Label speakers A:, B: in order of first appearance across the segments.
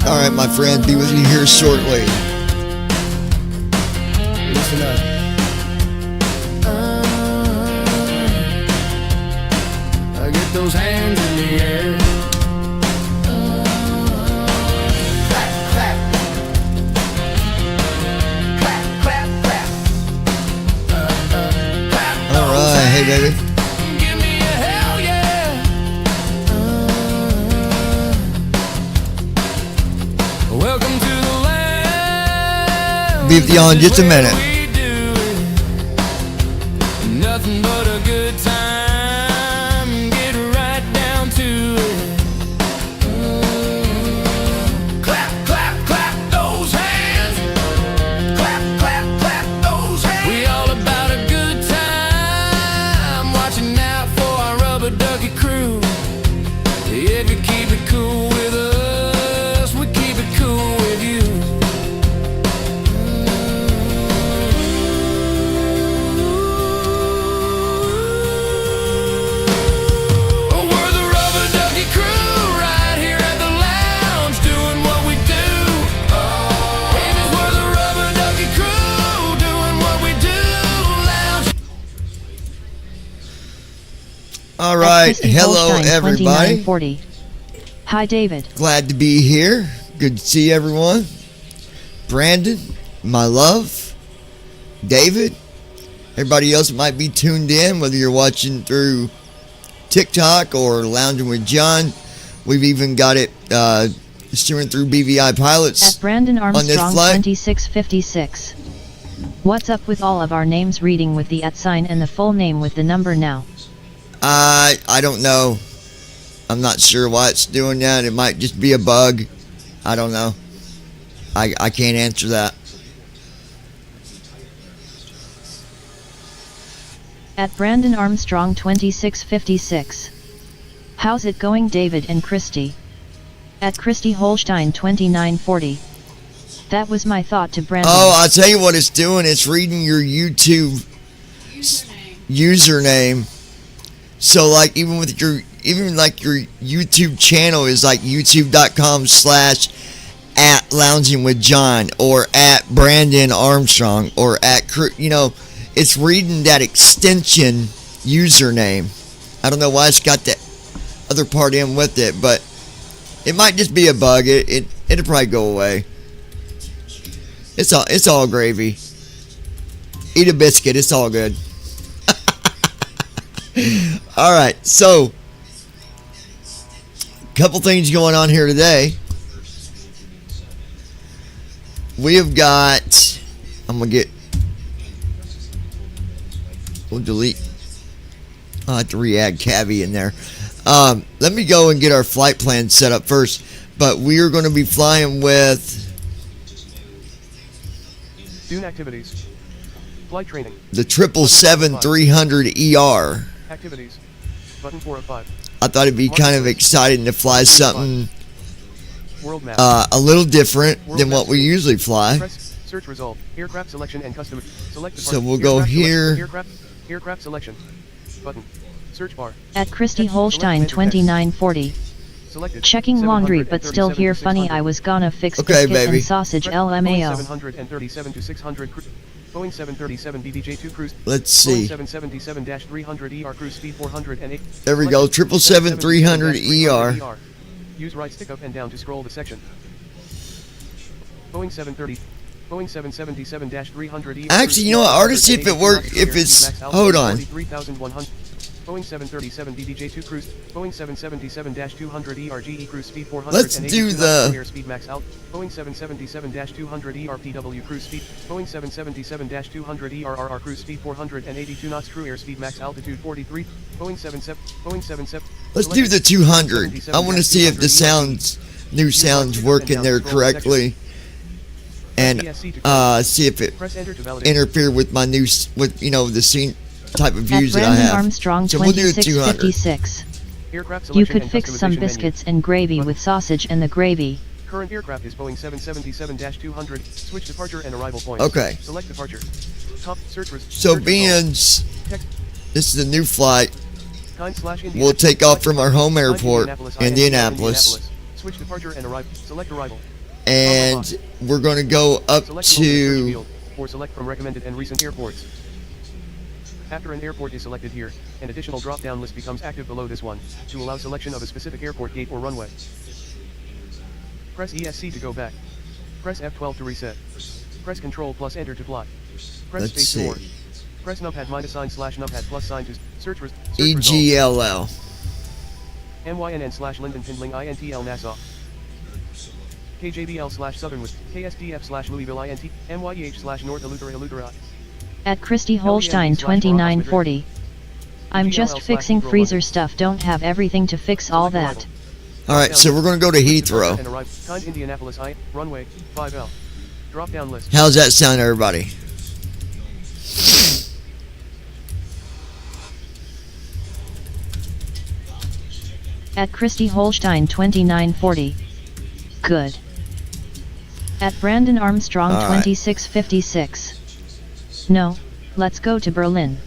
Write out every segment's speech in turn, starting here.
A: Alright, my friend, be with you here shortly.
B: Listen up. I get those hands in the air. Clap, clap. Clap, clap, clap.
A: Alright, hey baby.
B: Give me a hell yeah. Welcome to the land.
A: Be with you in just a minute.
B: Nothing but a good time. Get right down to it. Clap, clap, clap those hands. Clap, clap, clap those hands. We all about a good time. Watching out for our rubber ducky crew. If you keep it cool with us, we keep it cool with you. We're the rubber ducky crew right here at the lounge doing what we do. Babies, we're the rubber ducky crew doing what we do. Lounge.
A: Alright, hello everybody.
C: 2940. Hi David.
A: Glad to be here. Good to see everyone. Brandon, my love, David, everybody else might be tuned in, whether you're watching through TikTok or Lounging with John. We've even got it streaming through BVI Pilots.
C: At Brandon
A: on this
C: Armstrong
A: flight.
C: 2656. What's up with all of our names reading with the @ sign and the full name with the number now?
A: I don't know. I'm not sure why it's doing that. It might just be a bug. I don't know. I can't answer that.
C: At Brandon Armstrong 2656. How's it going David and Christy? At Christy Holstein 2940. That was my thought to Brandon.
A: Oh, I'll tell you what it's doing. It's reading your YouTube username. So like even like your YouTube channel is like youtube.com/@loungingwithjohn or @Brandon Armstrong or it's reading that extension username. I don't know why it's got that other part in with it, but it might just be a bug. It'll probably go away. It's all gravy. Eat a biscuit. It's all good. All right, so a couple things going on here today. We have got. We'll delete. I'll have to re-add Cavi in there. Let me go and get our flight plan set up first. But we are going to be flying with
D: Dune activities. Flight training.
A: the 777-300ER.
D: Activities. Button 4 of 5.
A: I thought it'd be kind of exciting to fly something
D: World map.
A: a little different than what we usually fly.
D: Press search result. Aircraft selection and custom. Select the
A: So we'll go here.
D: Aircraft selection. Button. Search bar.
C: At Christy Holstein 2940.
D: Selected.
C: Checking laundry but still here funny I was gonna fix
A: Okay,
C: biscuit
A: baby.
C: and sausage LMAO.
D: 737 to 600. Boeing 737 BBJ2 cruise.
A: Let's see.
D: Boeing 777-300ER cruise speed 408.
A: There we go. 777-300ER.
D: Use right stick up and down to scroll the section. Boeing 777-300ER.
A: Actually, you know what? I ought to see if it works. If it's. Hold on.
D: Boeing 737 BBJ2 cruise. Boeing 777-200 GE cruise speed 400.
A: Let's do the.
D: Airspeed max out. Boeing 777-200 PW cruise speed. Boeing 777-200 RRR cruise speed 482 knots. Crew airspeed max altitude 43. Boeing 77.
A: Let's do the 200. I want to see if the new sounds working there correctly, and see if it interfere with my new the scene type of views
C: At
A: that I
C: Brandon
A: have.
C: Armstrong
A: So we'll do 200.
C: 2656.
D: Aircraft
C: You
D: selection
C: could
D: and
C: fix some
D: customization menu.
C: biscuits and gravy with sausage and the gravy.
D: Current aircraft is Boeing 777-200. Switch departure and arrival points.
A: Okay.
D: Select departure. Top search
A: So
D: search
A: being
D: Text.
A: this is a new flight,
D: Kind/India.
A: we'll take off from our home
D: Time
A: airport,
D: Indianapolis. Switch departure and arrival. Select arrival.
A: And we're going to go up
D: Select local search
A: to...
D: field, or select from recommended and recent airports. After an airport is selected here, an additional drop-down list becomes active below this one, to allow selection of a specific airport gate or runway. Press ESC to go back. Press F12 to reset. Press Ctrl plus Enter to fly. Press
A: Let's
D: space
A: see.
D: to more. Press numpad -sign/numpad +sign to search results.
A: EGLL.
D: MYNN/Linden Pindling INTL Nassau. KJBL/Southernwood. KSDF/Louisville INT. MYEH/North Eleuthera.
C: At Christy Holstein 2940. I'm just fixing freezer stuff, don't have everything to fix all that.
A: Alright, so we're going to go to Heathrow.
D: Kind Indianapolis runway 5L. Drop down list.
A: How's that sound, everybody?
C: At Christy Holstein 2940. Good. At Brandon Armstrong
A: All right.
C: 2656. No, let's go to Berlin.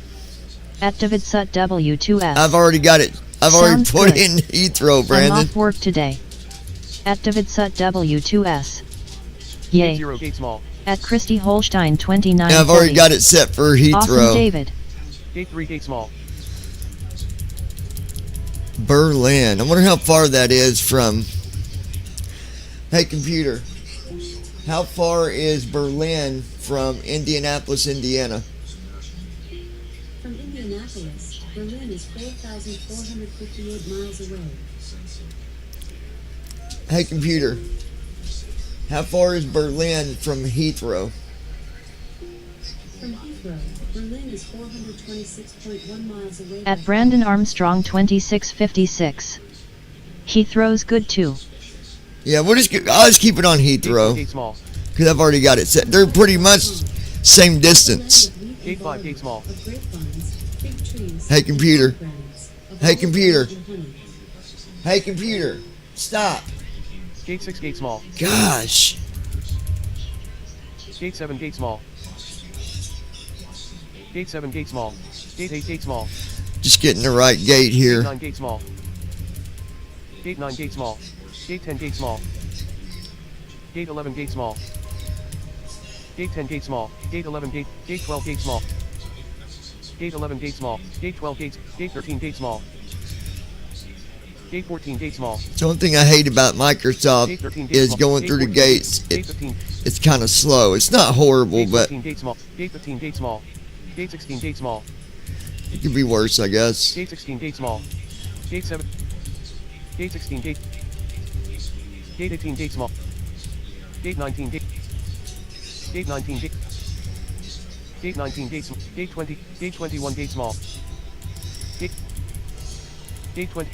C: At David Sut W2S.
A: I've already got it. I've already
C: Sounds
A: put
C: good.
A: in Heathrow,
C: I'm
A: Brandon.
C: off work today. At David Sut W2S.
D: Gate
C: Yay.
D: 0 gate small.
C: At Christy Holstein 2940.
A: And I've already got it set for Heathrow.
C: Awesome, David.
D: Gate 3 gate small.
A: Berlin. I wonder how far that is from... Hey, computer. How far is Berlin from Indianapolis, Indiana?
E: From Indianapolis, Berlin is 4,458 miles away.
A: Hey, computer. How far is Berlin from Heathrow?
E: From Heathrow, Berlin is 426.1 miles away.
C: At Brandon Armstrong 2656. Heathrow's good too.
A: Yeah, I'll just keep it on
D: Gate 4
A: Heathrow.
D: gate small.
A: Because I've already got it set. They're pretty much same distance.
D: Gate 5 gate small.
E: Of grapevines, fig trees,
A: Hey, computer.
E: brands, of
A: Hey,
E: olive
A: computer.
E: and honey.
A: Hey, computer. Stop.
D: Gate 6 gate small.
A: Gosh.
D: Gate 7 gate small. Gate 7 gate small. Gate 8 gate small.
A: Just getting the right gate
D: Gate
A: here.
D: 9 gate small. Gate 9 gate small. Gate 10 gate small. Gate 11 gate small. Gate 10 gate small. Gate 11 gate. Gate 12 gate small. Gate 11 gate small. Gate 12 gates. Gate 13 gate small. Gate 14 gate small.
A: The only thing I hate about
D: Gate
A: Microsoft
D: 13 gate
A: is
D: small.
A: going
D: Gate
A: through the
D: 14
A: gates.
D: Gate 15.
A: It's kind of slow. It's not horrible,
D: Gate
A: but
D: 14 gate small. Gate 15 gate small. Gate 16 gate small.
A: it could be worse, I guess.
D: Gate 16 gate small. Gate 7. Gate 16 gate. Gate 18 gate small. Gate 19 gate. Gate 19 gate. Gate 19 gate small. Gate 20. Gate 21 gate small. Gate. Gate 20.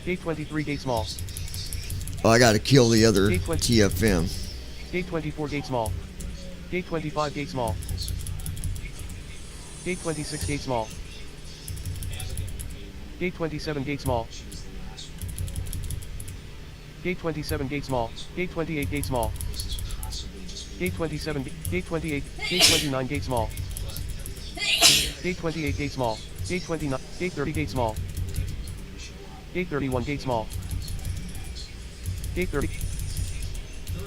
D: Gate 23 gate small.
A: Oh, I got to kill the other
D: Gate 20.
A: TFM.
D: Gate 24 gate small. Gate 25 gate small. Gate 26 gate small. Gate 27 gate small. Gate 27 gate small. Gate 28 gate small. Gate 27 gate 28 gate 29 gate small. Gate 28 gate small. Gate 29 gate 30 gate small. Gate 31 gate small. Gate 30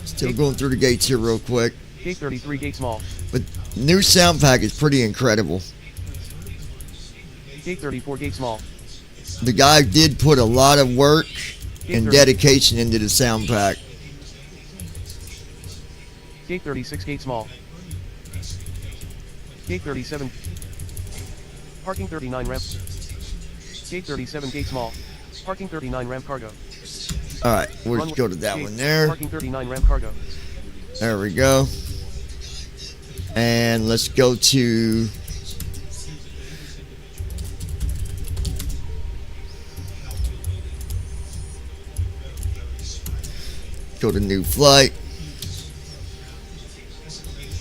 A: Still going through the gates here real quick.
D: Gate 33 gate small.
A: But new sound pack is pretty incredible.
D: Gate 34 gate small.
A: The guy did put a lot of work
D: Gate
A: and
D: 30
A: dedication into the sound pack.
D: Gate 36 gate small. Gate 37. Parking 39 ramp. Gate 37 gate small. Parking 39 ramp cargo.
A: Alright, we'll
D: Runway-
A: just go to that
D: gate-
A: one there.
D: Parking 39 ramp cargo.
A: There we go. And let's go to... Go to new flight.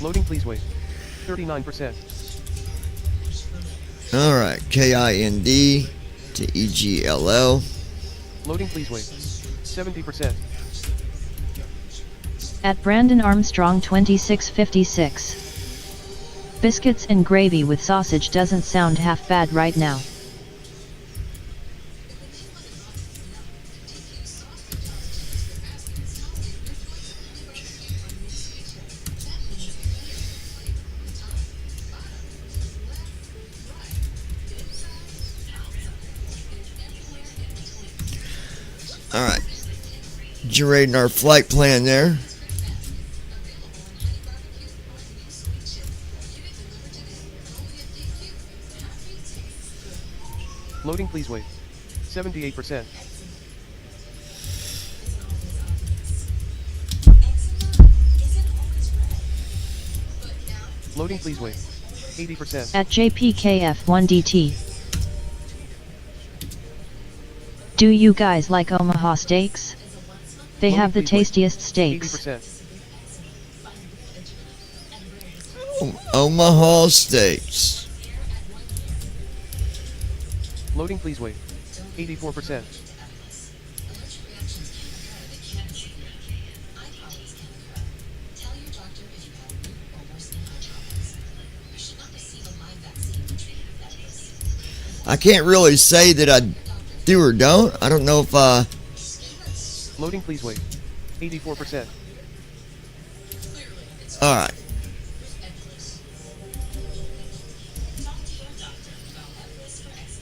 D: Loading please wait. 39%.
A: Alright, KIND to EGLL.
D: Loading please wait. 70%.
C: At Brandon Armstrong 2656. Biscuits and gravy with sausage doesn't sound half bad right now.
A: Alright. Generating our flight plan there.
D: Loading, please wait. 78%. Loading, please wait. 80%.
C: At JPKF1DT. Do you guys like Omaha steaks? They
D: Loading,
C: have the
D: please wait.
C: tastiest steaks.
D: 80%.
A: Omaha steaks.
D: Loading, please wait. 84%.
A: I can't really say that I do or don't. I don't know if I...
D: Loading, please wait. 84%.
A: Alright.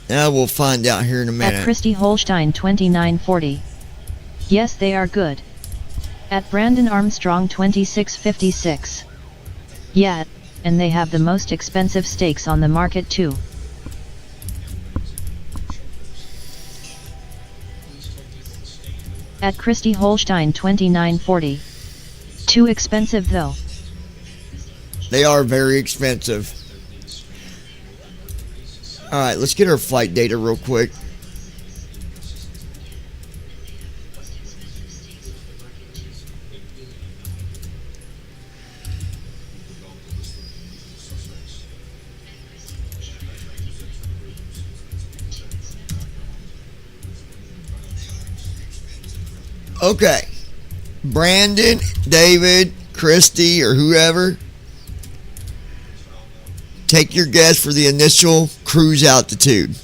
A: Now we'll find out here in a
C: At
A: minute.
C: Christy Holstein 2940. Yes, they are good. At Brandon Armstrong 2656. Yeah, and they have the most expensive steaks on the market too. At Christy Holstein 2940. Too expensive though.
A: They are very expensive. Alright, let's get our flight data real quick. Okay. Brandon, David, Christy, or whoever, take your guess for the initial cruise altitude.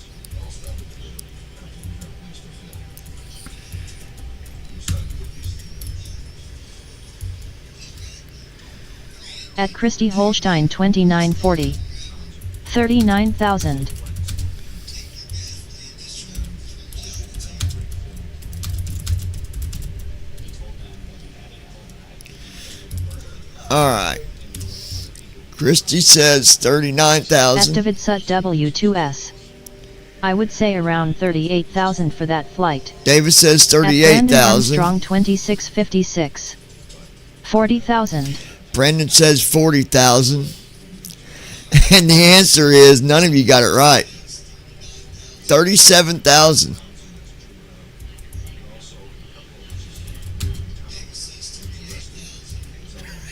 C: At Christy Holstein 2940. 39,000.
A: Alright. Christy says 39,000.
C: At David Sut W2S. I would say around 38,000 for that flight.
A: David says
C: At Brandon
A: 38,000.
C: Armstrong 2656. 40,000.
A: Brendan says 40,000. And the answer is, none of you got it right. 37,000.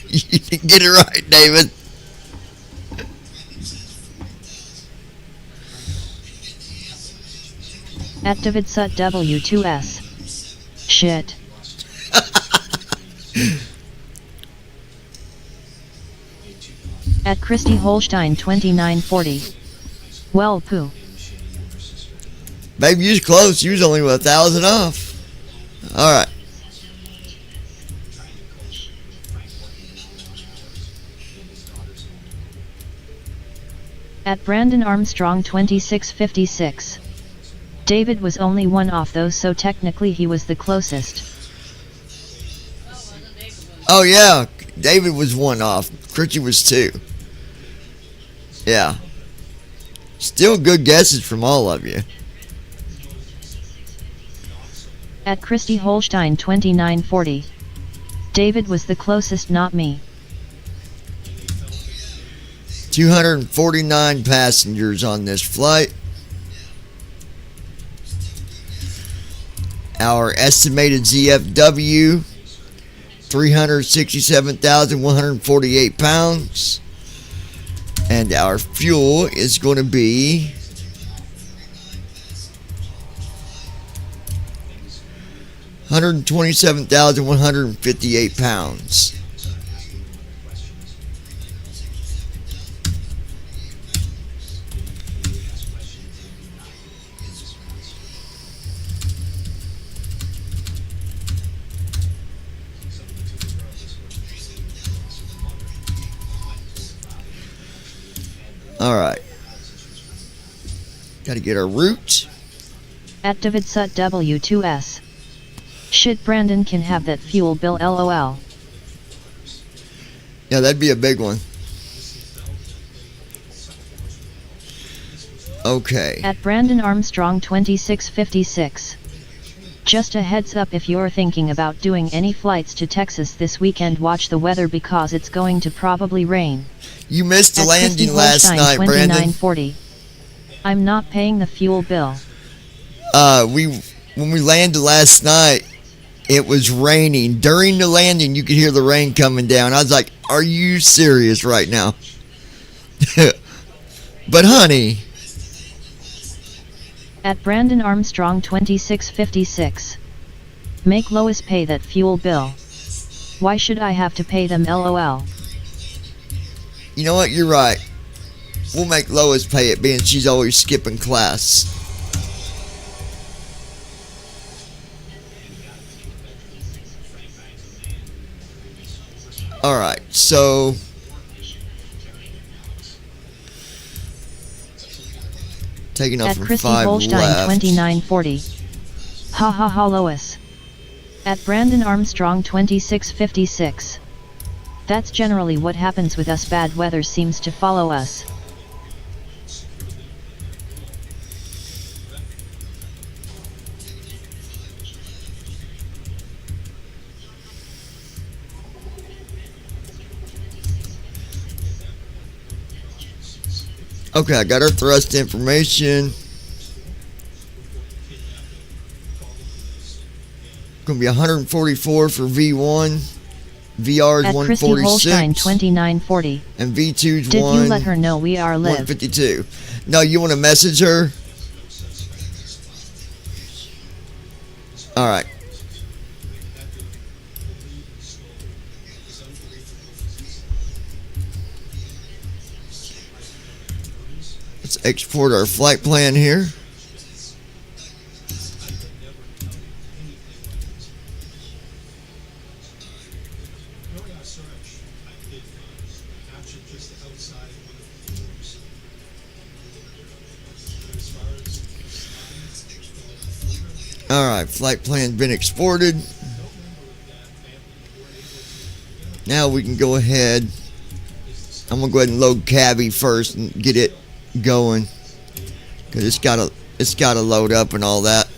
A: You didn't get it right, David.
C: At David Sut W2S. Shit. At Christy Holstein 2940. Well, poo.
A: Baby, you was close. You was only 1,000 off. Alright.
C: At Brandon Armstrong 2656. David was only one off though, so technically he was the closest.
A: Oh, yeah. David was one off. Christy was two. Yeah. Still good guesses from all of you.
C: At Christy Holstein 2940. David was the closest, not me.
A: 249 passengers on this flight. Our estimated ZFW, 367,148 pounds. And our fuel is going to be 127,158 pounds. All right. Got to get our route.
C: At David Sut W2S. Shit, Brandon can have that fuel bill, lol.
A: Yeah, that'd be a big one. Okay.
C: At Brandon Armstrong 2656. Just a heads up, if you're thinking about doing any flights to Texas this weekend, watch the weather because it's going to probably rain.
A: You missed the
C: At
A: landing
C: Christy
A: last
C: Holstein
A: night, Brandon.
C: 2940. I'm not paying the fuel bill.
A: When we landed last night, it was raining. During the landing, you could hear the rain coming down. I was like, "Are you serious right now?" But honey.
C: At Brandon Armstrong 2656. Make Lois pay that fuel bill. Why should I have to pay them, lol?
A: You know what? You're right. We'll make Lois pay it, being she's always skipping class. Alright, so taking off
C: At
A: from
C: Christy
A: 5
C: Holstein
A: left.
C: 2940. Ha ha ha, Lois. At Brandon Armstrong 2656. That's generally what happens with us. Bad weather seems to follow us.
A: Okay, I got our thrust information. Gonna be 144 for V1. VR is
C: At Christy Holstein
A: 146.
C: 2940.
A: And V2's
C: Did you let her know we are live?
A: 152. No, you want to message her? Alright. Let's export our flight plan here. Alright, flight plan's been exported. Now we can go ahead. I'm gonna go ahead and load Cabby first and get it going, because it's gotta load up and all that.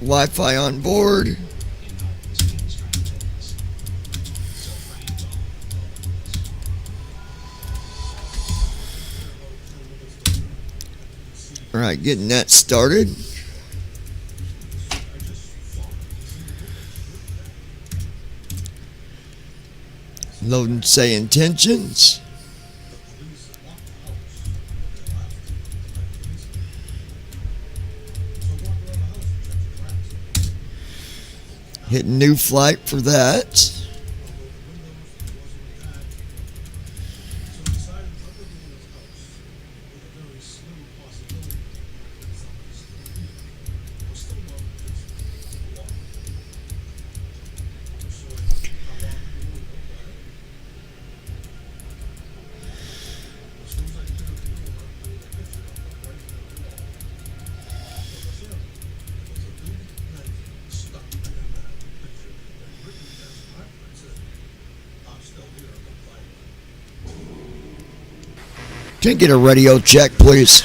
A: Wi-Fi on board. Alright, getting that started. Loading say intentions. Hit new flight for that. Can I get a radio check, please?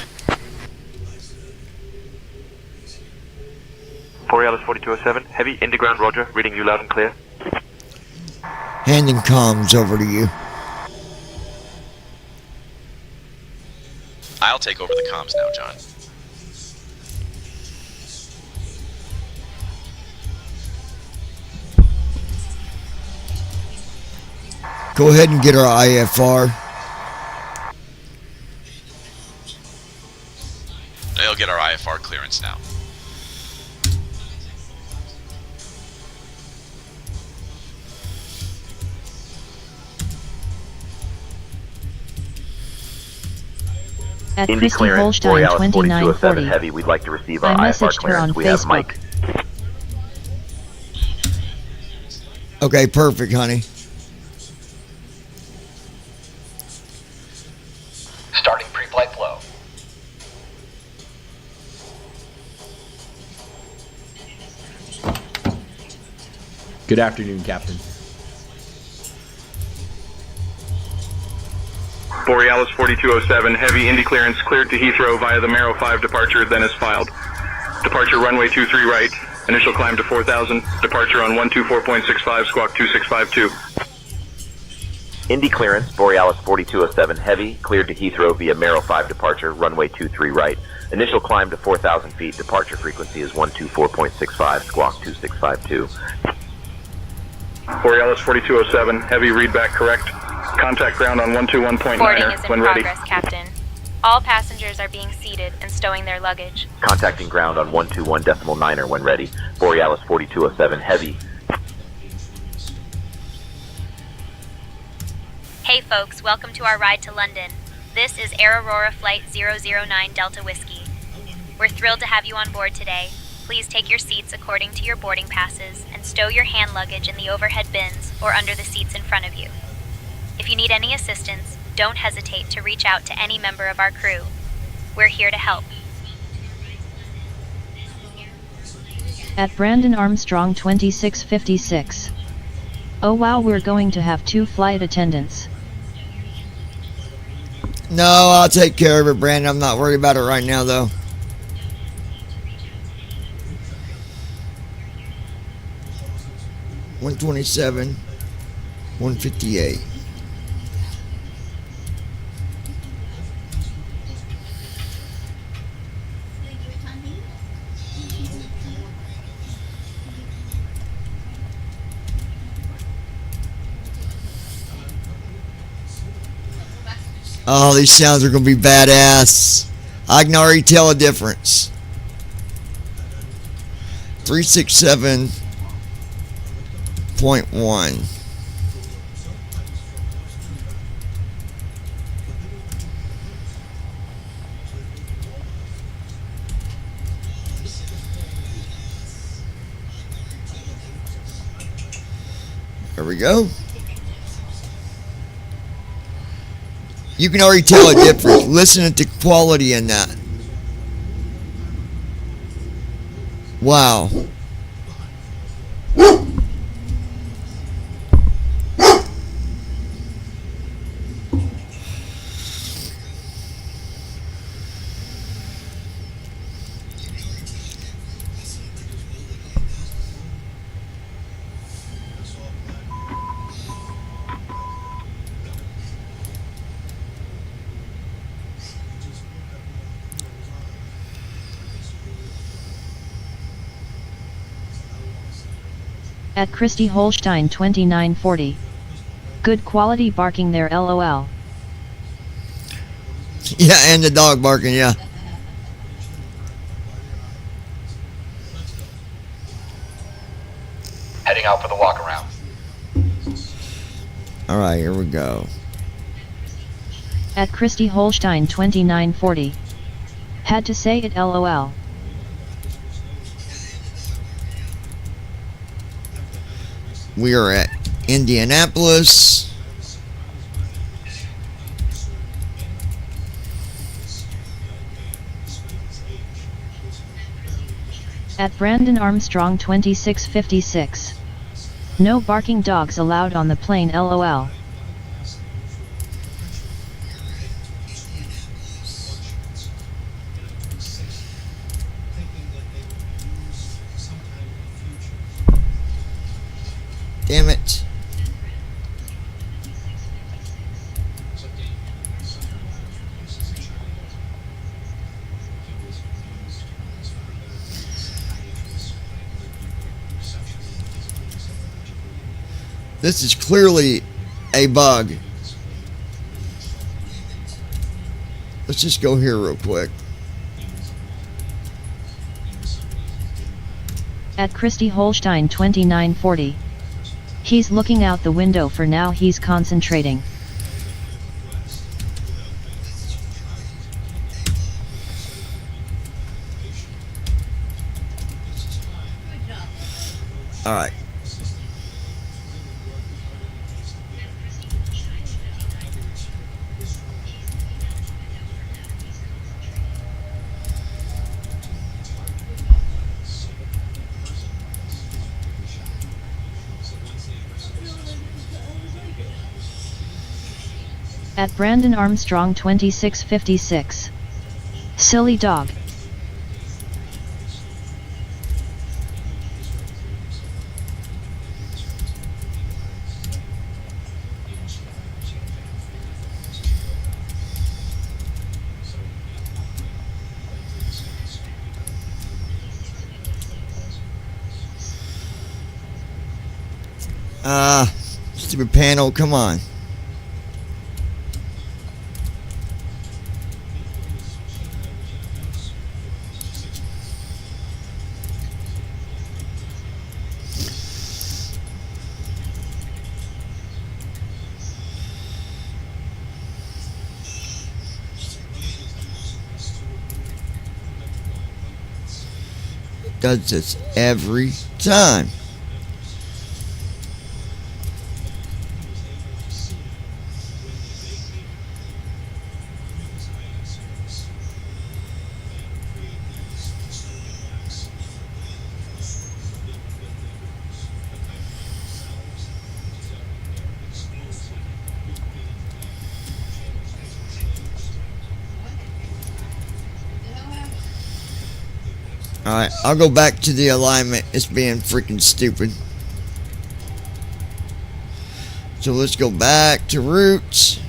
F: Borealis 4207, heavy, into ground, roger, reading you loud and clear.
A: Handing comms over to you.
G: I'll take over the comms now, John.
A: Go ahead and get our IFR.
G: They'll get our IFR clearance now.
C: At
F: Indy
C: Christy
F: clearance,
C: Holstein
F: Borealis 4207
C: 2940.
F: heavy, we'd like to receive
C: I
F: our IFR
C: messaged her on
F: clearance. We have
C: Facebook.
F: Mike.
A: Okay, perfect, honey.
H: Starting pre-flight flow.
I: Good afternoon, Captain.
J: Borealis 4207, heavy Indy clearance cleared to Heathrow via the Marrow 5 departure, then is filed. Departure runway 23 right, initial climb to 4000, departure on 124.65, squawk 2652.
F: Indy clearance, Borealis 4207 heavy, cleared to Heathrow via Marrow 5 departure, runway 23 right. Initial climb to 4,000 feet, departure frequency is 124.65, squawk 2652.
J: Borealis 4207, heavy readback correct. Contact ground on 121.9
K: Boarding is in
J: when ready.
K: progress, Captain. All passengers are being seated and stowing their luggage.
F: Contacting ground on 121.9 when ready. Borealis 4207 heavy.
K: Hey folks, welcome to our ride to London. This is Air Aurora Flight 009 Delta Whiskey. We're thrilled to have you on board today. Please take your seats according to your boarding passes and stow your hand luggage in the overhead bins or under the seats in front of you. If you need any assistance, don't hesitate to reach out to any member of our crew. We're here to help.
C: At Brandon Armstrong 2656. Oh wow, we're going to have 2 flight attendants.
A: No, I'll take care of it, Brandon. I'm not worried about it right now, though. $127, $158. Oh, these sounds are going to be badass. I can already tell a difference. 367.1. There we go. You can already tell a difference. Listen to quality in that. Wow.
C: At Christy Holstein 2940. Good quality barking there, LOL.
A: Yeah, and the dog barking, yeah.
H: Heading out for the walk around.
A: Alright, here we go.
C: At Christy Holstein 2940. Had to say it, LOL.
A: We are at Indianapolis.
C: At Brandon Armstrong 2656. No barking dogs allowed on the plane, LOL.
A: Damn it. This is clearly a bug. Let's just go here real quick.
C: At Christy Holstein 2940. He's looking out the window for now, he's concentrating.
A: Alright.
C: At Brandon Armstrong 2656. Silly dog.
A: Stupid panel, come on. Does this every time. Alright, I'll go back to the alignment. It's being freaking stupid. So let's go back to roots.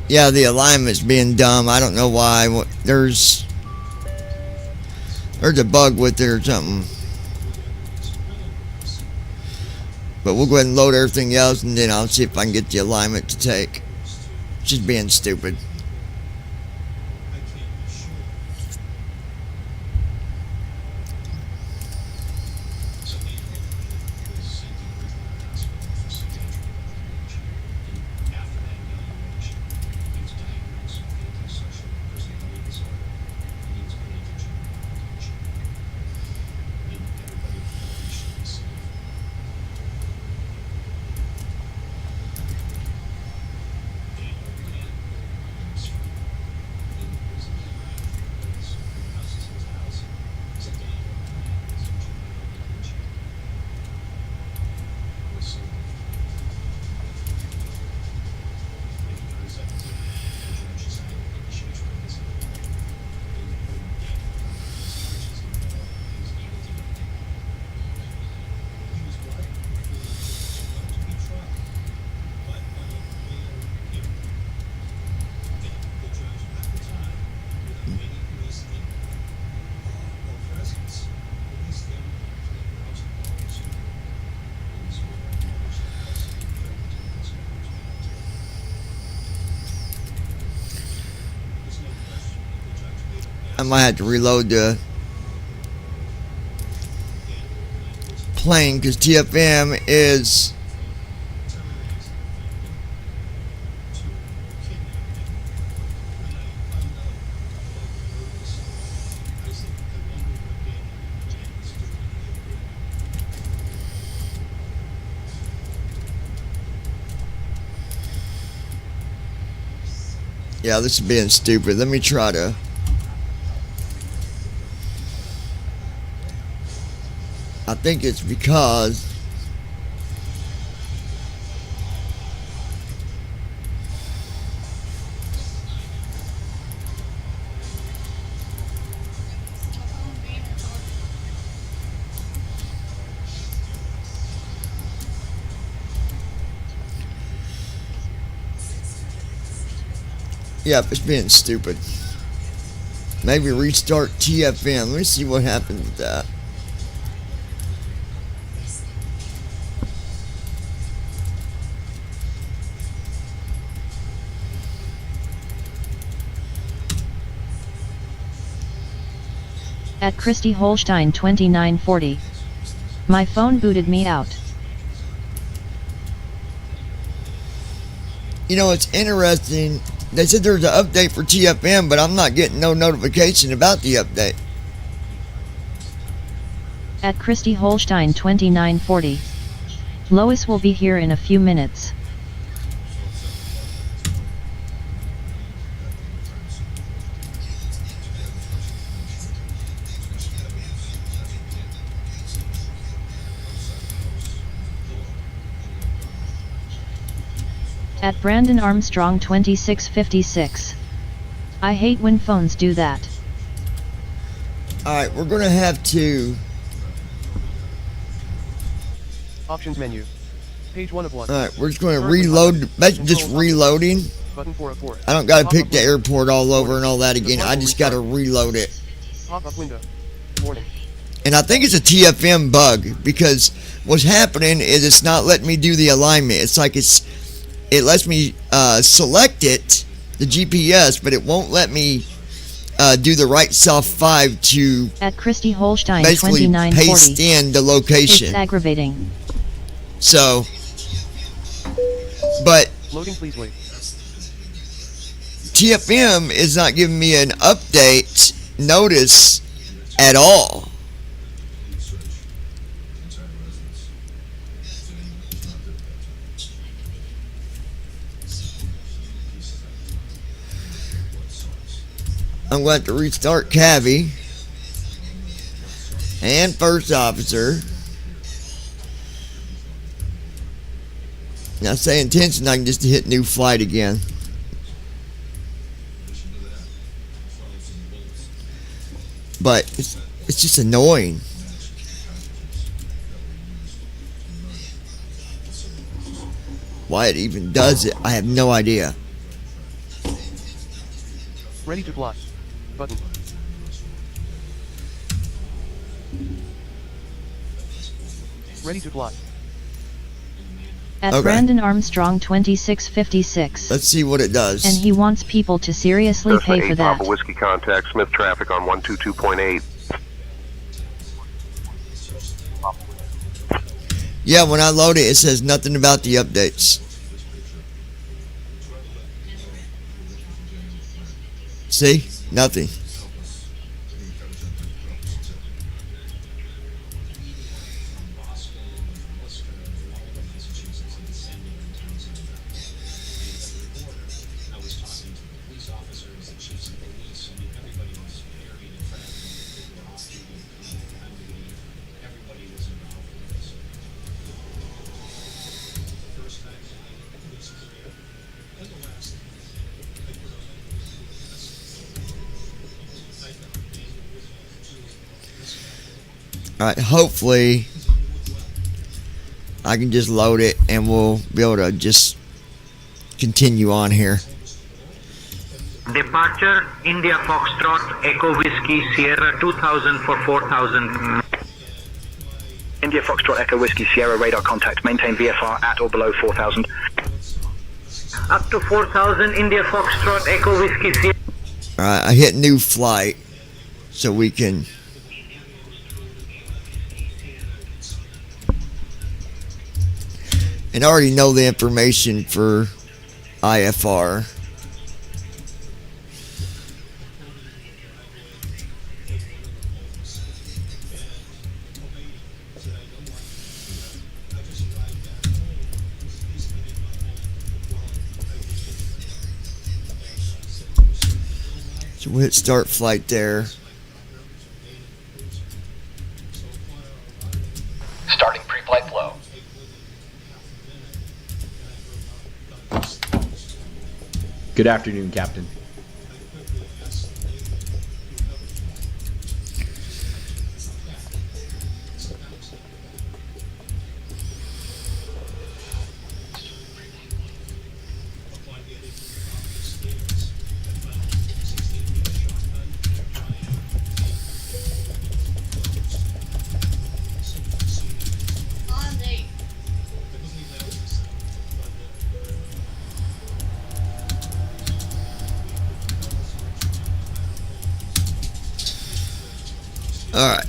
A: Yeah, the alignment's being dumb. I don't know why. There's a bug with it or something. But we'll go ahead and load everything else, and then I'll see if I can get the alignment to take. It's just being stupid. I might have to reload the plane because TFM is yeah, this is being stupid. Let me try to. I think it's because yep, it's being stupid. Maybe restart TFM. Let me see what happens with that.
C: At Christy Holstein 2940. My phone booted me out.
A: You know, it's interesting. They said there's an update for TFM, but I'm not getting no notification about the update.
C: At Christy Holstein 2940. Lois will be here in a few minutes. At Brandon Armstrong 2656. I hate when phones do that.
A: Alright, we're gonna have to.
D: Options menu. Page 1 of 1.
A: Alright, we're just gonna reload. Basically just reloading.
D: Button 4 of 4.
A: I don't gotta pick the airport all over and all that again. I just gotta reload it.
D: Pop-up window. Warning.
A: And I think it's a TFM bug because what's happening is it's not letting me do the alignment. It's like it lets me select it, the GPS, but it won't let me do the right South 5 to
C: at Christy Holstein
A: basically
C: 2940.
A: paste in the location.
C: It's aggravating.
A: So, but
D: Loading, please wait.
A: TFM is not giving me an update notice at all. I'm going to restart Cavi and first officer. Now say intention, I can just hit new flight again. But it's just annoying. Why it even does it, I have no idea.
D: Ready to fly. Button. Ready to fly.
C: At
A: Okay.
C: Brandon Armstrong 2656.
A: Let's see what it does.
C: And he wants people to seriously pay for that.
J: Whiskey contact, Smith traffic on 122.8.
A: Yeah, when I load it, it says nothing about the updates. See? Nothing. Alright, hopefully I can just load it and we'll be able to just continue on here.
L: Departure India Foxtrot Echo Whiskey Sierra 2000 for 4000.
J: India Foxtrot Echo Whiskey Sierra radar contact. Maintain VFR at or below 4000.
L: Up to 4000 India Foxtrot Echo Whiskey Sierra.
A: Alright, I hit new flight. so we can and I already know the information for IFR. So we'll hit start flight there.
H: Starting pre-flight flow.
I: Good afternoon, Captain.
A: Alright.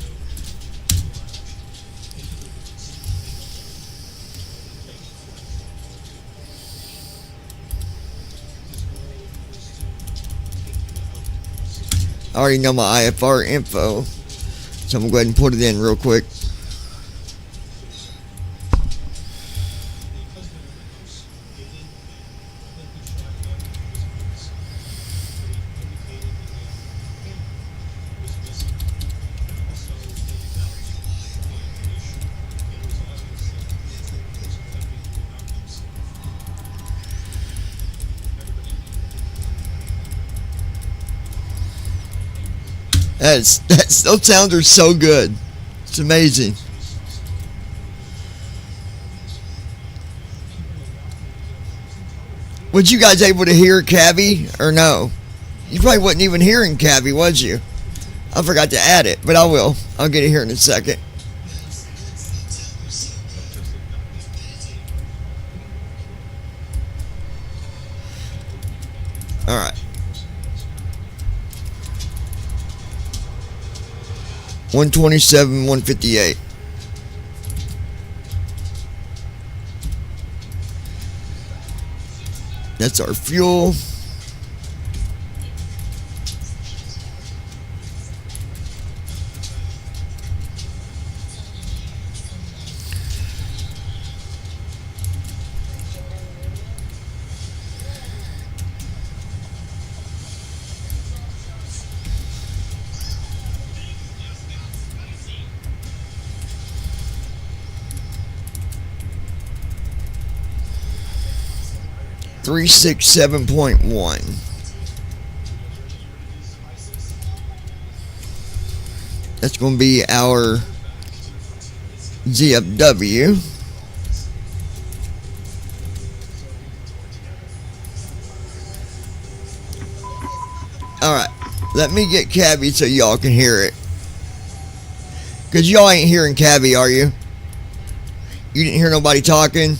A: I already know my IFR info, so I'm going to go ahead and put it in real quick. Those sounds are so good. It's amazing. Was you guys able to hear Cabby or no? You probably wasn't even hearing Cabby, was you? I forgot to add it, but I will. I'll get it here in a second. All right. 127, 158. That's our fuel. Three 367.1. That's going to be our ZFW. Alright, let me get Cabby so y'all can hear it. Because y'all ain't hearing Cabby, are you? You didn't hear nobody talking?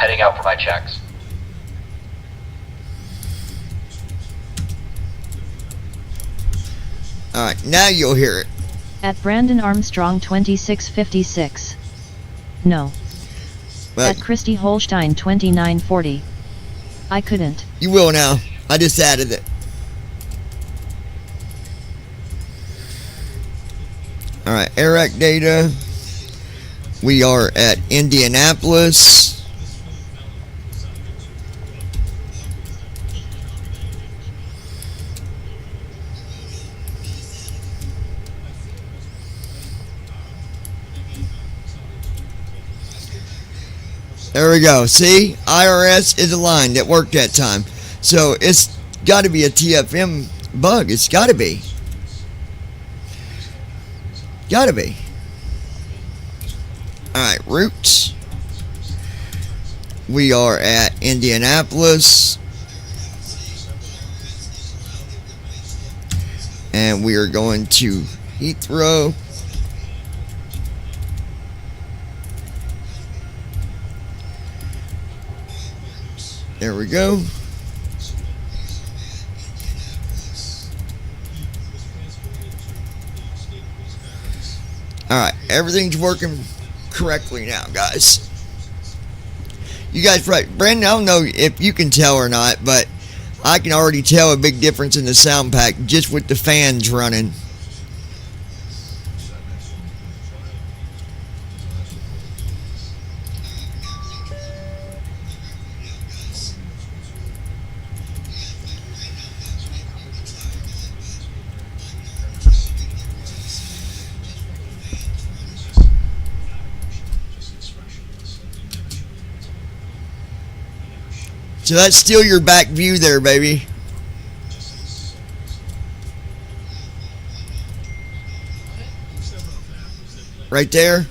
H: Heading out for my checks.
A: Alright, now you'll hear it.
C: At Brandon Armstrong 2656. No.
A: But
C: at Christy Holstein 2940. I couldn't.
A: you will now. I just added it. Alright, AIRAC data. We are at Indianapolis. There we go. See? IRS is aligned. It worked that time. So it's got to be a TFM bug. It's got to be. Got to be. Alright, routes. We are at Indianapolis. And we are going to Heathrow. There we go. Alright, everything's working correctly now, guys. You guys, right? Brandon, I don't know if you can tell or not, but I can already tell a big difference in the sound pack just with the fans running. So that's still your back view there, baby. Right there.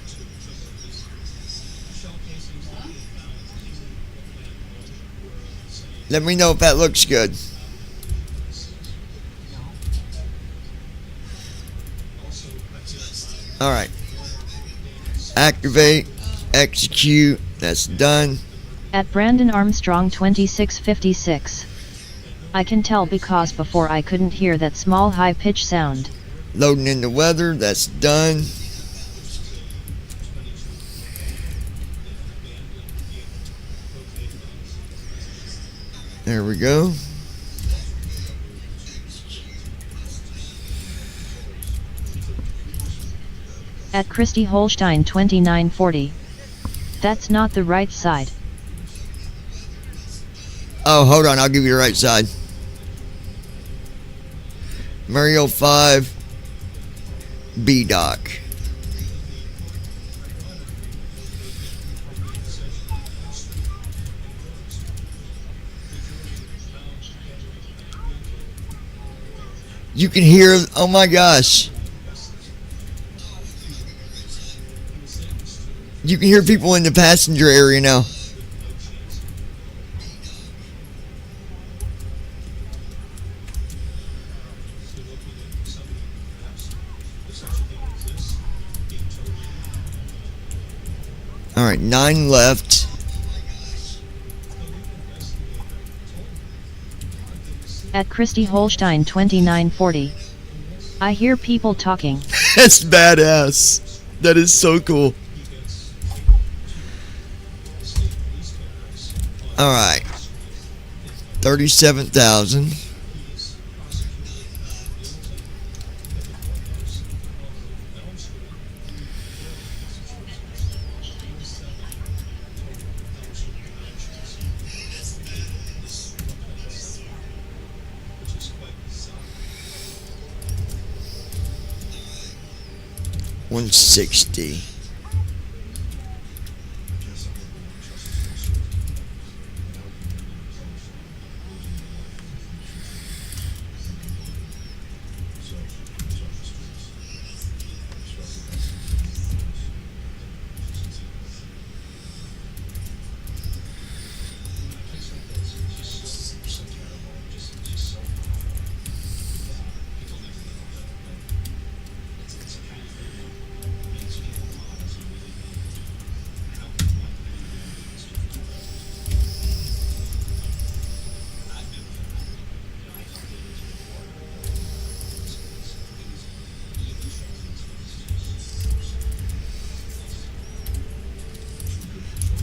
A: Let me know if that looks good. All right. Activate, execute. That's done.
C: At Brandon Armstrong 2656. I can tell because before I couldn't hear that small high-pitch sound.
A: Loading in the weather, that's done. There we go.
C: At Christy Holstein 2940. That's not the right side.
A: Oh, hold on, I'll give you the right side. Mario 5, B-Doc. You can hear, oh my gosh. You can hear people in the passenger area now. All right, 9 left.
C: At Christy Holstein 2940. I hear people talking.
A: That's badass. That is so cool. All right. 37,000. $160.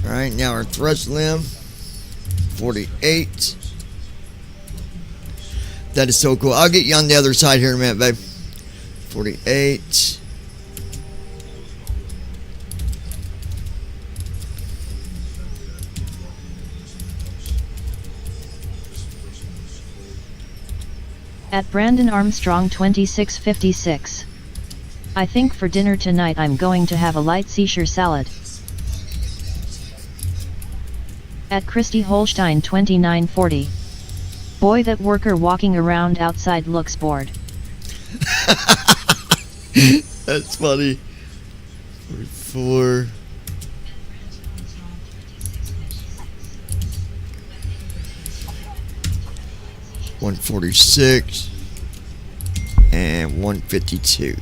A: All right, now our thrust limb, 48. That is so cool. I'll get you on the other side here in a minute, babe. 48.
C: At Brandon Armstrong 2656. I think for dinner tonight I'm going to have a light Caesar salad. At Christy Holstein 2940. Boy, that worker walking around outside looks bored.
A: That's funny. 44. $146. and 152.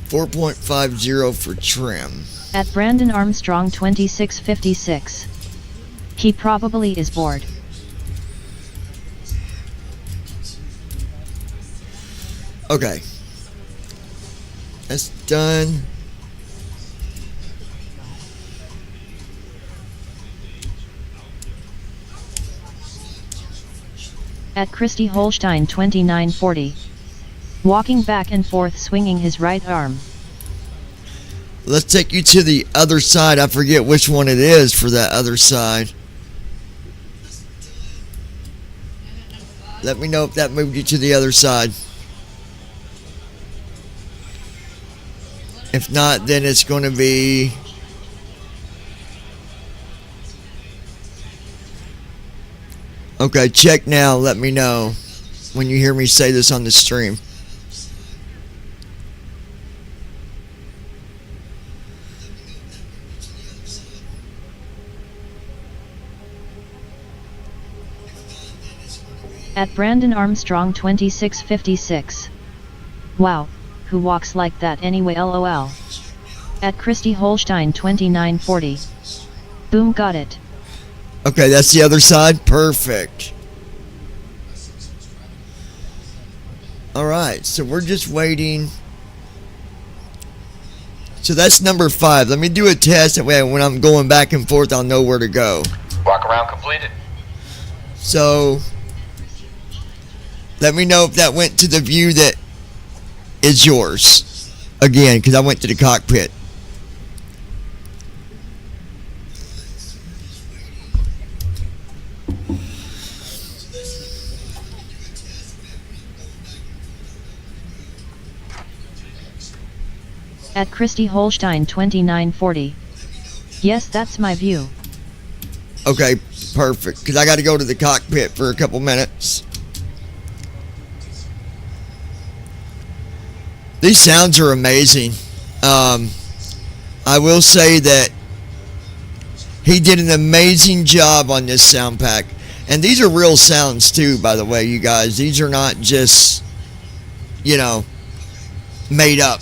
A: $4.50 for trim.
C: At Brandon Armstrong 2656. He probably is bored.
A: Okay. That's done.
C: At Christy Holstein 2940. Walking back and forth swinging his right arm.
A: Let's take you to the other side. I forget which one it is for that other side. Let me know if that moved you to the other side. If not, then it's going to be... Okay, check now. Let me know when you hear me say this on the stream.
C: At Brandon Armstrong 2656. Wow, who walks like that anyway lol. At Christy Holstein 2940. Boom, got it.
A: Okay, that's the other side. Perfect. Alright, so we're just waiting. So that's number 5. Let me do a test. That way when I'm going back and forth, I'll know where to go.
H: Walk around completed.
A: So, let me know if that went to the view that is yours. Again, because I went to the cockpit.
C: At Christy Holstein 2940. Yes, that's my view.
A: Okay, perfect. Because I got to go to the cockpit for a couple minutes. These sounds are amazing. I will say that he did an amazing job on this sound pack. And these are real sounds too, by the way, you guys. These are not just, you know, made up.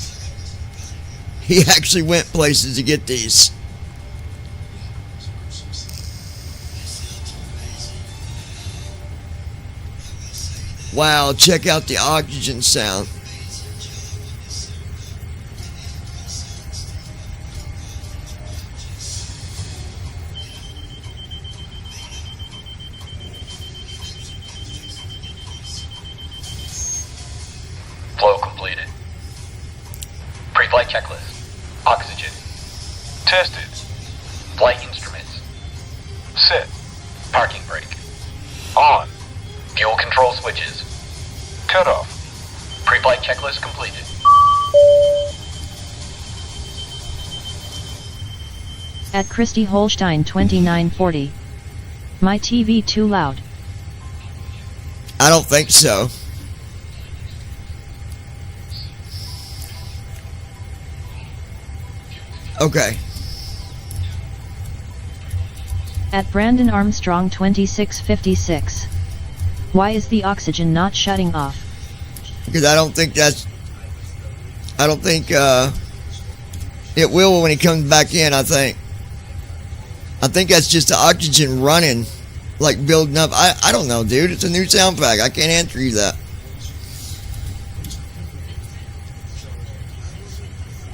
A: He actually went places to get these. Wow, check out the oxygen sound.
H: Flow completed. Pre-flight checklist. Oxygen. Tested. Flight instruments. Set. Parking brake. On. Fuel control switches. Cut off. Pre-flight checklist completed.
C: At Christy Holstein 2940. My TV too loud.
A: I don't think so. Okay.
C: At Brandon Armstrong 2656. Why is the oxygen not shutting off?
A: Because I don't think it will when he comes back in, I think that's just the oxygen running, like building up. I don't know, dude. It's a new sound pack. I can't answer you that.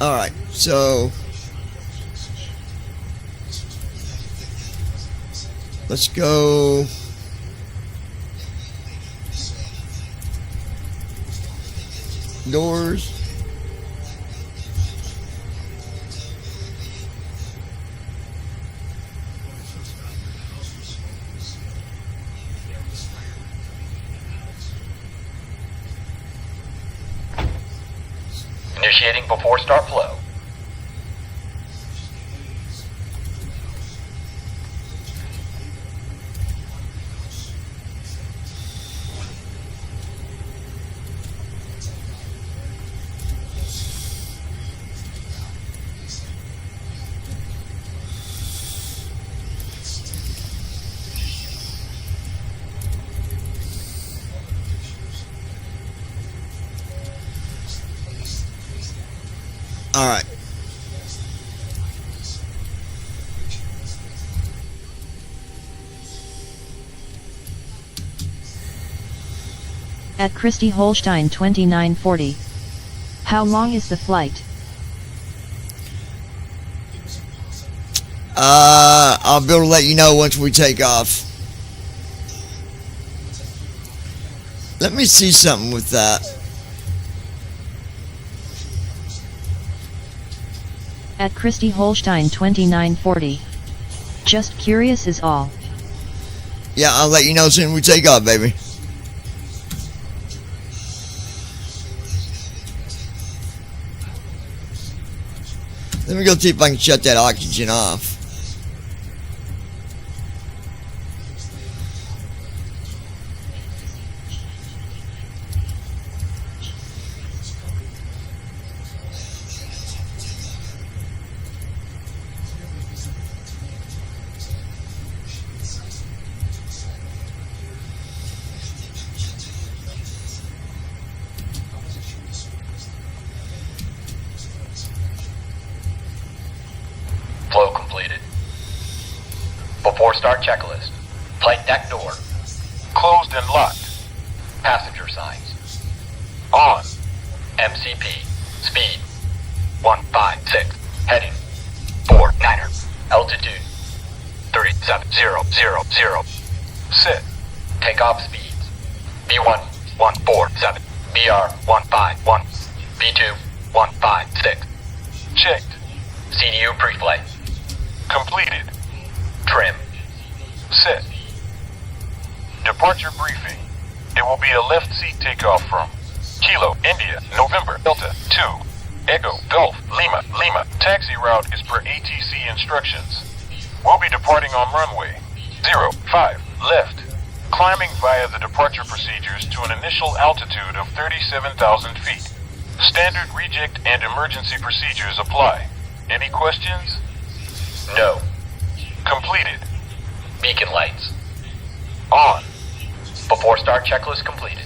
A: Alright, so let's go. Doors.
H: Initiating before start flow.
A: Alright.
C: At Christy Holstein 2940. How long is the flight?
A: I'll be able to let you know once we take off. Let me see something with that.
C: At Christy Holstein 2940. Just curious is all.
A: Yeah, I'll let you know as soon as we take off, baby. Let me go see if I can shut that oxygen off.
H: Flow completed. Before start checklist. Flight deck door. Closed and locked. Passenger signs. On. MCP. Speed. 156. Heading. 49er. Altitude. 37000. Sit. Takeoff speeds. B1 147. BR 151. B2 156. Checked. CDU pre-flight. Completed. Trim. Set. Departure briefing. It will be a left seat takeoff from Kilo, India, November, Delta, 2, Echo, Golf, Lima, Lima. Taxi route is per ATC instructions. We'll be departing on runway 05, left. Climbing via the departure procedures to an initial altitude of 37,000 feet. Standard reject and emergency procedures apply. Any questions? No. Completed. Beacon lights. On. Before start checklist completed.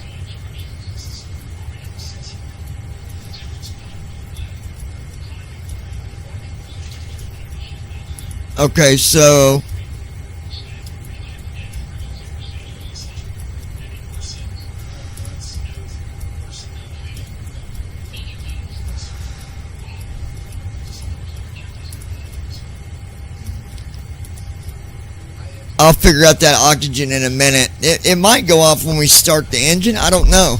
A: Okay, so I'll figure out that oxygen in a minute. It might go off when we start the engine. I don't know.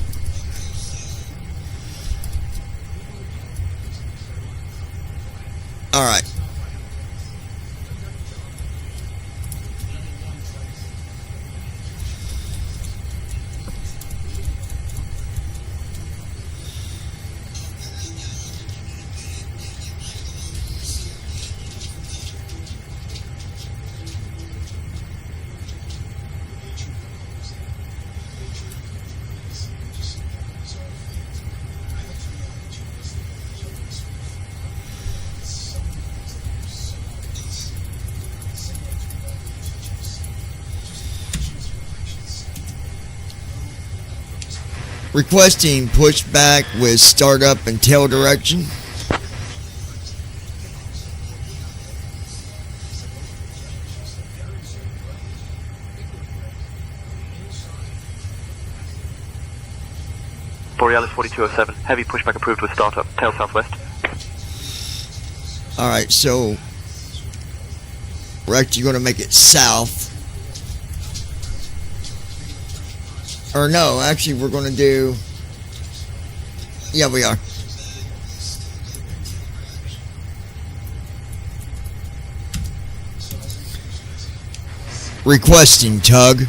A: All right. Requesting pushback with startup and tail direction.
F: Borealis 4207, heavy pushback approved with startup, tail southwest.
A: Alright, so we're actually going to make it south. Or no, actually we're going to do... Yeah, we are. Requesting tug.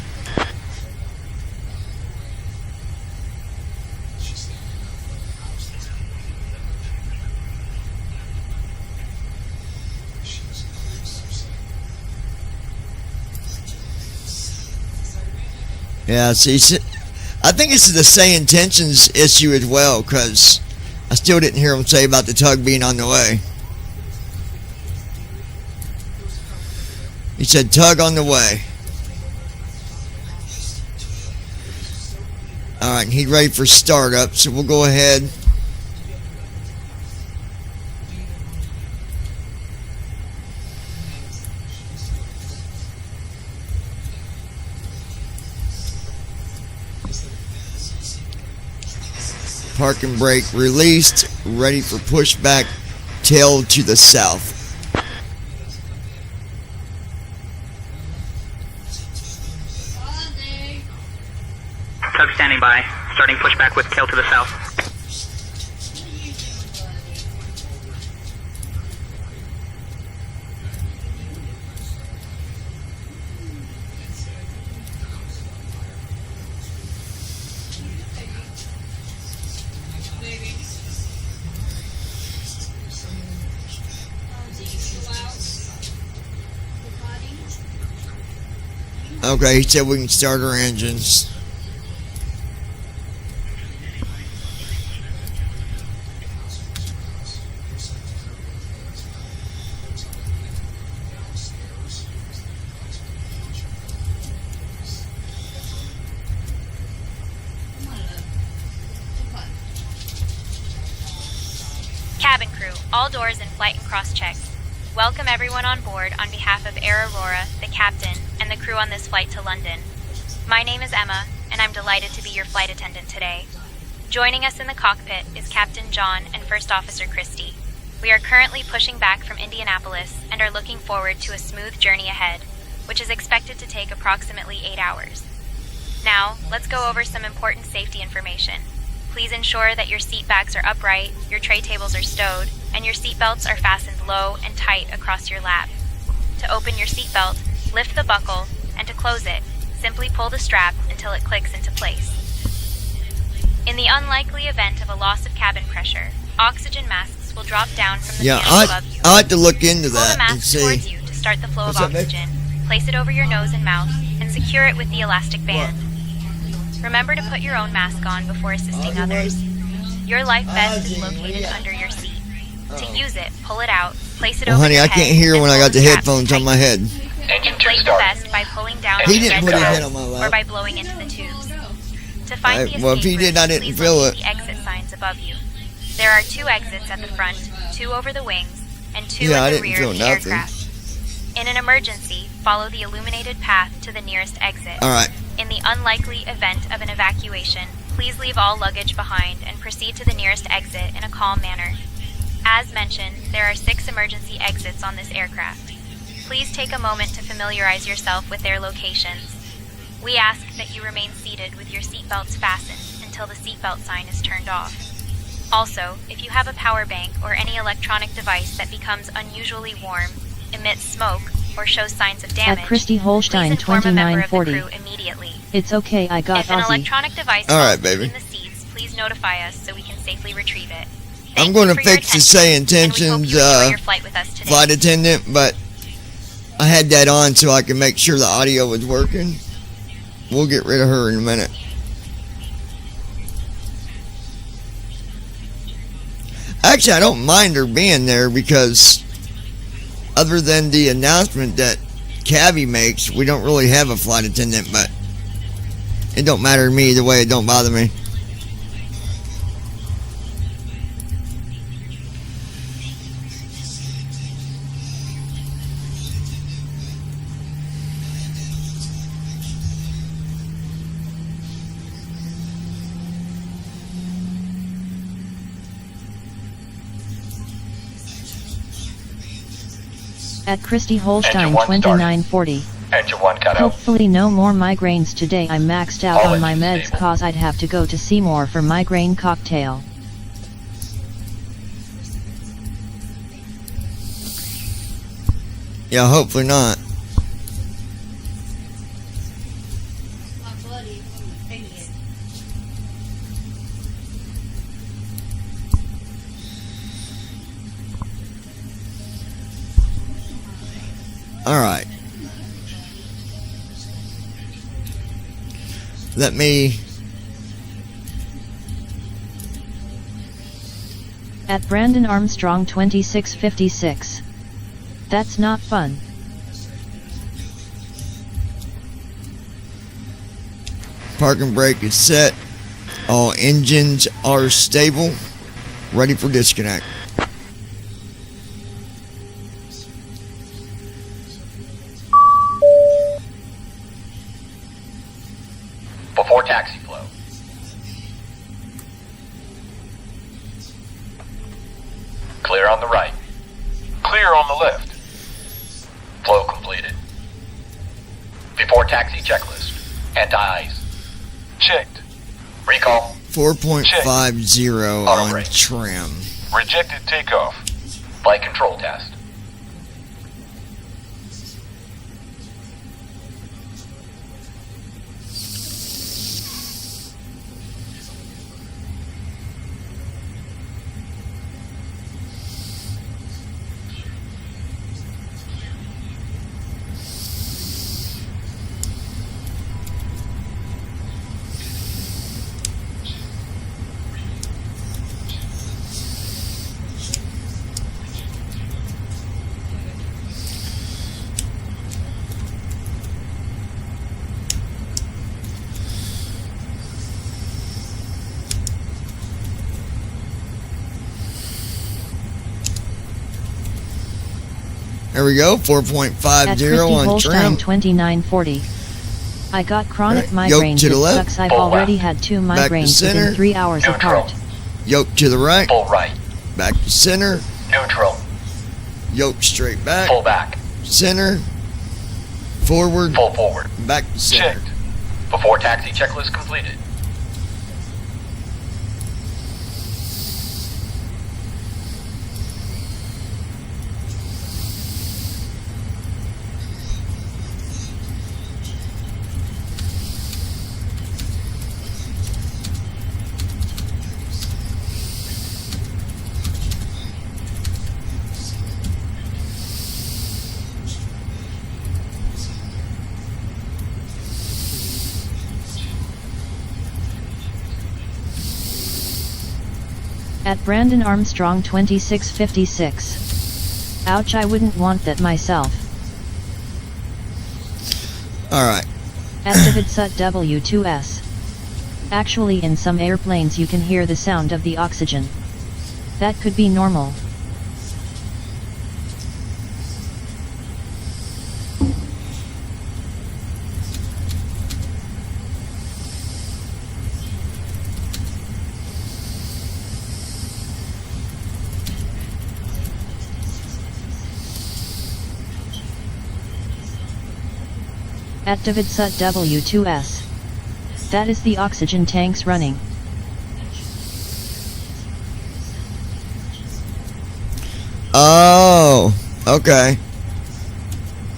A: Yeah, see, I think it's the say intentions issue as well, because I still didn't hear him say about the tug being on the way. He said tug on the way. Alright, he's ready for startup, so we'll go ahead. Parking brake released, ready for pushback, tail to the south.
L: Tug standing by. Starting pushback with tail to the south.
A: Okay, he said we can start our engines.
K: Cabin crew, all doors in flight and cross-checks. Welcome everyone on board on behalf of Air Aurora, the captain, and the crew on this flight to London. My name is Emma, and I'm delighted to be your flight attendant today. Joining us in the cockpit is Captain John and First Officer Christy. We are currently pushing back from Indianapolis and are looking forward to a smooth journey ahead, which is expected to take approximately 8 hours. Now, let's go over some important safety information. Please ensure that your seat backs are upright, your tray tables are stowed, and your seat belts are fastened low and tight across your lap. To open your seat belt, lift the buckle, and to close it, simply pull the strap until it clicks into place. In the unlikely event of a loss of cabin pressure, oxygen masks will drop down from the ceiling above you.
A: I had to look into
K: Pull the
A: that and
K: mask
A: see.
K: towards you to start the flow of
A: What's up, babe?
K: oxygen. Place it over your nose and mouth, and secure it with the elastic band. Remember to put your own mask on before assisting others. Your life vest is located under your seat. To use it, pull it out, place it
A: Well,
K: over
A: honey,
K: your
A: I
K: head,
A: can't hear
K: and
A: when I
K: pull
A: got the
K: straps
A: headphones on my head.
K: Inflate the vest by pulling down on
A: He
K: the
A: didn't
K: vest
A: put his head
K: tabs
A: on my lap.
K: or by blowing into the tubes. To find the
A: Well, if
K: escape
A: he did, I
K: route,
A: didn't
K: please
A: feel
K: look at
A: it.
K: the exit signs above you. There are 2 exits at the front, 2 over the wings, and 2
A: Yeah, I
K: at the
A: didn't
K: rear
A: feel
K: of the
A: nothing.
K: aircraft. In an emergency, follow the illuminated path to the nearest exit.
A: All right.
K: In the unlikely event of an evacuation, please leave all luggage behind and proceed to the nearest exit in a calm manner. As mentioned, there are 6 emergency exits on this aircraft. Please take a moment to familiarize yourself with their locations. We ask that you remain seated with your seatbelts fastened until the seatbelt sign is turned off. Also, if you have a power bank or any electronic device that becomes unusually warm, emits smoke, or shows signs of damage,
C: At Christy Holstein
K: please inform a member of the
C: 2940.
K: crew immediately.
C: It's okay, I got
K: If an
C: Aussie.
K: electronic device
A: All right,
K: falls
A: baby.
K: between the seats, please notify us so we can safely retrieve it.
A: I'm
K: Thank
A: going
K: you
A: to
K: for your
A: fix the
K: attention,
A: say
K: and we hope
A: intentions
K: you enjoy your flight with us today.
A: flight attendant, but I had that on so I could make sure the audio was working. We'll get rid of her in a minute. Actually, I don't mind her being there because other than the announcement that Cabby makes, we don't really have a flight attendant, but it don't matter to me either way. It don't bother me.
C: At Christy Holstein
H: Engine 1 started.
C: 2940.
H: Engine 1 cut out.
C: Hopefully no more migraines today. I'm maxed out
H: All
C: on my
H: engines
C: meds
H: stable.
C: cause I'd have to go to Seymour for migraine cocktail.
A: Yeah, hopefully not. All right. Let me.
C: At Brandon Armstrong 2656. That's not fun.
A: Parking brake is set. All engines are stable. Ready for disconnect.
H: Before taxi flow. Clear on the right. Clear on the left. Flow completed. Before taxi checklist. Anti-ice. Checked. Recall.
A: 4.50
H: Auto
A: on
H: brake.
A: trim.
H: Rejected takeoff. Flight control test.
A: There we go,
C: At
A: 4.50
C: Christy
A: on
C: Holstein
A: trim.
C: 2940. I got chronic
A: Right, yoke
C: migraines.
A: to the
C: It
A: left.
C: sucks. I've
H: Full
C: already
H: left.
C: had 2
A: Back to
C: migraines
A: center.
C: within 3 hours
H: Neutral.
C: apart.
A: Yoke to the right,
H: Full right.
A: back to center,
H: Neutral.
A: yoke straight back,
H: Full back.
A: center, forward,
H: Full forward.
A: back to center.
H: Checked. Before taxi checklist completed.
C: At Brandon Armstrong 2656. Ouch, I wouldn't want that myself.
A: Alright,
C: At David Sut W2S. Actually, in some airplanes you can hear the sound of the oxygen. That could be normal. At David Sut W2S. That is the oxygen tanks running.
A: oh, okay.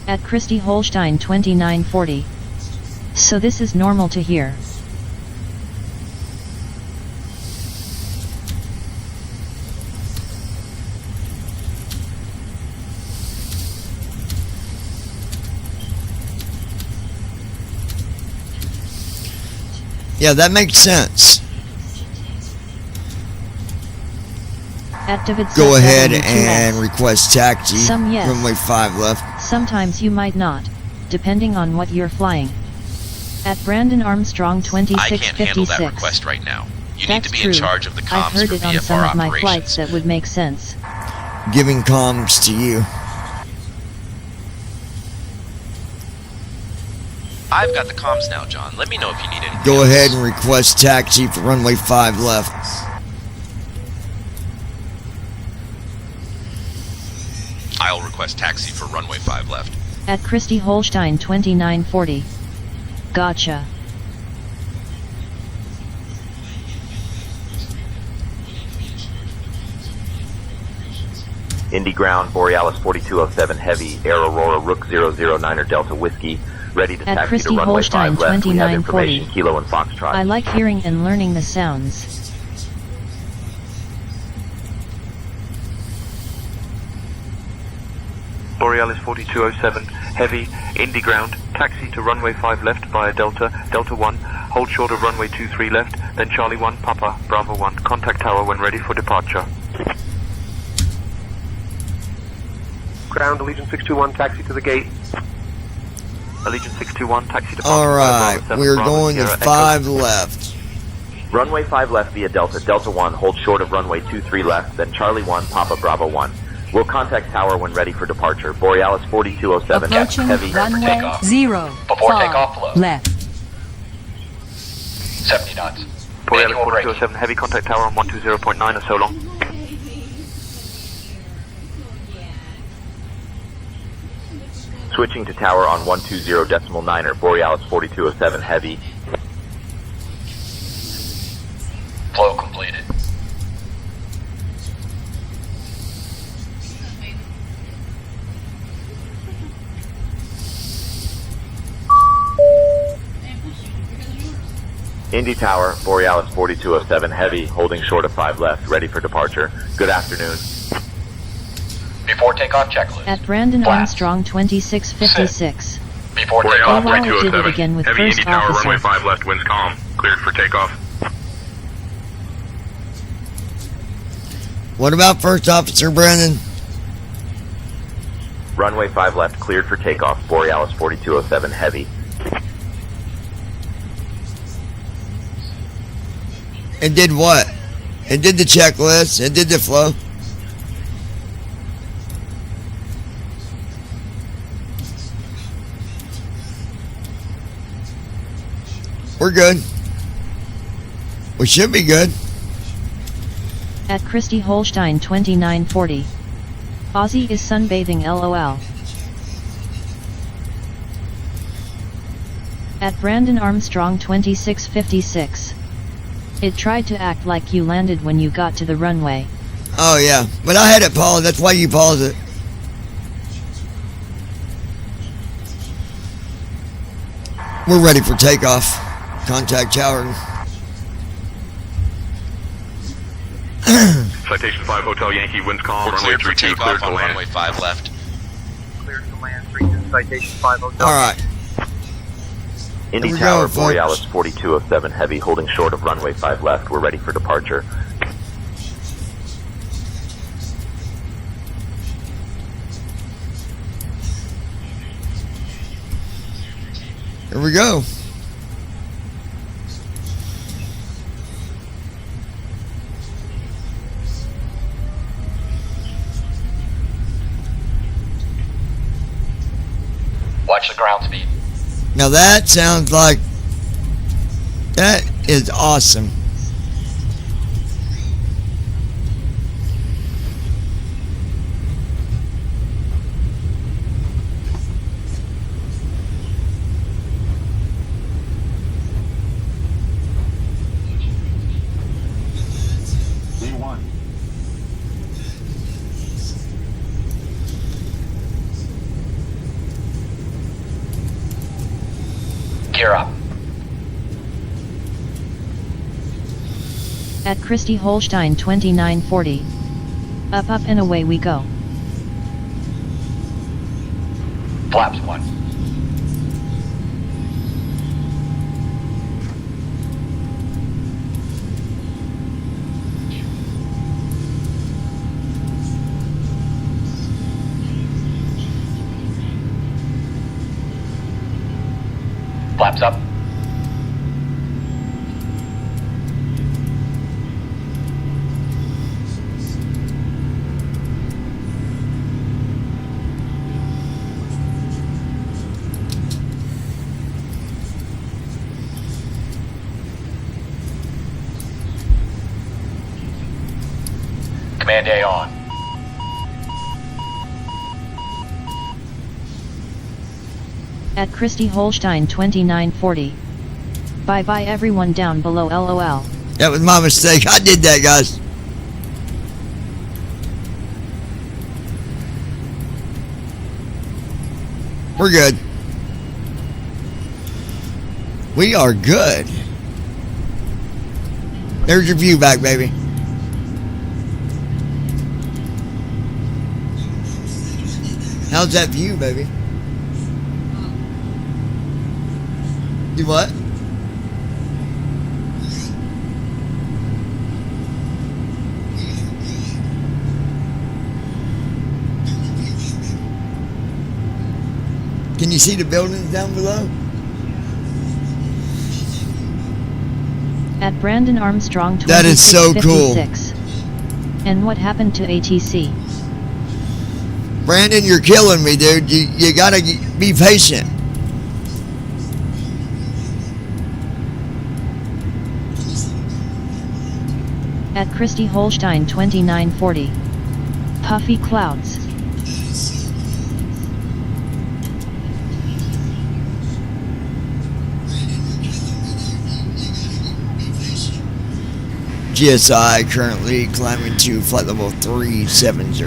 C: At Christy Holstein 2940. So this is normal to hear.
A: Yeah, that makes sense.
C: At David Sut
A: Go ahead
C: W2S.
A: and request taxi.
C: Some yes.
A: Runway 5 left.
C: Sometimes you might not, depending on what you're flying. At Brandon Armstrong
G: I can't handle
C: 2656.
G: that request right now. You
C: That's
G: need to be
C: true.
G: in charge of the
C: I've
G: comms
C: heard
G: for
C: it on some
G: VFR
C: of my flights
G: operations.
C: that would make sense.
A: Giving comms to you.
G: I've got the comms now, John. Let me know if you need anything
A: Go
G: else.
A: ahead and request taxi for runway 5 left.
G: I'll request taxi for runway 5 left.
C: At Christy Holstein 2940. Gotcha.
F: Indy ground, Borealis 4207 Heavy, Air Aurora Rook 009er Delta Whiskey, ready to
C: At
F: taxi
C: Christy
F: to runway
C: Holstein
F: 5 left. We have
C: 2940.
F: information, Kilo and Foxtrot.
C: I like hearing and learning the sounds.
J: Borealis 4207 Heavy, Indy ground, taxi to runway 5 left via Delta, Delta 1, hold short of runway 23 left, then Charlie 1, Papa, Bravo 1, contact tower when ready for departure.
M: Ground, Allegiant 621, taxi to the gate.
J: Allegiant 621, taxi to
A: Alright,
J: Bravo 7,
A: we're
J: Bravo
A: going to
J: Sierra Echo.
A: 5 left.
F: Runway 5 left via Delta, Delta 1, hold short of runway 23 left, then Charlie 1, Papa, Bravo 1. We'll contact tower when ready for departure. Borealis 4207
N: Approaching
F: Heavy.
N: runway 0.
H: Before
N: 5
H: takeoff, flow.
N: left.
H: 70 knots.
J: Borealis
H: Manual braking.
J: 4207 Heavy, contact tower on 120.9 or so long.
F: Switching to tower on 120.9er, Borealis 4207 heavy.
H: Flow completed.
F: Indy Tower, Borealis 4207 heavy, holding short of 5 left, ready for departure. Good afternoon.
H: Before takeoff checklist.
C: At Brandon
H: Flaps.
C: Armstrong 2656.
H: Before
J: Borealis
H: takeoff
C: Wow, it did it
J: 4207.
C: again with
J: Heavy
C: first
J: Indy Tower,
C: officer.
J: runway 5 left, winds calm. Cleared for takeoff.
A: What about first officer Brandon?
F: Runway 5 left, cleared for takeoff, Borealis 4207 heavy.
A: It did what? It did the checklist. It did the flow. We're good. We should be good.
C: At Christy Holstein 2940. Aussie is sunbathing LOL. At Brandon Armstrong 2656. It tried to act like you landed when you got to the runway.
A: Oh yeah, but I had it paused. That's why you paused it. We're ready for takeoff. Contact tower.
J: Citation 5 Hotel Yankee, winds calm.
G: We're
J: Runway
G: cleared for
J: 32,
G: takeoff
J: cleared to
G: on
J: land.
G: runway 5 left.
M: Cleared to land, Region Citation 5 Hotel.
A: All right.
F: Indy
A: Here we
F: Tower,
A: go, folks.
F: Borealis 4207 heavy, holding short of runway 5 left. We're ready for departure.
A: Here we go.
H: Watch the ground speed.
A: Now that sounds like that is awesome.
H: Gear up.
C: At Christy Holstein 2940. Up up and away we go.
H: Flaps 1. Flaps up. Command A on.
C: At Christy Holstein 2940. Bye bye everyone down below LOL.
A: That was my mistake. I did that, guys. We're good. We are good. There's your view back, baby. How's that view, baby? Do what? Can you see the buildings down below?
C: At Brandon Armstrong 2656.
A: That is so cool.
C: And what happened to ATC?
A: Brandon, you're killing me, dude. You gotta be patient.
C: At Christy Holstein 2940. Puffy clouds.
A: GSI currently climbing to flight level 370.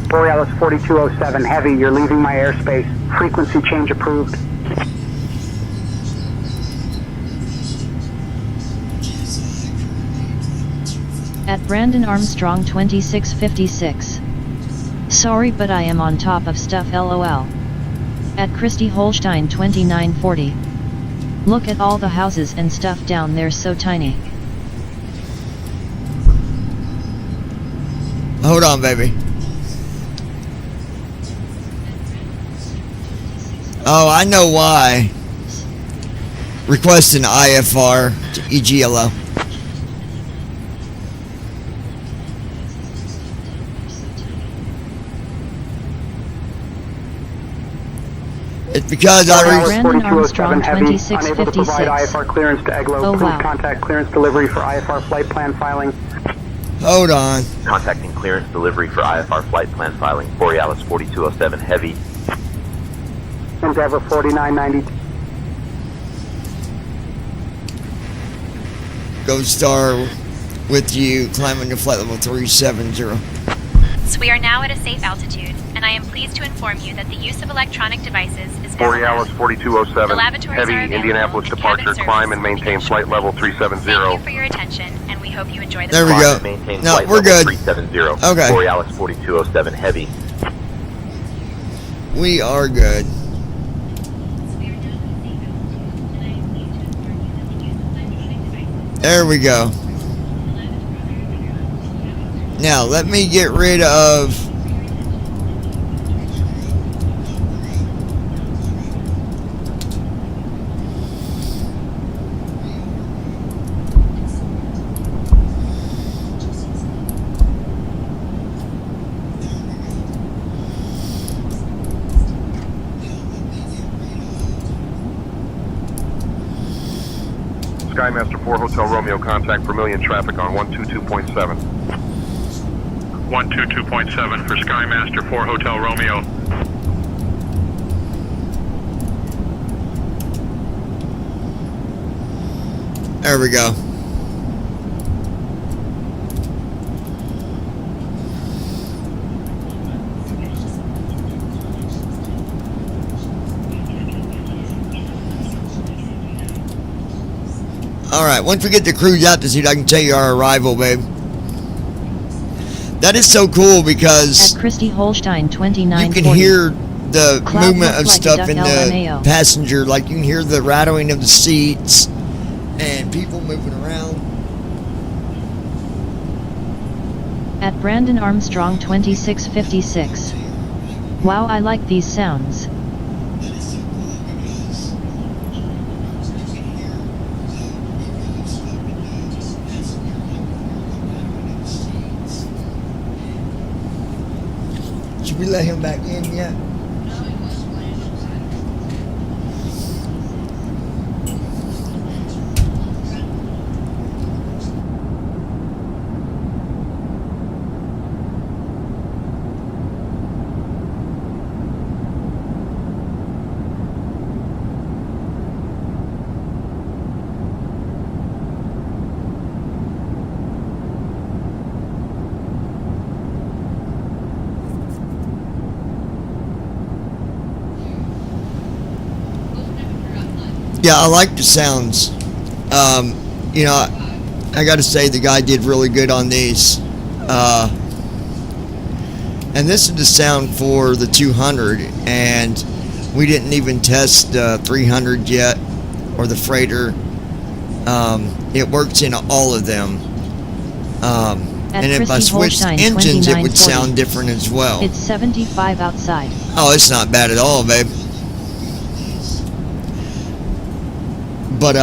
N: Borealis 4207 Heavy, you're leaving my airspace. Frequency change approved.
C: At Brandon Armstrong 2656. Sorry, but I am on top of stuff, lol. At Christy Holstein 2940. Look at all the houses and stuff down there, so tiny.
A: Hold on, baby. Oh, I know why. Request an IFR to EGLO. It's because
C: Brandon Armstrong 2656.
N: IFR clearance to EGLO.
C: Oh, wow.
N: Contact clearance delivery for IFR flight plan filing.
A: Hold on.
F: Contacting clearance delivery for IFR flight plan filing. Borealis 4207 Heavy.
N: Endeavor 4992.
A: Ghost Star with you, climbing to flight level 370.
K: So we are now at a safe altitude, and I am pleased to inform you that the use of electronic devices is now
J: Borealis
K: allowed.
J: 4207
K: The lavatories are
J: Heavy,
K: available,
J: Indianapolis
K: and
J: departure,
K: cabin
J: climb and
K: service
J: maintain
K: will be
J: flight level 370.
K: Thank you for your attention, and we hope you enjoy the
A: There we
K: flight.
A: go.
F: Maintain
A: No,
F: flight
A: we're
F: level
A: good.
F: 370.
A: Okay.
F: Borealis 4207 Heavy.
A: We are good. There we go. Now, let me get rid of...
J: Skymaster 4 Hotel Romeo, contact Vermilion traffic on 122.7. 122.7 for Skymaster 4 Hotel Romeo.
A: There we go. Alright, once we get the cruise out to see, I can tell you our arrival, babe. That is so cool because
C: At Christy Holstein 2940.
A: you can hear the
C: Cloud
A: movement
C: looked
A: of
C: like a
A: stuff
C: duck
A: in the
C: LMAO.
A: passenger. Like you can hear the rattling of the seats and people moving around.
C: At Brandon Armstrong 2656. Wow, I like these sounds.
A: Should we let him back in yet? Yeah, I like the sounds. You know, I got to say the guy did really good on these. And this is the sound for the 200, and we didn't even test the 300 yet, or the freighter. It works in all of them. And if I switched engines, it would sound different as well.
C: It's 75 outside.
A: Oh, it's not bad at all, babe. But,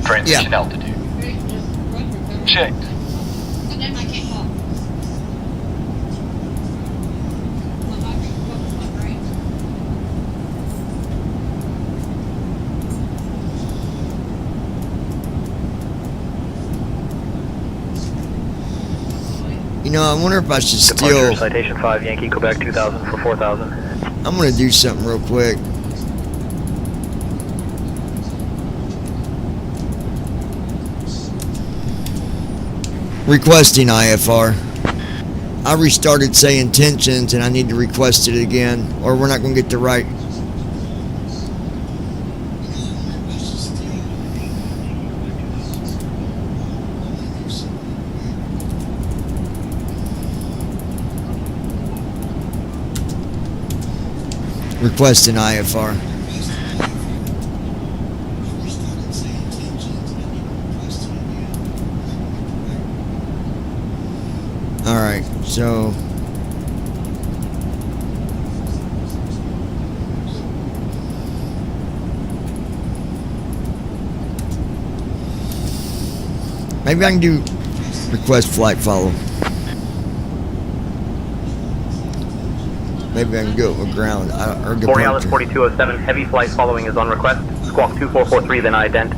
H: Transition altitude. Checked.
A: know, I wonder if I should
L: Departure
A: still.
L: Citation 5 Yankee Quebec 2000 for 4000.
A: I'm gonna do something real quick. Requesting IFR. I restarted say intentions and I need to request it again, or we're not gonna get the right. Requesting IFR. Alright, so maybe I can do request flight follow. Maybe I can go with ground or
L: Borealis
A: departure.
L: 4207, heavy flight following is on request. Squawk 2443, then ident.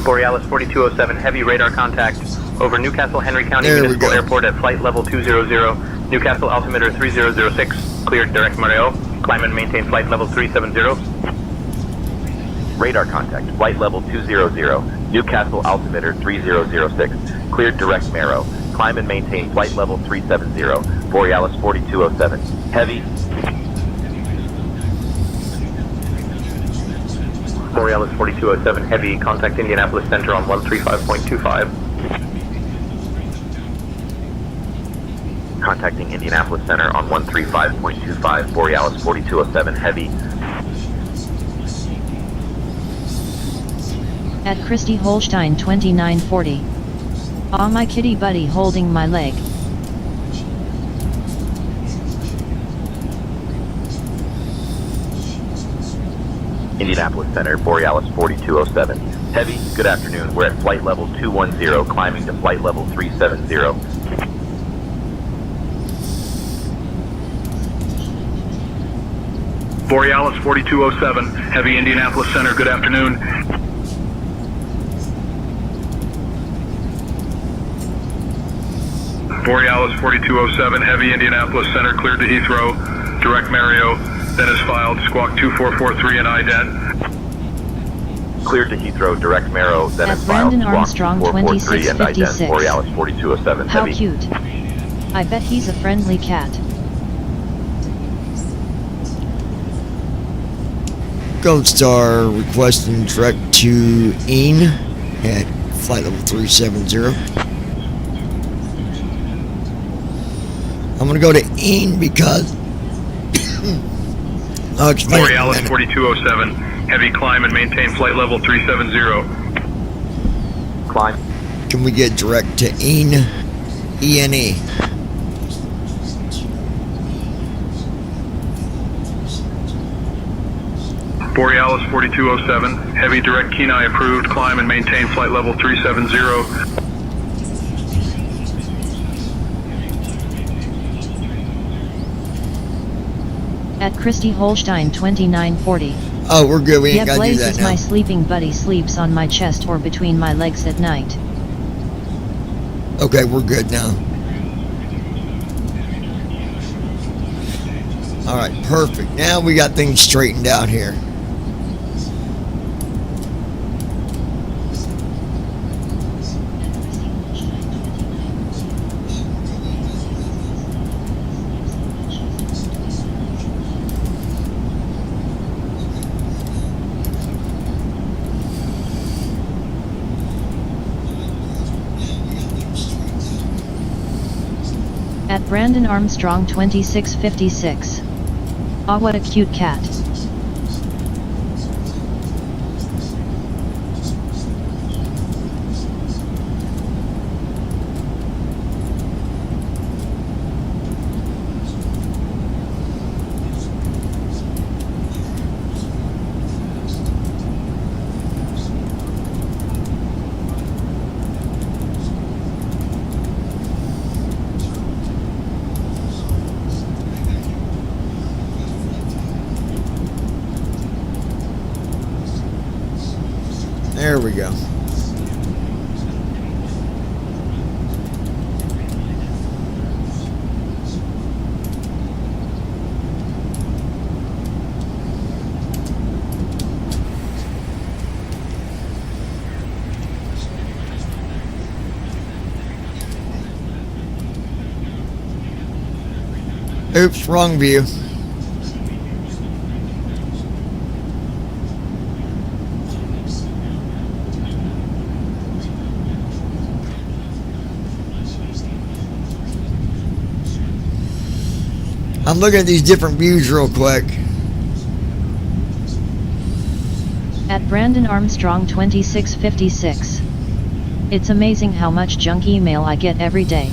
L: Borealis 4207, heavy radar contact over Newcastle Henry County
A: There we
L: Municipal
A: go.
L: Airport at flight level 200. Newcastle altimeter 3006, cleared direct Mareo. Climb and maintain flight level 370.
F: Radar contact, flight level 200, Newcastle altimeter 3006, cleared direct Marrow. Climb and maintain flight level 370, Borealis 4207, heavy.
L: Borealis 4207, heavy, contact Indianapolis Center on 135.25.
F: Contacting Indianapolis Center on 135.25, Borealis 4207, heavy.
C: At Christy Holstein 2940. Aw, my kitty buddy holding my leg.
F: Indianapolis Center, Borealis 4207, heavy. Good afternoon. We're at flight level 210, climbing to flight level 370.
J: Borealis 4207, heavy Indianapolis Center, good afternoon. Borealis 4207, heavy Indianapolis Center, cleared to Heathrow, direct Mario, then is filed, squawk 2443 and ident.
F: Cleared to Heathrow, direct Marrow, then
C: At
F: is filed,
C: Brandon
F: squawk
C: Armstrong
F: 2443 and ident,
C: 2656.
F: Borealis 4207,
C: How
F: heavy.
C: cute. I bet he's a friendly cat.
A: Gold Star requesting direct to EAN at flight level 370. I'm gonna go to EAN because I'll explain it in a
J: Borealis
A: minute.
J: 4207, heavy climb and maintain flight level 370.
F: Climb.
A: Can we get direct to EAN? ENE.
J: Borealis 4207, heavy direct Kenai approved, climb and maintain flight level 370.
C: At Christy Holstein 2940.
A: Oh, we're good. We ain't
C: Yeah,
A: gotta do
C: Blaze
A: that
C: is
A: now.
C: my sleeping buddy, sleeps on my chest or between my legs at night.
A: Okay, we're good now. Alright, perfect. Now we got things straightened out here.
C: At Brandon Armstrong 2656. Aw, what a cute cat.
A: There we go. Oops, wrong view. I'm looking at these different views real quick.
C: At Brandon Armstrong 2656. It's amazing how much junk email I get every day.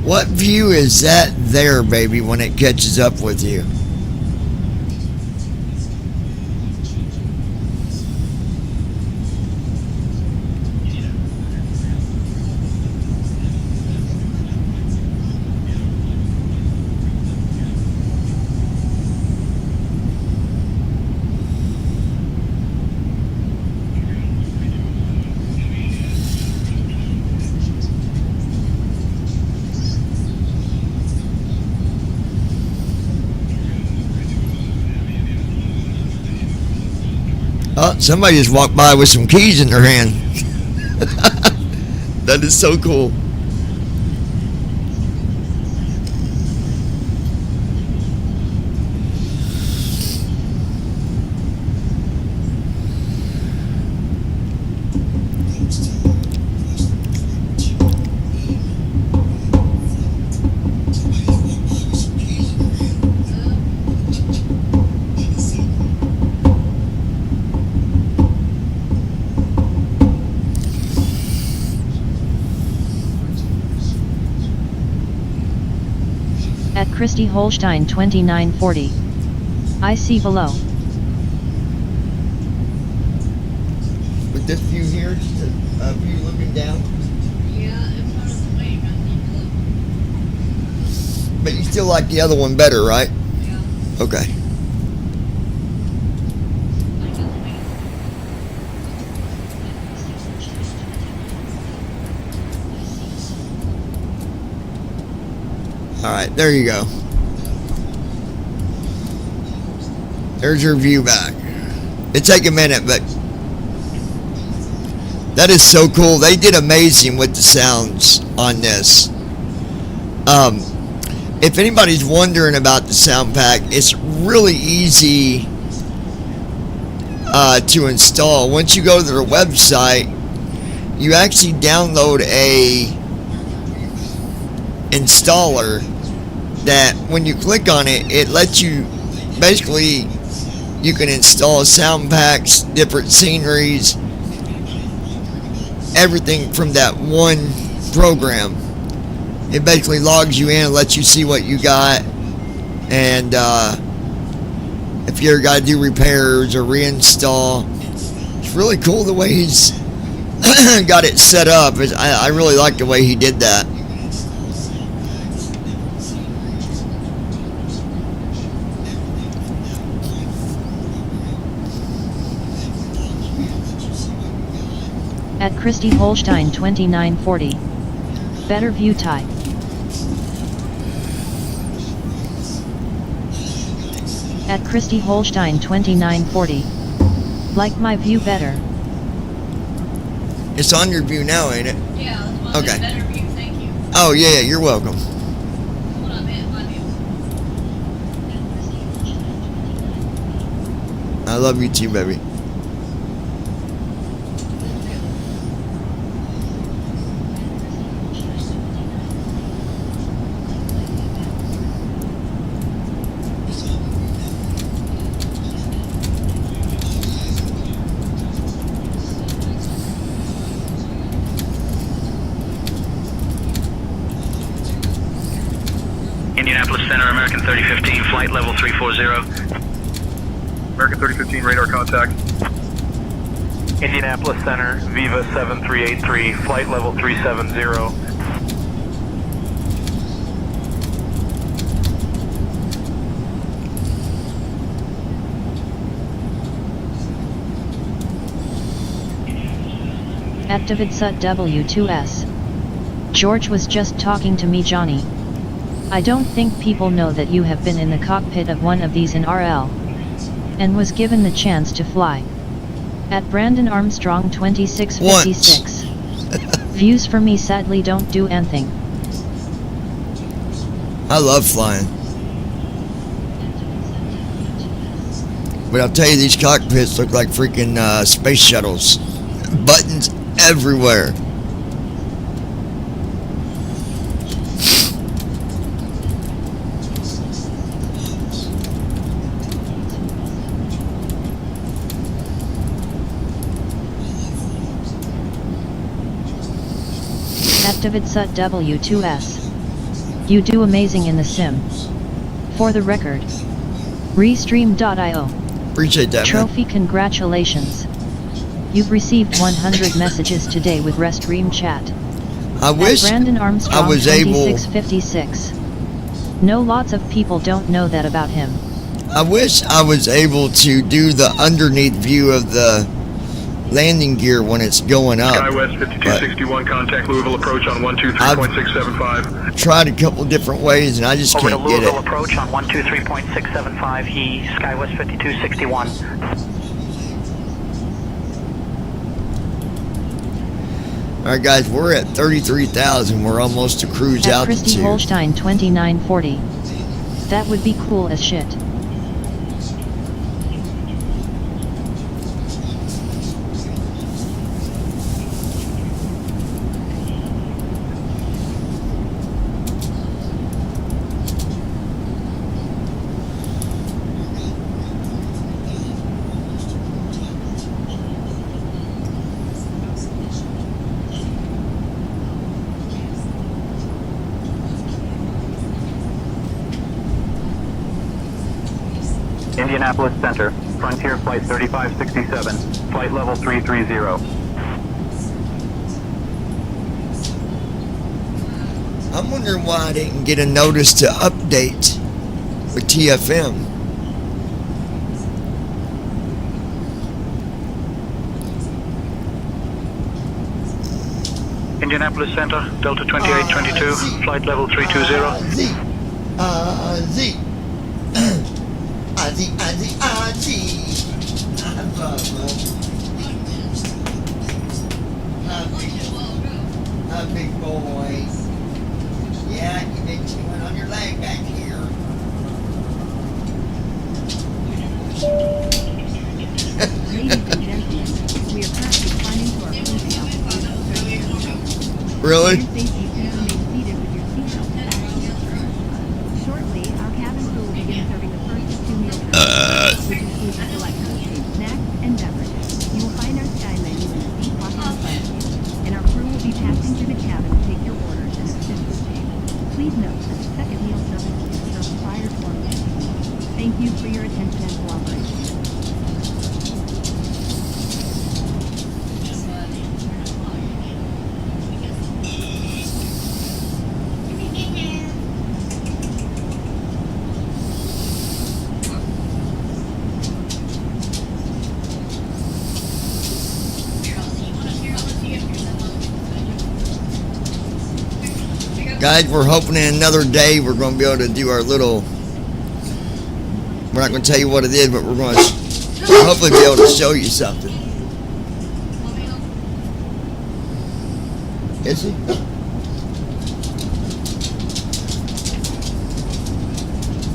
A: What view is that there, baby, when it catches up with you? Oh, somebody just walked by with some keys in their hand. That is so cool.
C: At Christy Holstein 2940. I see below.
A: With this view here, just a view looking down.
E: Yeah, if I was awake, I'd need to look.
A: But you still like the other one better, right?
E: Yeah.
A: Okay. Alright, there you go. There's your view back. It take a minute, but that is so cool. They did amazing with the sounds on this. If anybody's wondering about the sound pack, it's really easy to install. Once you go to their website, you actually download a installer that when you click on it, it lets you basically, you can install sound packs, different sceneries, everything from that one program. It basically logs you in and lets you see what you got, and if you ever got to do repairs or reinstall, it's really cool the way he's got it set up. I really like the way he did that.
C: At Christy Holstein 2940. Better view type. At Christy Holstein 2940. Like my view better.
A: It's on your view now, ain't it?
E: Yeah, that's why
A: Okay.
E: better view, thank you.
A: Oh yeah, you're welcome.
E: What I meant, my view.
A: I love you too, baby.
L: Indianapolis Center, American 3015, flight level 340.
J: American 3015, radar contact.
L: Indianapolis Center, Viva 7383, flight level 370.
C: At David Sut W2S. George was just talking to me, Johnny. I don't think people know that you have been in the cockpit of one of these in RL. And was given the chance to fly. At Brandon Armstrong 2656. Views for me sadly don't do anything.
A: I love flying. But I'll tell you, these cockpits look like freaking space shuttles. Buttons everywhere.
C: At David Sut W2S. You do amazing in the sim. For the record. Restream.io.
A: Appreciate that,
C: Trophy, congratulations. You've received 100 messages today with Restream chat.
A: I wish
C: Brandon Armstrong
A: I was able.
C: 2656. No, lots of people don't know that about him.
A: I wish I was able to do the underneath view of the landing gear when it's going up.
J: SkyWest 5261, contact Louisville approach on 123.675.
A: Tried a couple different ways and I just
N: Over to
A: can't get
N: Louisville
A: it.
N: approach on 123.675, he SkyWest 5261.
A: Alright guys, we're at 33,000. We're almost to cruise
C: At Christy
A: altitude.
C: Holstein 2940. That would be cool as shit.
L: Indianapolis Center, Frontier Flight 3567, flight level 330.
A: I'm wondering why I didn't get a notice to update with TFM.
N: Indianapolis Center, Delta 2822, flight level 320.
A: Z. A big boy. Yeah, you big one on your leg back here. Really?
O: Thank you for your attention and cooperation.
A: Guys, we're hoping in another day we're going to be able to do our little, we're not going to tell you what it is, but we're going to hopefully be able to show you something. Is he?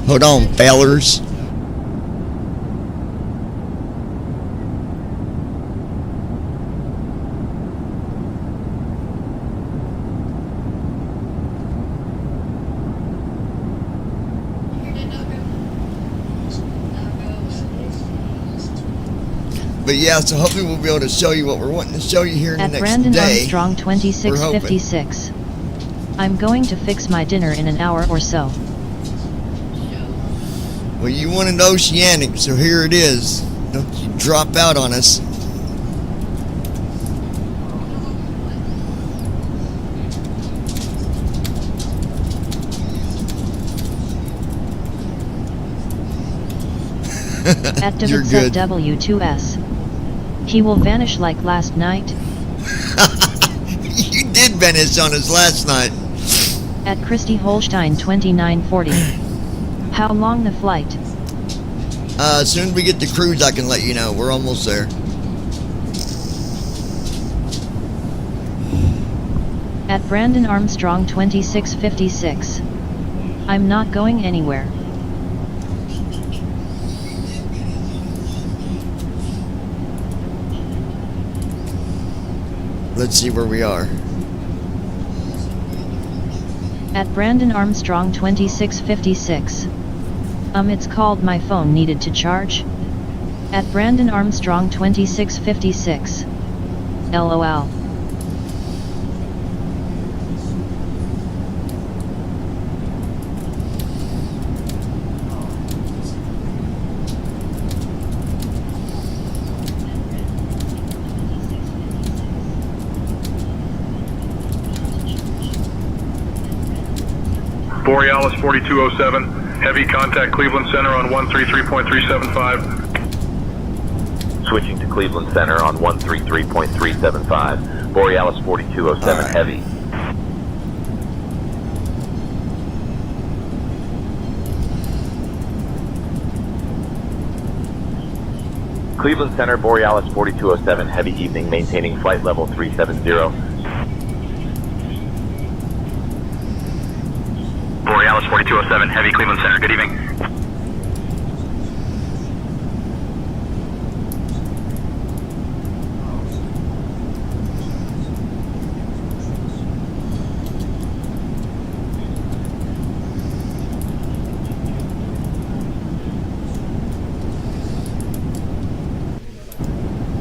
A: Hold on, fellers. But yeah, so hopefully we'll be able to show you what we're wanting to show you here in the
C: At
A: next
C: Brandon
A: day.
C: Armstrong 2656. I'm going to fix my dinner in an hour or so.
A: Well, you wanted Oceanic, so here it is. Don't you drop out on us.
C: At
A: You're
C: David
A: good.
C: W2S. He will vanish like last night.
A: You did Venice on us last night.
C: At Christy Holstein 2940. How long the flight?
A: As soon as we get to cruise, I can let you know. We're almost there.
C: At Brandon Armstrong 2656. I'm not going anywhere.
A: Let's see where we are.
C: At Brandon Armstrong 2656. It's called my phone needed to charge. At Brandon Armstrong 2656. LOL.
J: Borealis 4207, heavy contact Cleveland Center on 133.375.
F: Switching to Cleveland Center on 133.375. Borealis 4207
A: right.
F: heavy. Cleveland Center, Borealis 4207 heavy evening, maintaining flight level 370.
L: Borealis 4207, heavy Cleveland Center, good evening.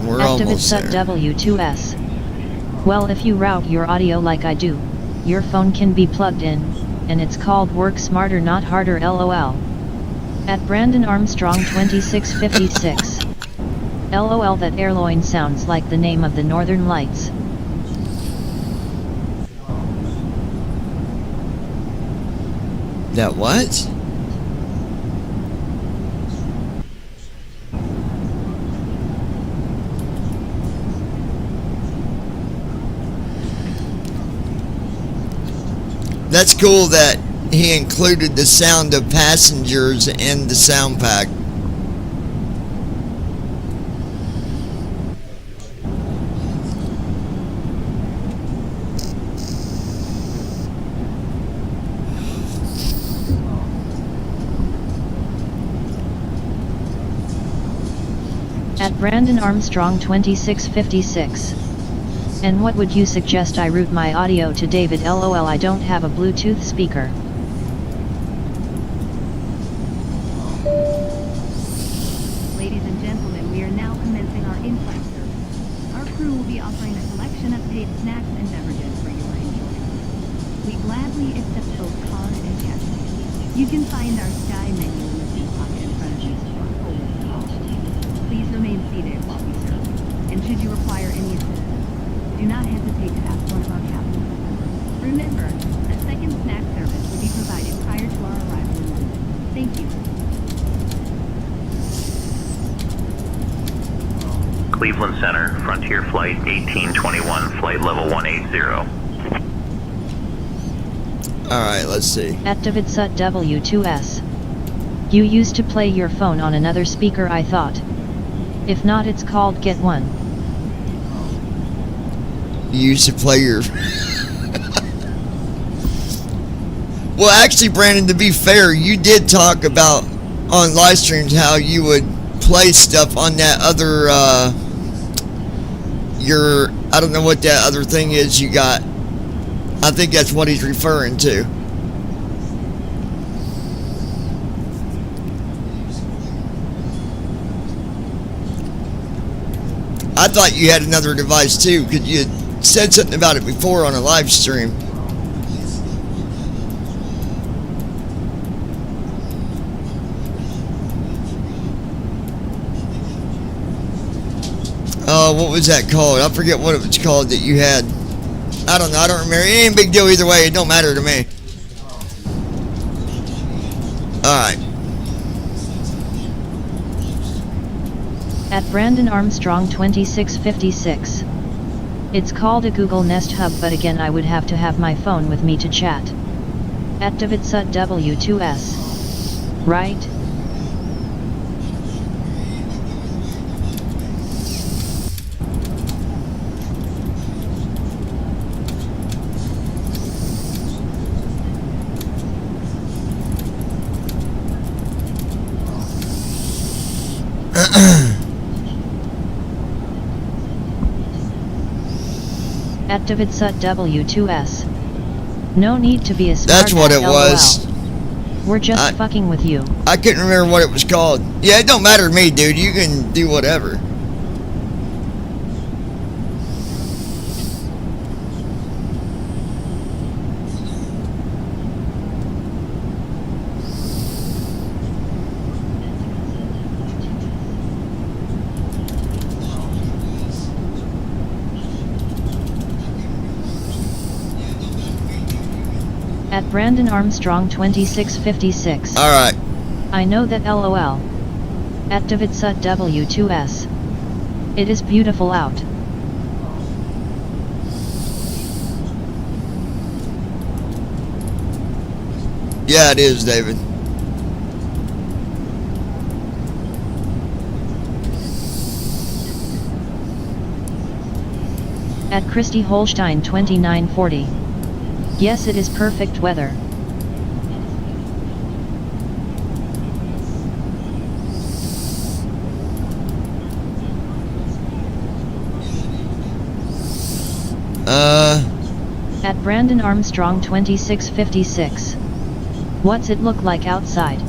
A: We're
C: Activate
A: almost
C: SUT
A: there.
C: W2S. Well, if you route your audio like I do, your phone can be plugged in, and it's called Work Smarter Not Harder LOL. At Brandon Armstrong 2656. LOL, that airline sounds like the name of the Northern Lights.
A: That what? That's cool that he included the sound of passengers in the sound pack.
C: At Brandon Armstrong 2656. And what would you suggest I route my audio to David? LOL, I don't have a Bluetooth speaker.
O: Ladies and gentlemen, we are now commencing our in-flight service. Our crew will be offering a selection of paid snacks and beverages for your enjoyment. We gladly accept both card and cash. You can find our sky menu in the seat pocket in front of you. Please remain seated while we serve. And should you require any assistance, do not hesitate to ask one of our captains. Remember, a second snack service will be provided prior to our arrival in London. Thank you.
L: Cleveland Center, Frontier Flight 1821, flight level 180.
A: Alright, let's see.
C: Activate SUT W2S. You used to play your phone on another speaker, I thought. If not, it's called Get One.
A: You used to play your... Well, actually, Brandon, to be fair, you did talk about on live streams how you would play stuff on that other, I don't know what that other thing is you got. I think that's what he's referring to. I thought you had another device too, because you had said something about it before on a live stream. What was that called? I forget what it was called that you had. I don't know, I don't remember. It ain't a big deal either way, it don't matter to me. Alright.
C: At Brandon Armstrong 2656. It's called a Google Nest Hub, but again I would have to have my phone with me to chat. At Davidsut W2S. Right? At Davidsut W2S. No need to be a smart.
A: That's what it
C: LOL.
A: was.
C: We're just fucking with you.
A: I couldn't remember what it was called. Yeah, it don't matter to me, dude. You can do whatever.
C: At Brandon Armstrong 2656.
A: Alright.
C: I know that LOL. At Davidsut W2S. It is beautiful out.
A: Yeah, it is, David.
C: At Christy Holstein 2940. Yes, it is perfect weather. At Brandon Armstrong 2656. What's it look like outside?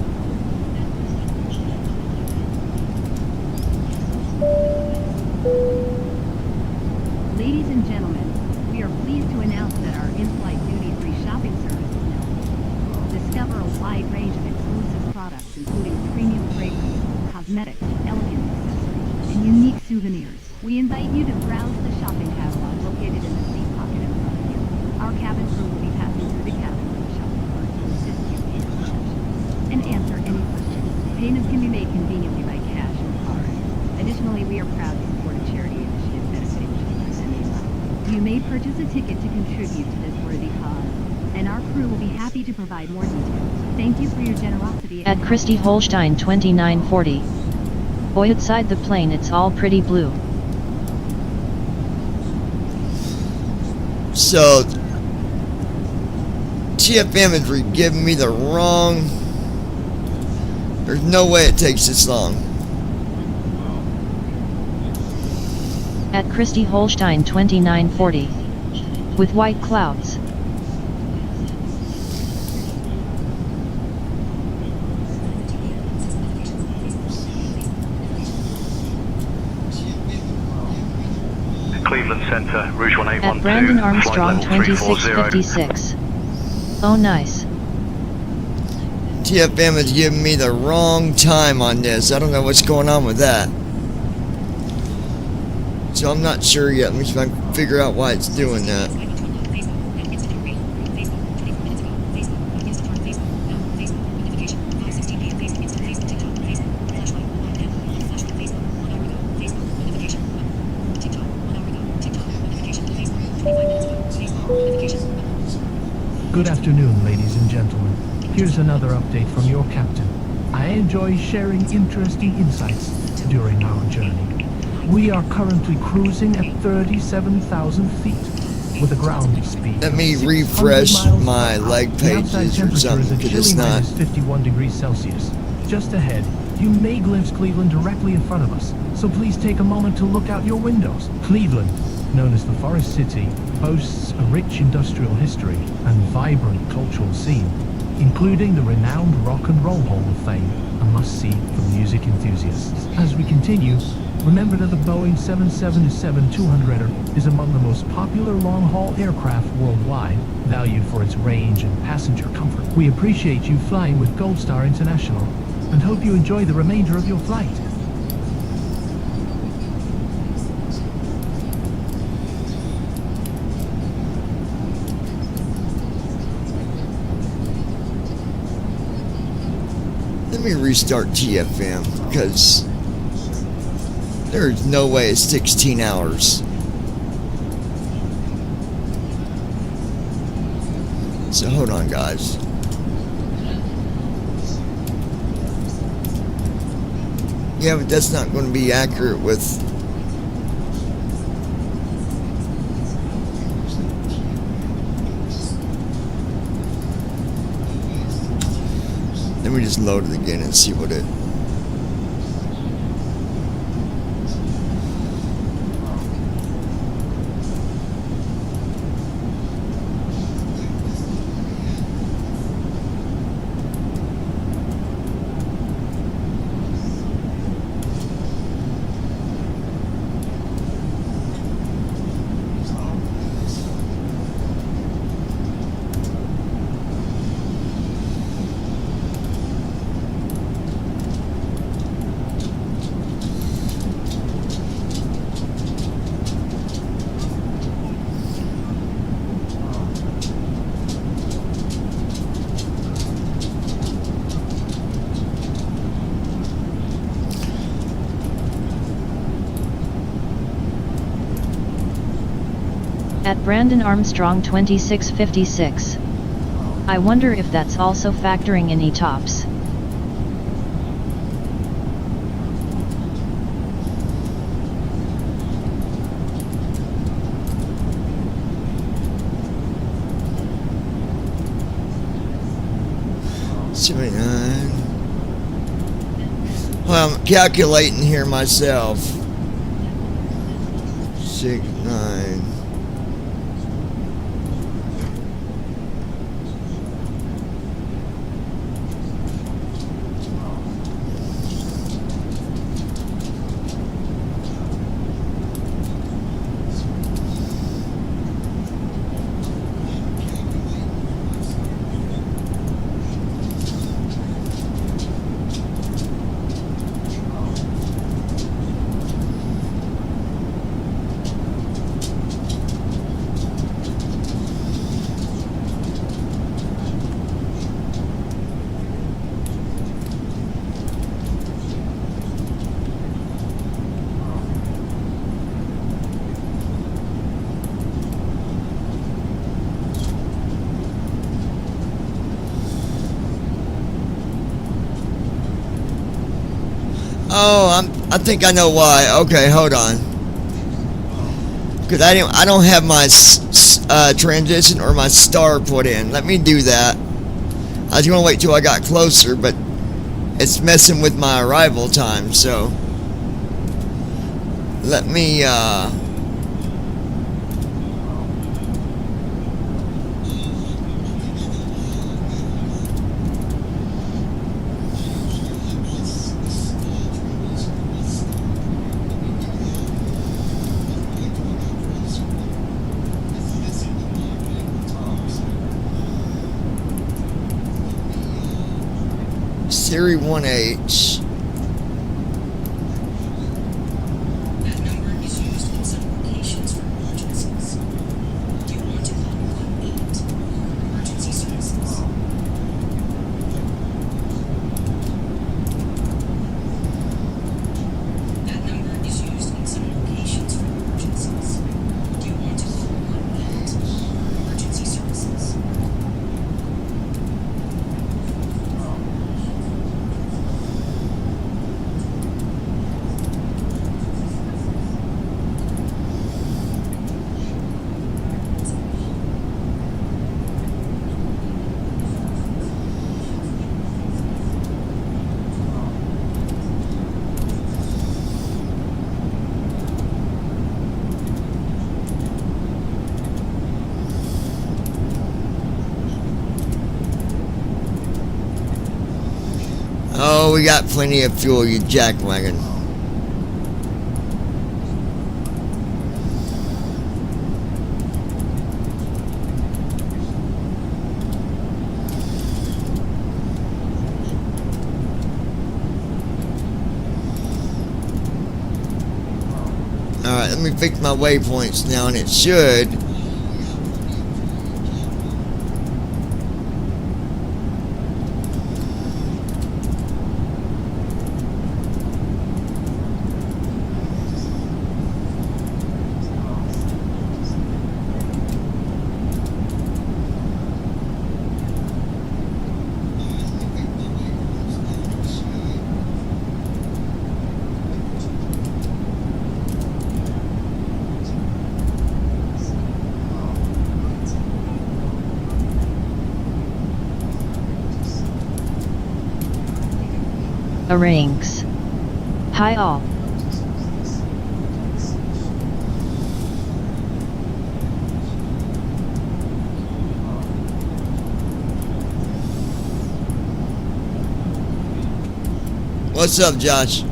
O: Ladies and gentlemen, we are pleased to announce that our in-flight duty-free shopping service is now open. Discover a wide range of exclusive products, including premium fragrances, cosmetics, elegant accessories, and unique souvenirs. We invite you to browse the shopping catalog located in the seat pocket in front of you. Our cabin crew will be passing through the cabin with the shopping cart to assist you in your reception and answer any questions. Payments can be made conveniently by cash or card. Additionally, we are proud to support a charity initiative benefiting children and the environment. You may purchase a ticket to contribute to this worthy cause, and our crew will be happy to provide more details. Thank you for your generosity.
C: At Christy Holstein 2940. Boy, outside the plane it's all pretty blue.
A: So, TFM is giving me the wrong. There's no way it takes this long.
C: At Christy Holstein 2940. With white clouds.
P: Cleveland Center, Rouge 1812.
C: At Brandon Armstrong
P: flight level 340.
C: 2656. Oh nice.
A: TFM is giving me the wrong time on this. I don't know what's going on with that. So I'm not sure yet. Let me try and figure out why it's doing that.
Q: Good afternoon, ladies and gentlemen. Here's another update from your captain. I enjoy sharing interesting insights during our journey. We are currently cruising at 37,000 feet with a ground speed.
A: Let me refresh my leg pages or something, because it's not.
Q: 51 degrees Celsius. Just ahead, you may glimpse Cleveland directly in front of us, so please take a moment to look out your windows. Cleveland, known as the Forest City, boasts a rich industrial history and vibrant cultural scene, including the renowned Rock and Roll Hall of Fame, a must-see for music enthusiasts. As we continue, remember that the Boeing 777-200 is among the most popular long-haul aircraft worldwide, valued for its range and passenger comfort. We appreciate you flying with Gold Star International, and hope you enjoy the remainder of your flight.
A: Let me restart TFM, because there's no way it's 16 hours. So hold on, guys. Yeah, but that's not going to be accurate with... Let me just load it again and see what it...
C: At Brandon Armstrong 2656. I wonder if that's also factoring in ETOPS.
A: Well, I'm calculating here myself. 69. Oh, I think I know why. Okay, hold on. Because I don't have my transition or my star put in. Let me do that. I was going to wait till I got closer, but it's messing with my arrival time, so let me Siri 1H.
R: That number is used in some locations for emergencies. Do you want to call 1-8 or emergency services? That number is used in some locations for emergencies. Do you want to call 1-8 or emergency services?
A: Oh, we got plenty of fuel, you jackwagon. Alright, let me fix my waypoints now, and it should.
C: Arranks. Hi all.
A: What's up, Josh?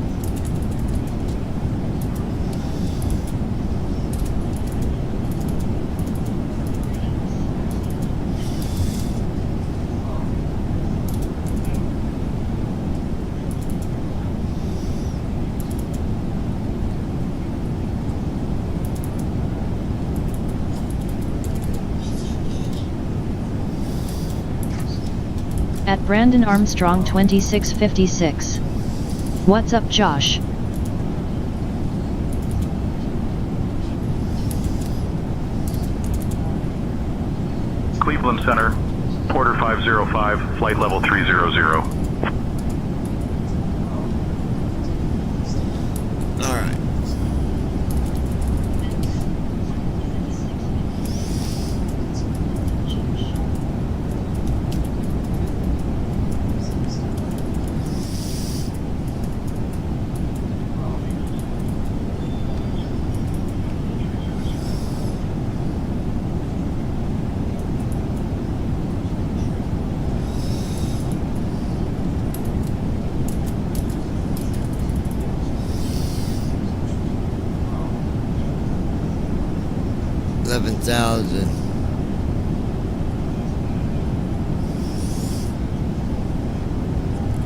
C: At Brandon Armstrong 2656. What's up, Josh?
H: Cleveland Center, Porter 505, flight level 300.
A: All right. $11,000.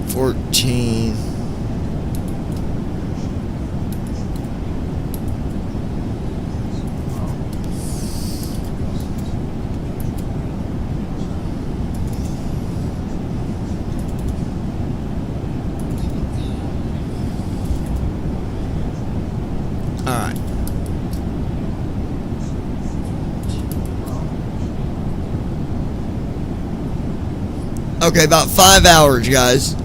A: $14,000. All right. Okay, about 5 hours, guys.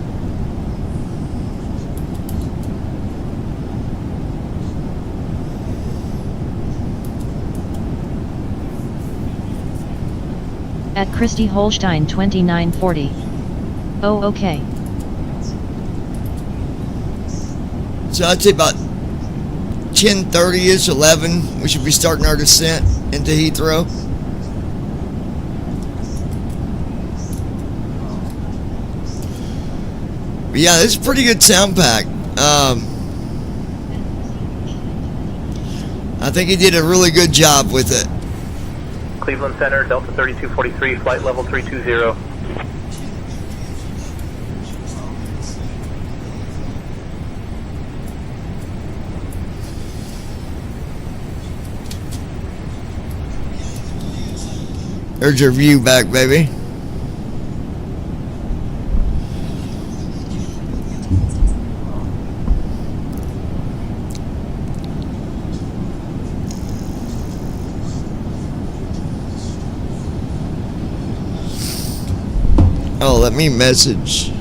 C: At Christy Holstein 2940. Oh, okay.
A: So I'd say about 10:30ish, 11. We should be starting our descent into Heathrow. But yeah, this is a pretty good sound pack. I think he did a really good job with it.
L: Cleveland Center, Delta 3243, flight level 320.
A: There's your view back, baby. Oh, let me message.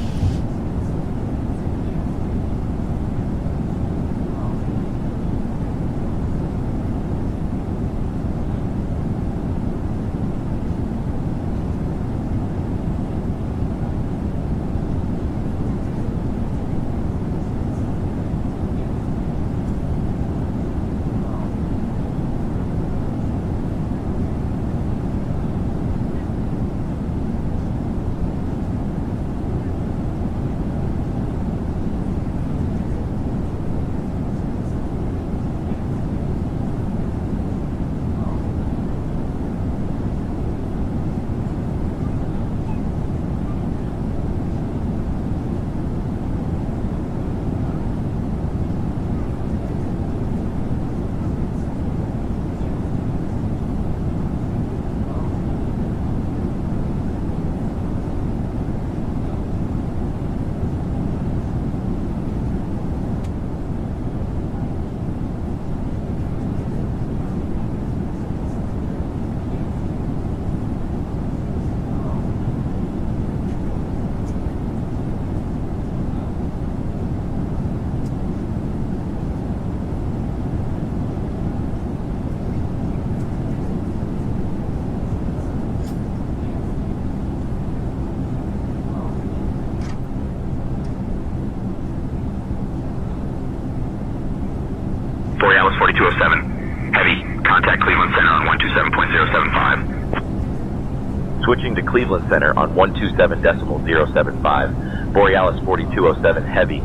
F: Switching to Cleveland Center on 127.075. Borealis 4207 heavy.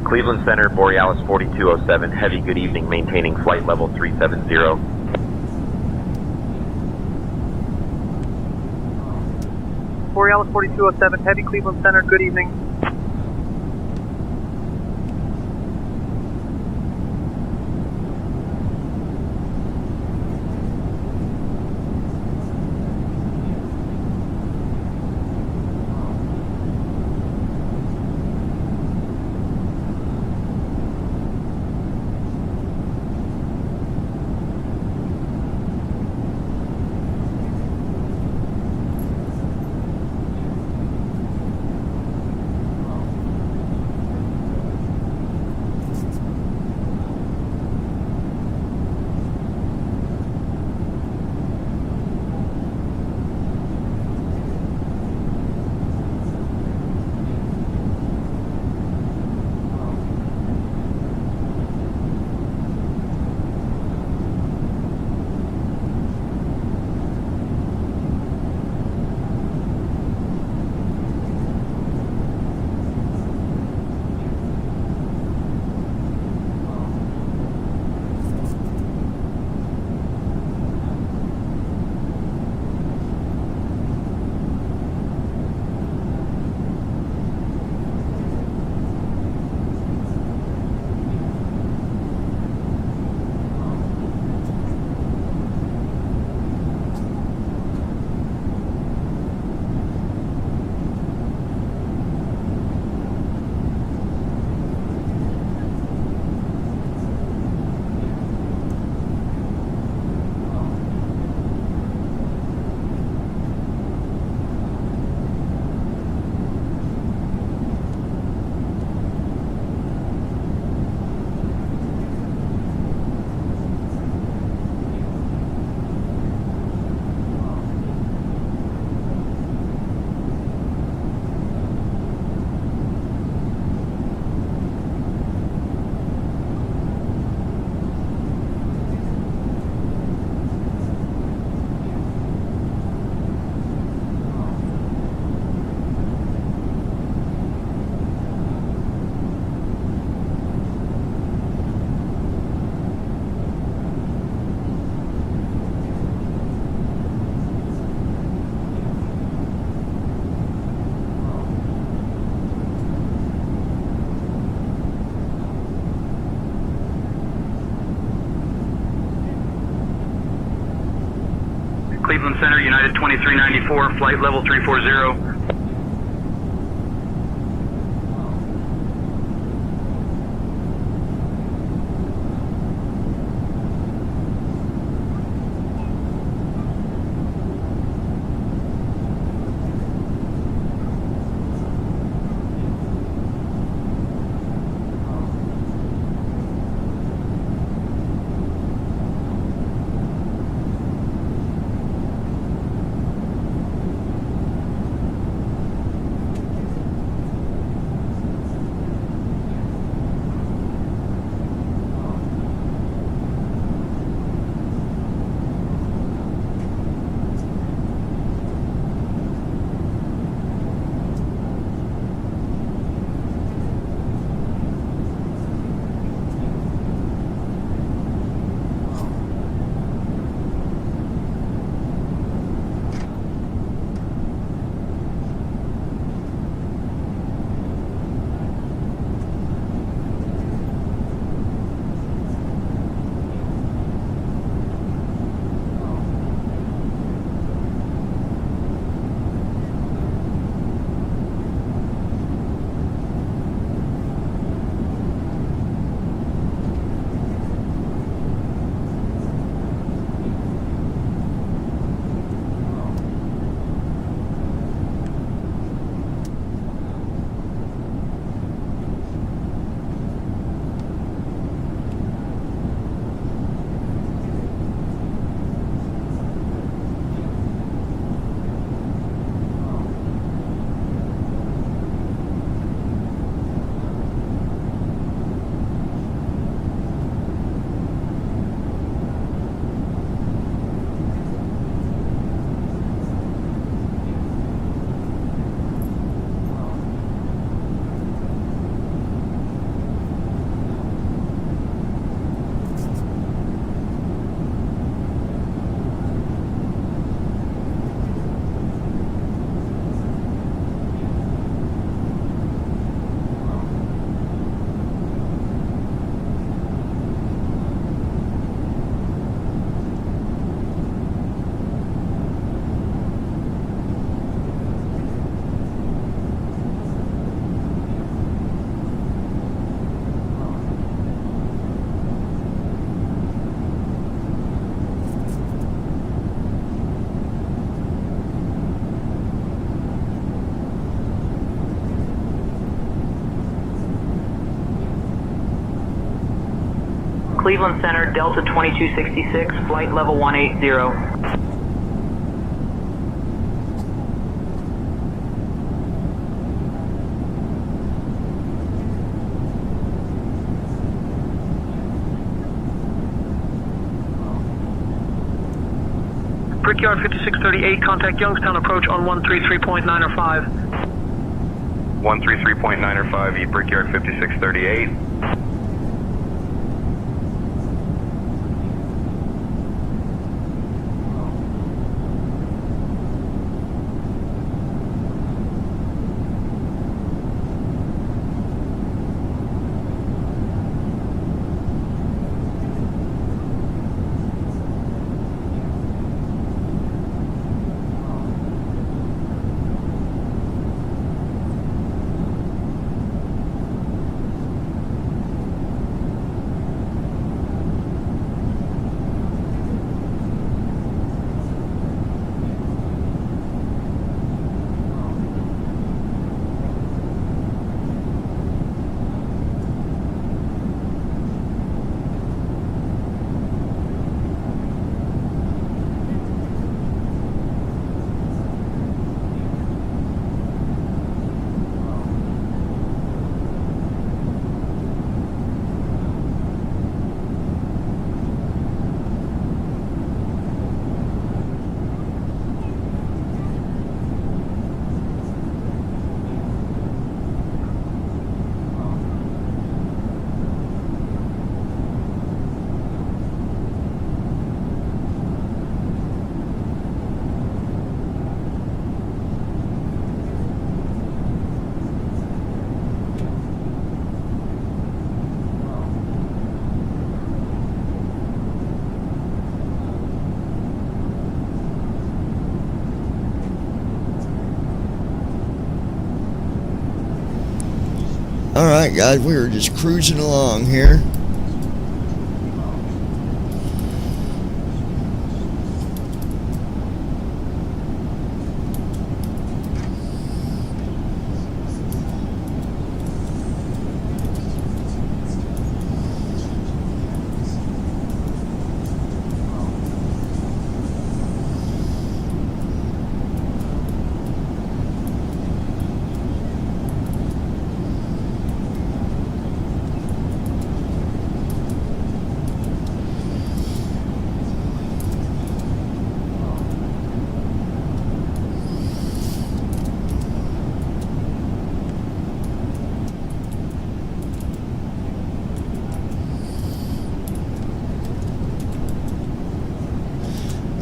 F: Cleveland Center, Borealis 4207 heavy, good evening, maintaining flight level 370.
M: Borealis 4207 heavy, Cleveland Center, good evening.
J: Cleveland Center, United 2394, flight level 340.
L: Cleveland Center, Delta 2266, flight level 180.
M: Brickyard 5638, contact Youngstown approach on 133.905.
J: 133.905, E Brickyard 5638.
A: Alright guys, we were just cruising along here.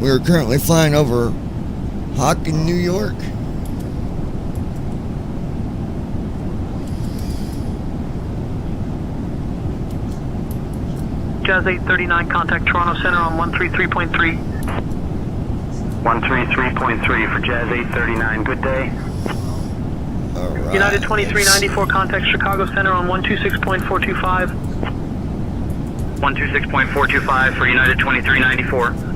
A: We are currently flying over Hockin, New York.
M: Jazz 839, contact Toronto Center on 133.3.
N: 133.3 for Jazz 839, good day.
A: Alright.
M: United 2394, contact Chicago Center on 126.425.
L: 126.425 for United 2394.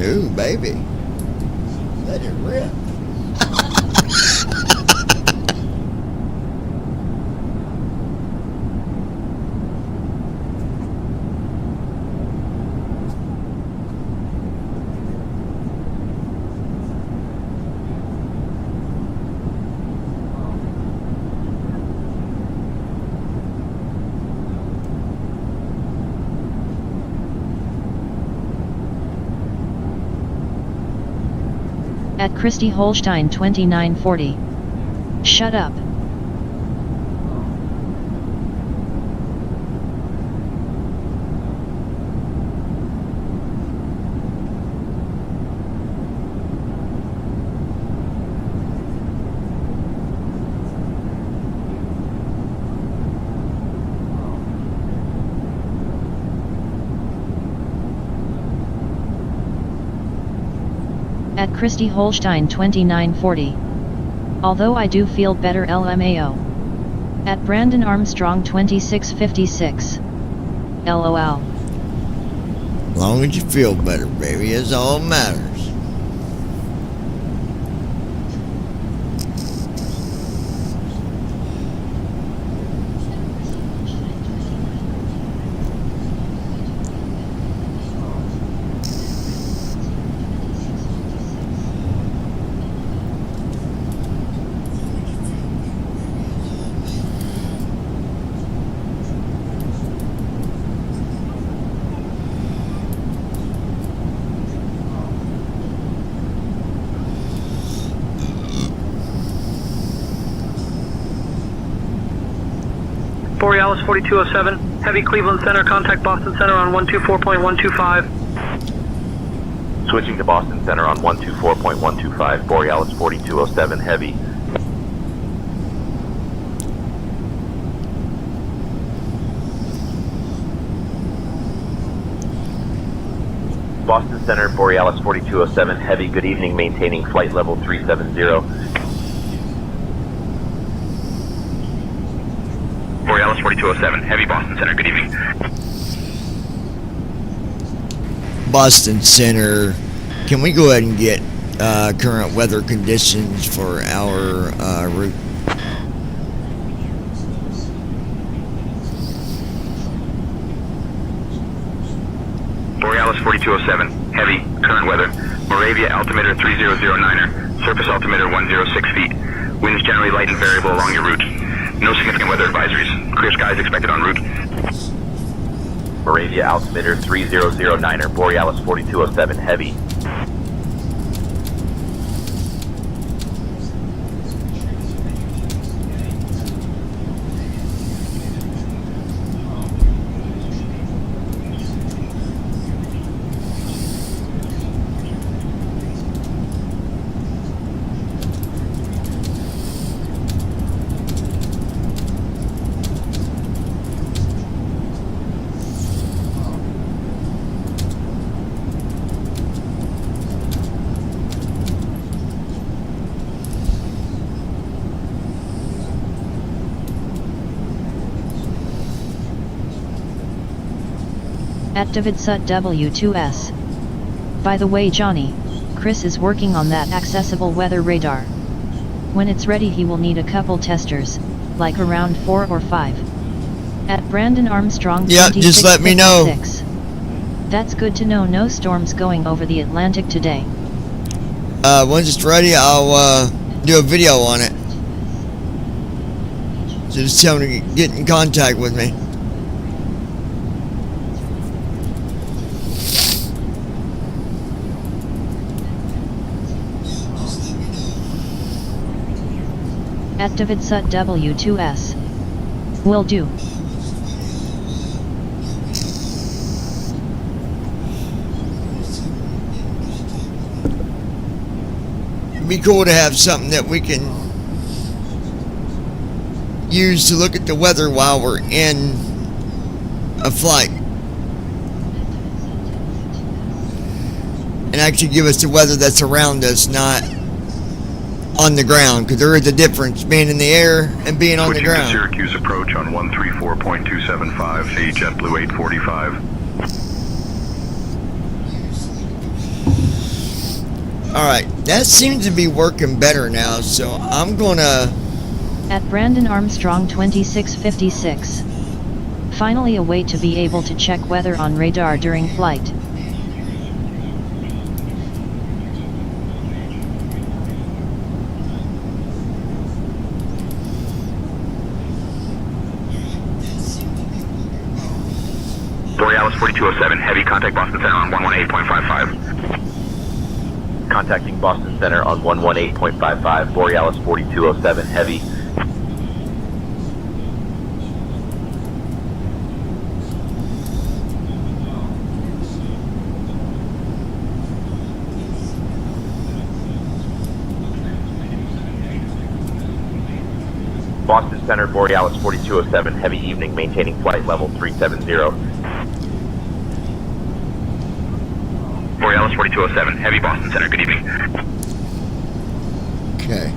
A: Ooh, baby. Let it rip.
C: At Christy Holstein 2940. Shut up. At Christy Holstein 2940. Although I do feel better LMAO. At Brandon Armstrong 2656. LOL.
A: As long as you feel better, baby, is all that matters.
M: Borealis 4207, heavy Cleveland Center, contact Boston Center on 124.125.
F: Switching to Boston Center on 124.125, Borealis 4207 heavy. Boston Center, Borealis 4207 heavy, good evening, maintaining flight level 370.
J: Borealis 4207, heavy Boston Center, good evening.
A: Boston Center, can we go ahead and get current weather conditions for our route?
J: Borealis 4207, heavy, current weather. Moravia altimeter 3009er, surface altimeter 106 feet. Winds generally light and variable along your route. No significant weather advisories. Clear skies expected en route.
F: Moravia altimeter 3009er, Borealis 4207 heavy.
C: At David Sut W2S. By the way, Johnny, Chris is working on that accessible weather radar. When it's ready he will need a couple testers, like around 4 or 5. At Brandon Armstrong.
A: Yeah, just let me know.
C: That's good to know. No storms going over the Atlantic today.
A: Once it's ready, I'll do a video on it. So just tell me to get in contact with me.
C: At David Sut W2S. Will do.
A: It'd be cool to have something that we can use to look at the weather while we're in a flight. And actually give us the weather that's around us, not on the ground, because there is a difference being in the air and being on the ground.
H: Switching to Syracuse approach on 134.275, see JetBlue 845.
A: Alright, that seems to be working better now, so I'm gonna...
C: At Brandon Armstrong 2656. Finally a way to be able to check weather on radar during flight.
J: Borealis 4207, heavy, contact Boston Center on 118.55.
F: Contacting Boston Center on 118.55, Borealis 4207 heavy. Boston Center, Borealis 4207 heavy evening, maintaining flight level 370.
J: Borealis Alice 4207, Heavy Boston Center, good evening.
A: Okay.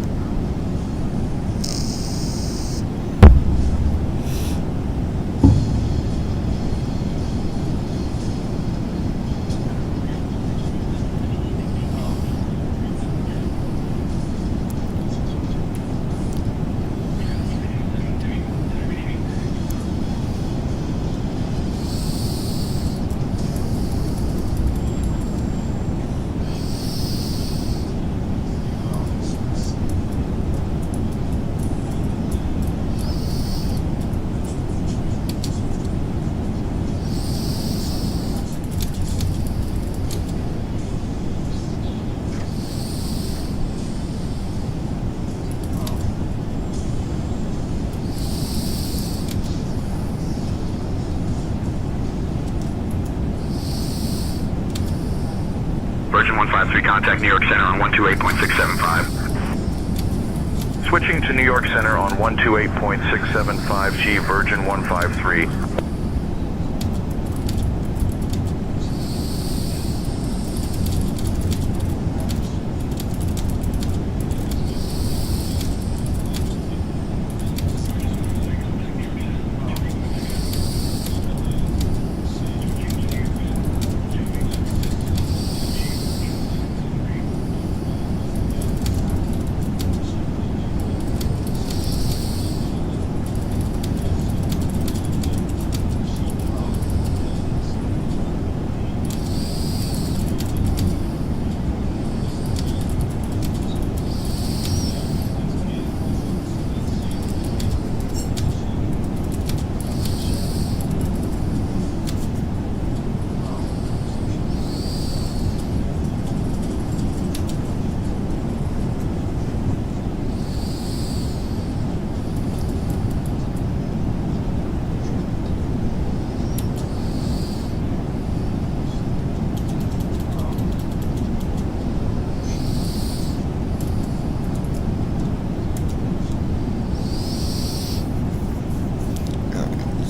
J: Virgin 153, contact New York Center on 128.675.
H: Switching to New York Center on 128.675G, Virgin 153.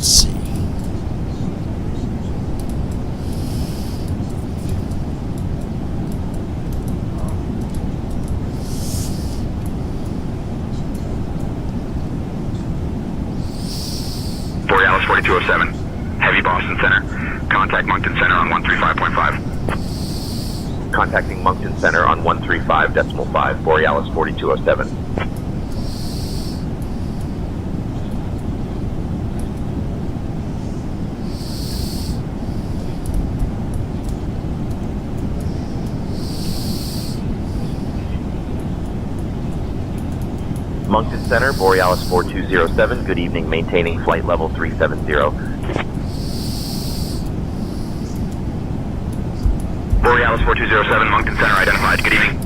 A: Let's see.
J: Borealis 4207, Heavy Boston Center. Contact Moncton Center on 135.5.
F: Contacting Moncton Center on 135.5, Borealis 4207. Moncton Center, Borealis 4207, good evening, maintaining flight level 370.
J: Borealis 4207, Moncton Center identified, good evening.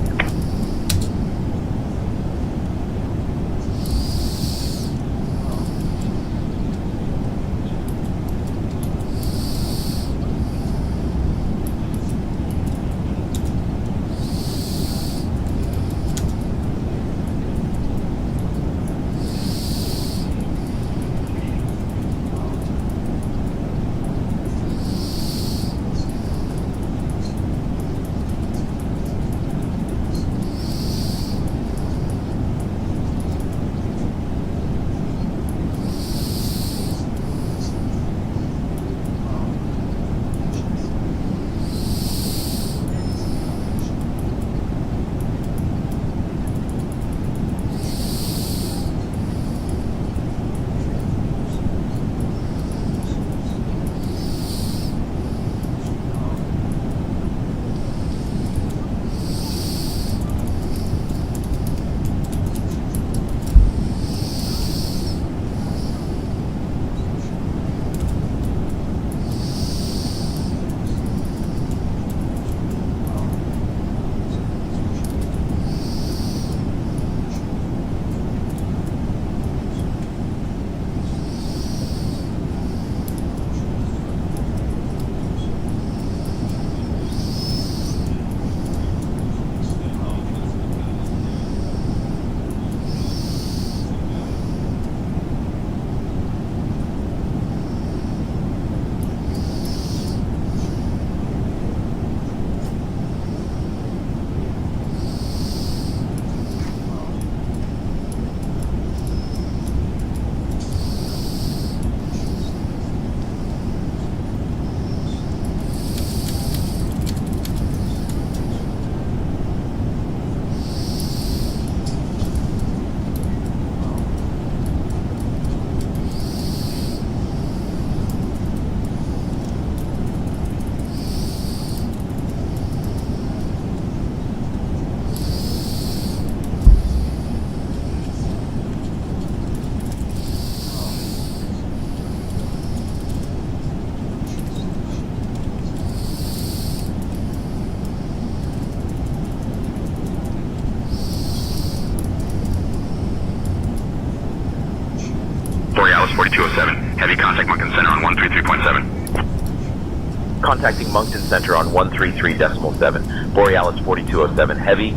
J: Heavy contact Moncton Center on 133.7.
F: Contacting Moncton Center on 133.7. Borealis 4207 heavy.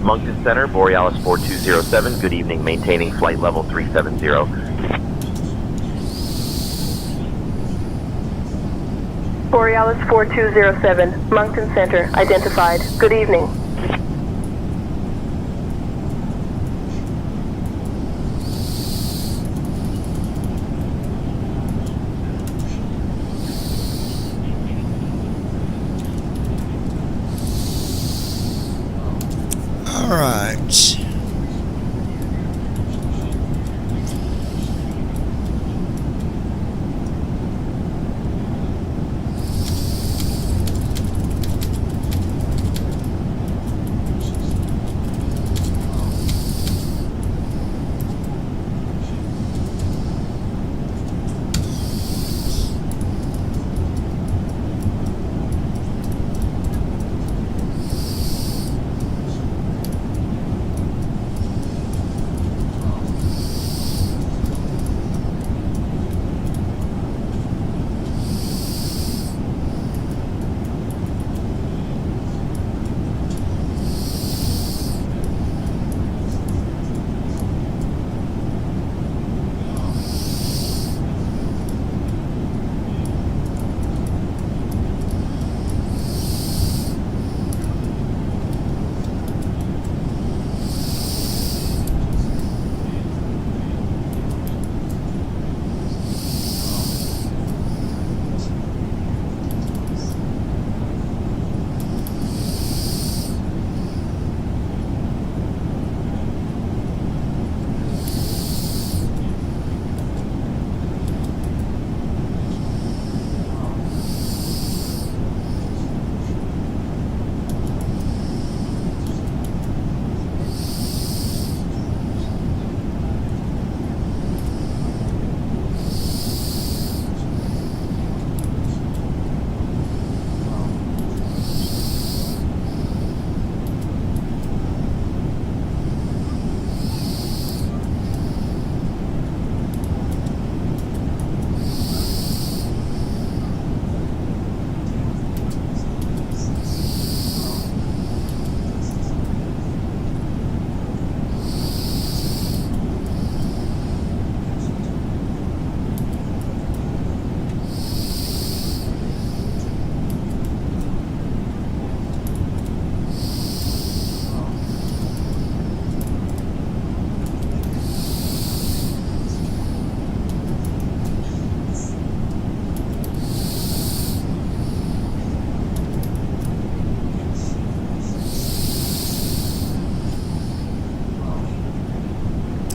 F: Moncton Center, Borealis 4207, good evening, maintaining flight level 370.
S: Borealis 4207, Moncton Center, identified. Good evening.
A: All right.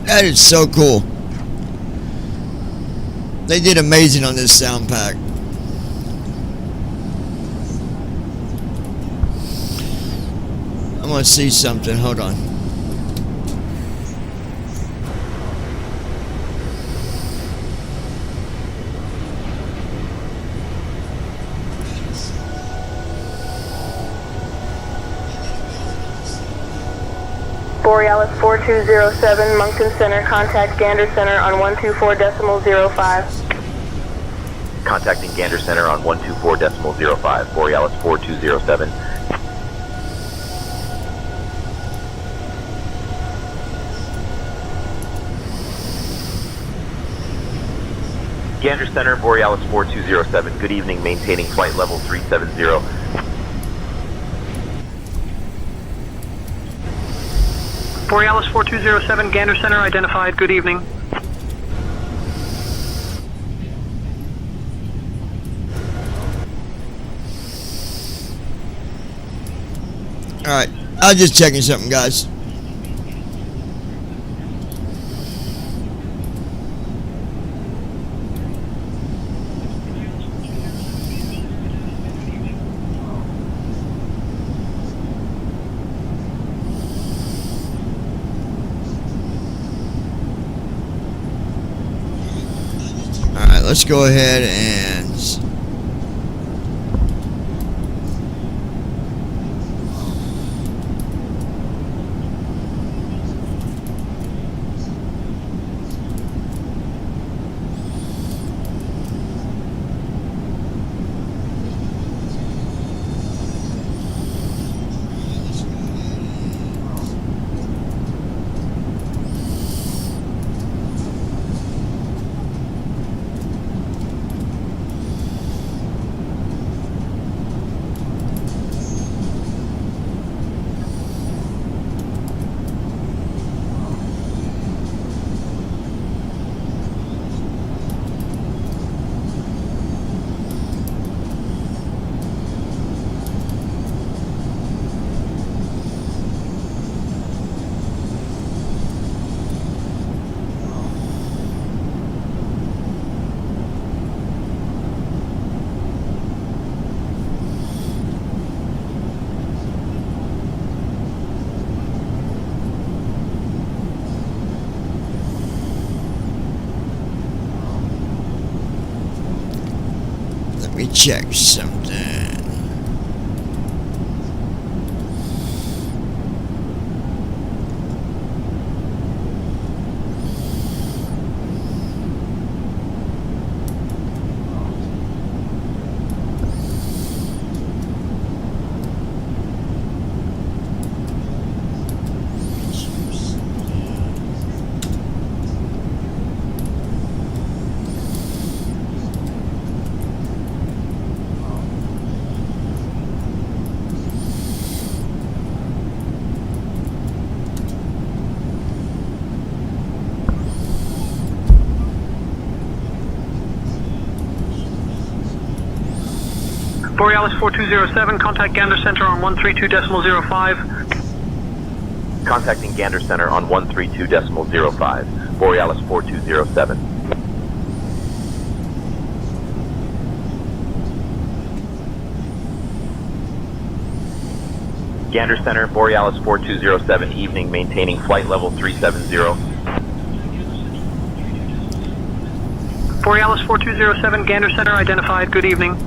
A: That is so cool. They did amazing on this sound pack. I want to see something. Hold on.
S: Borealis 4207, Moncton Center, contact Gander Center on 124.05.
F: Contacting Gander Center on 124.05, Borealis 4207. Gander Center, Borealis 4207, good evening, maintaining flight level 370.
M: Borealis 4207, Gander Center identified. Good evening.
A: Alright, I was just checking something, guys. let's go ahead and let me check something.
M: Borealis 4207, contact Gander Center on 132.05.
F: Contacting Gander Center on 132.05. Borealis 4207. Gander Center, Borealis 4207, evening, maintaining flight level 370.
M: Borealis 4207, Gander Center identified. Good evening.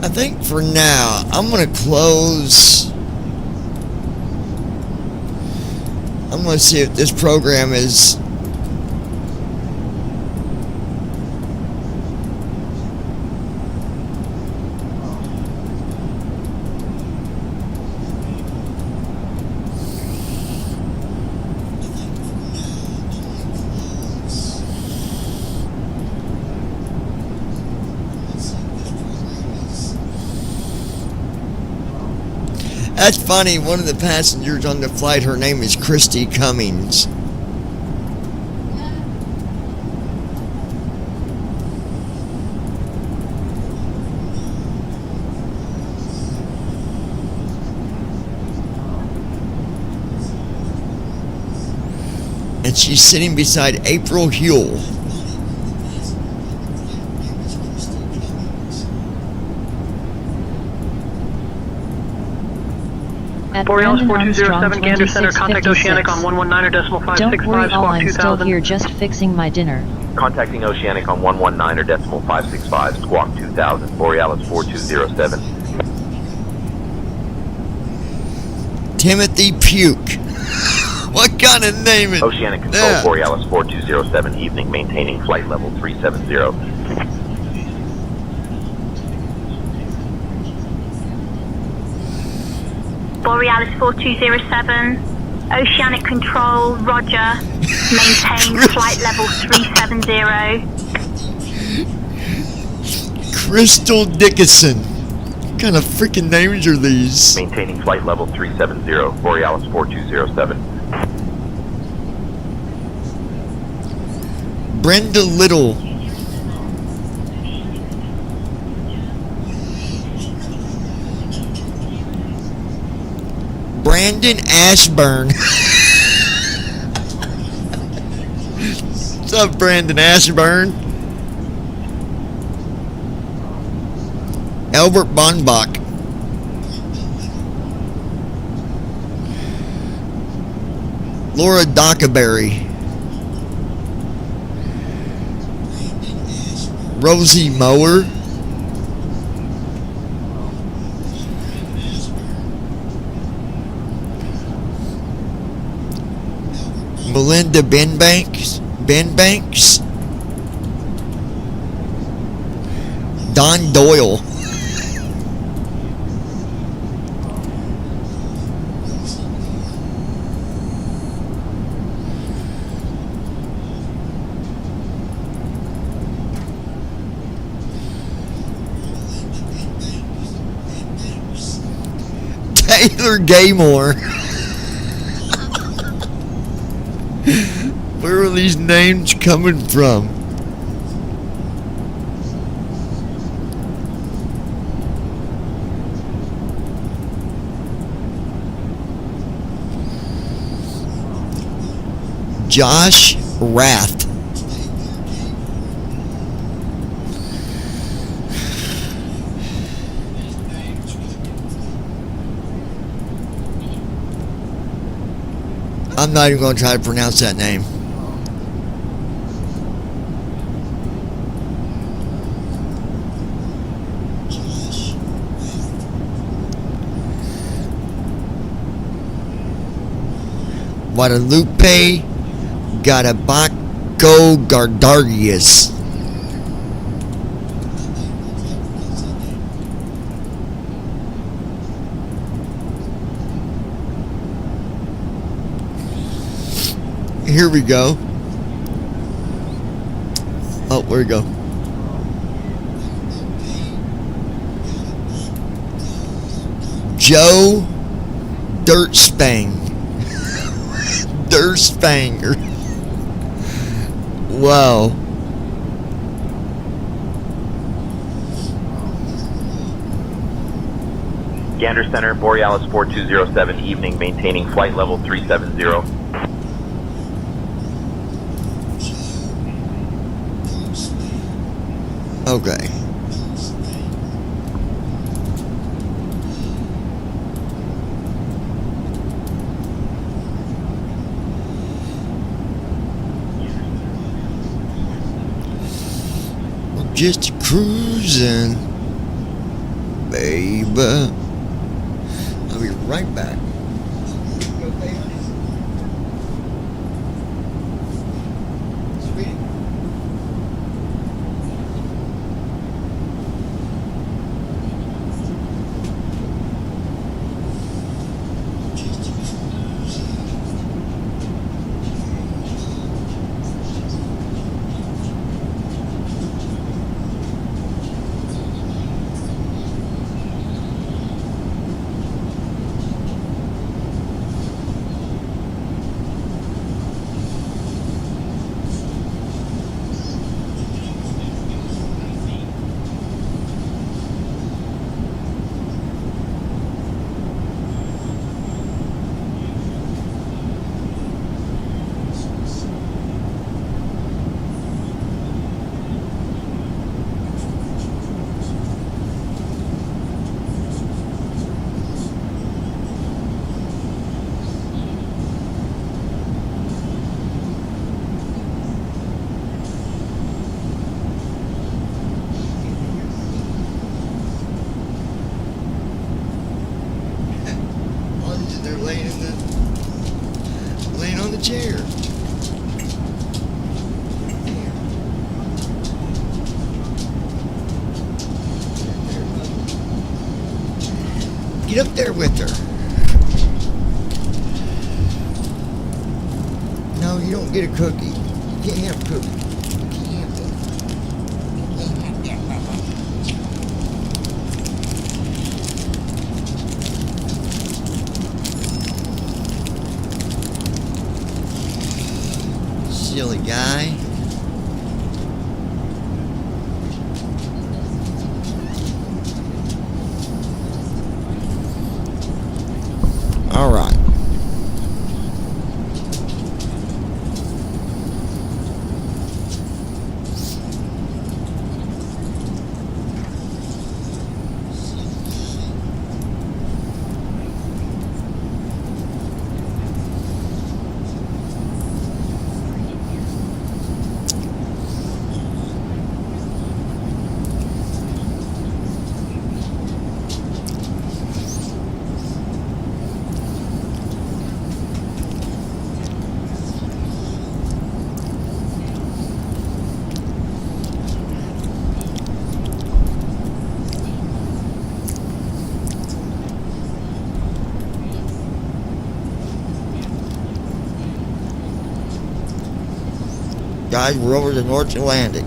A: I think for now, I'm going to close. I'm going to see if this program is... That's funny, one of the passengers on the flight, her name is Christy Cummings. and she's sitting beside April Huel.
C: At
M: Borealis
C: Brandon
M: 4207,
C: Armstrong
M: Gander Center, contact Oceanic
C: 2656.
M: on 119.565,
C: Don't worry, all
M: squawk
C: I'm still
M: 2000.
C: here just fixing my dinner.
F: Contacting Oceanic on 119 or decimal 565, squawk 2000, Borealis 4207.
A: Timothy Puke. What kind of name is
F: Oceanic Control,
A: that?
F: Borealis 4207, evening, maintaining flight level 370.
K: Borealis 4207, Oceanic Control, roger. Maintain flight level 370.
A: Crystal Dickinson. What kind of freaking names are these?
F: Maintaining flight level 370, Borealis 4207.
A: Brenda Little. Brandon Ashburn. What's up, Brandon Ashburn? Albert Bonbach. Laura Dockerberry. Rosie Mower. Melinda Benbanks. Don Doyle. Taylor Gaymore. Where are these names coming from? Josh Rath. I'm not even going to try to pronounce that name. Guadalupe Gadabaco Gardargius. Here we go. Oh, where we go? Joe Dirtspang. Dirtspanger. Wow.
F: Gander Center, Borealis 4207, evening, maintaining flight level 370.
A: Okay. We're just cruising, baby. I'll be right back. laying on the chair. Get up there with her. No, you don't get a cookie. You can't have a cookie. Silly guy. All right. Guys, we're over the North Atlantic.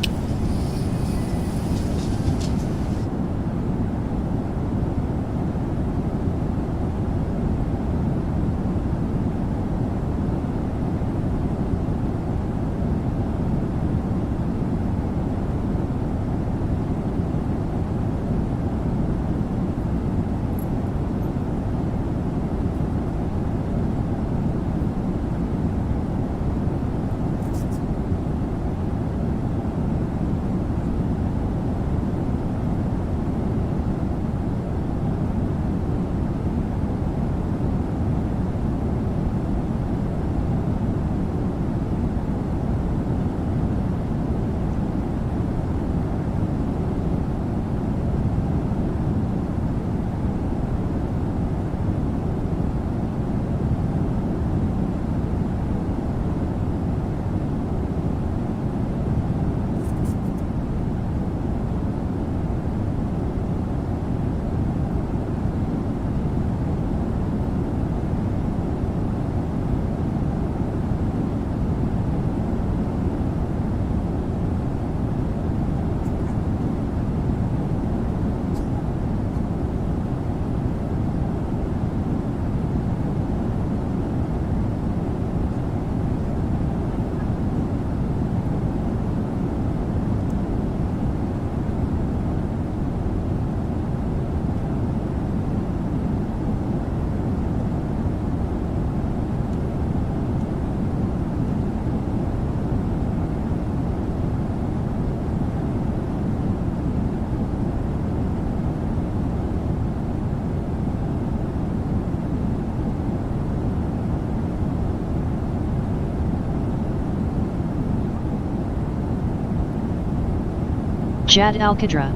C: Jad Alcadra.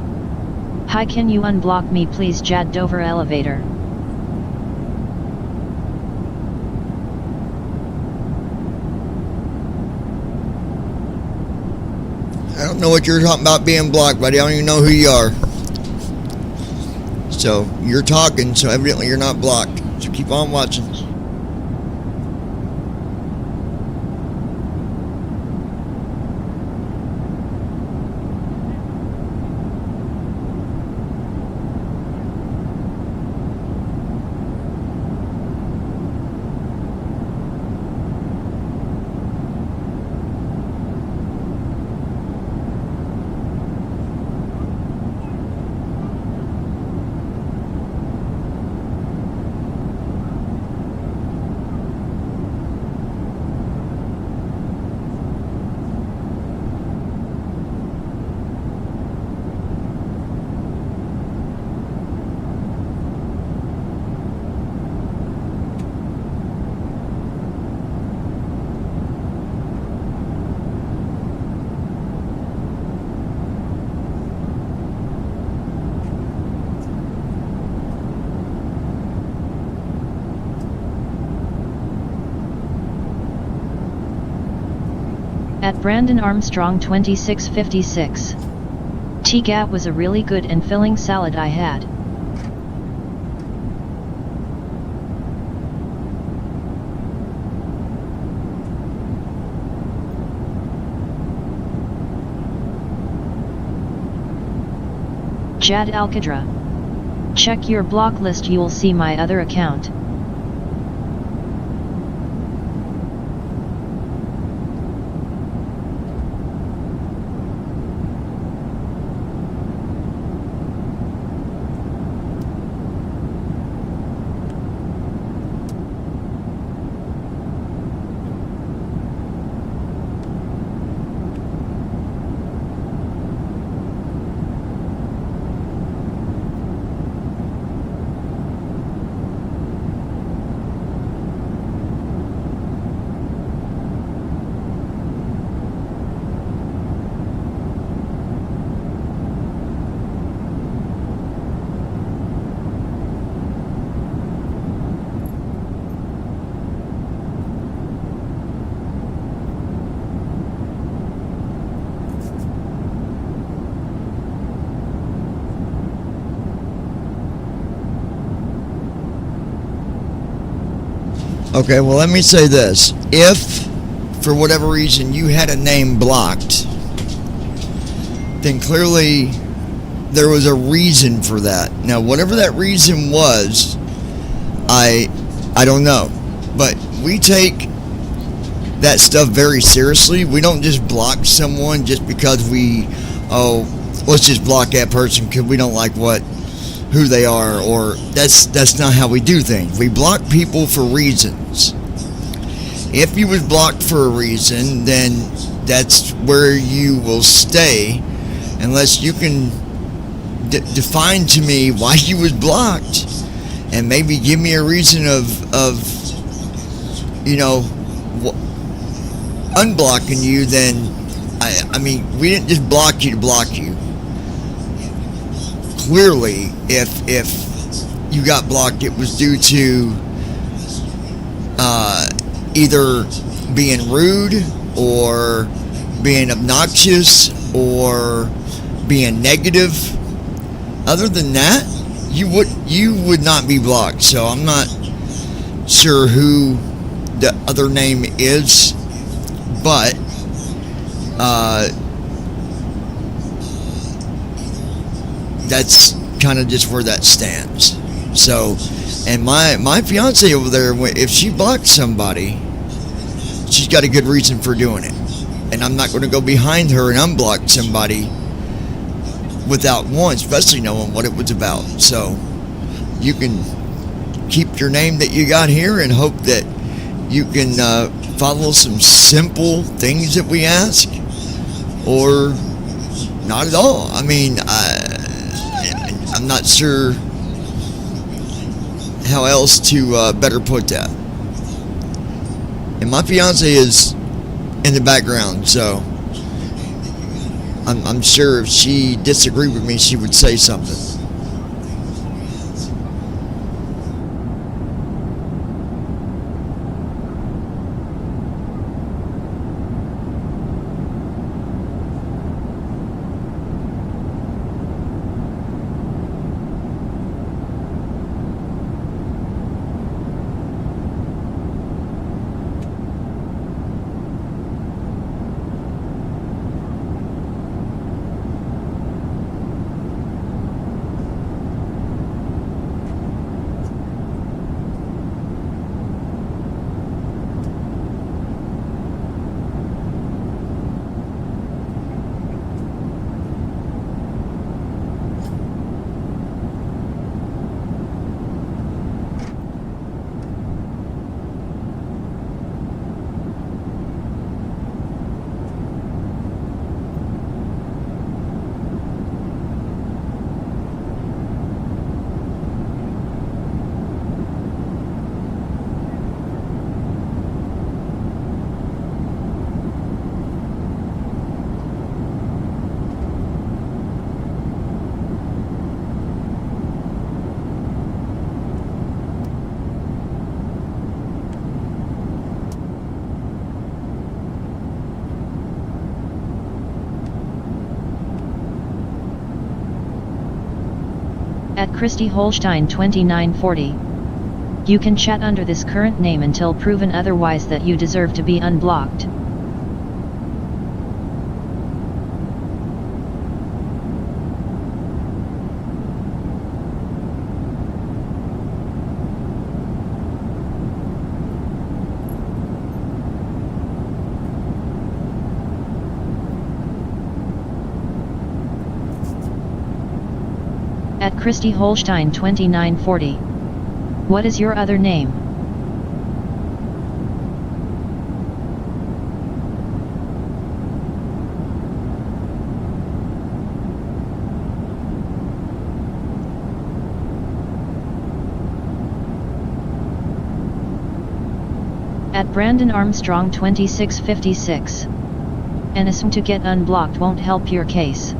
C: Hi, can you unblock me please? Jad Dover elevator.
A: I don't know what you're talking about being blocked, buddy. I don't even know who you are. So, you're talking, so evidently you're not blocked. So keep on watching.
C: At Brandon Armstrong 2656. TGAT was a really good and filling salad I had. Jad Alcadra. Check your block list, you'll see my other account.
A: Okay, well, let me say this. If, for whatever reason, you had a name blocked, then clearly there was a reason for that. Now, whatever that reason was, I don't know. But we take that stuff very seriously. We don't just block someone just because let's just block that person because we don't like who they are, or that's not how we do things. We block people for reasons. If you was blocked for a reason, then that's where you will stay unless you can define to me why you was blocked and maybe give me a reason of unblocking you. Then I mean, we didn't just block you to block you. Clearly, if you got blocked, it was due to either being rude or being obnoxious or being negative. Other than that, you would not be blocked. So I'm not sure who the other name is, but that's kind of just where that stands. So, and my fiance over there, if she blocked somebody, she's got a good reason for doing it. And I'm not going to go behind her and unblock somebody without one, especially knowing what it was about. So, you can keep your name that you got here and hope that you can follow some simple things that we ask, or not at all. I mean, I'm not sure how else to better put that. And my fiance is in the background, so I'm sure if she disagreed with me, she would say something.
C: At Christy Holstein 2940. You can chat under this current name until proven otherwise that you deserve to be unblocked. At Christy Holstein 2940. What is your other name? At Brandon Armstrong 2656. An assume to get unblocked won't help your case.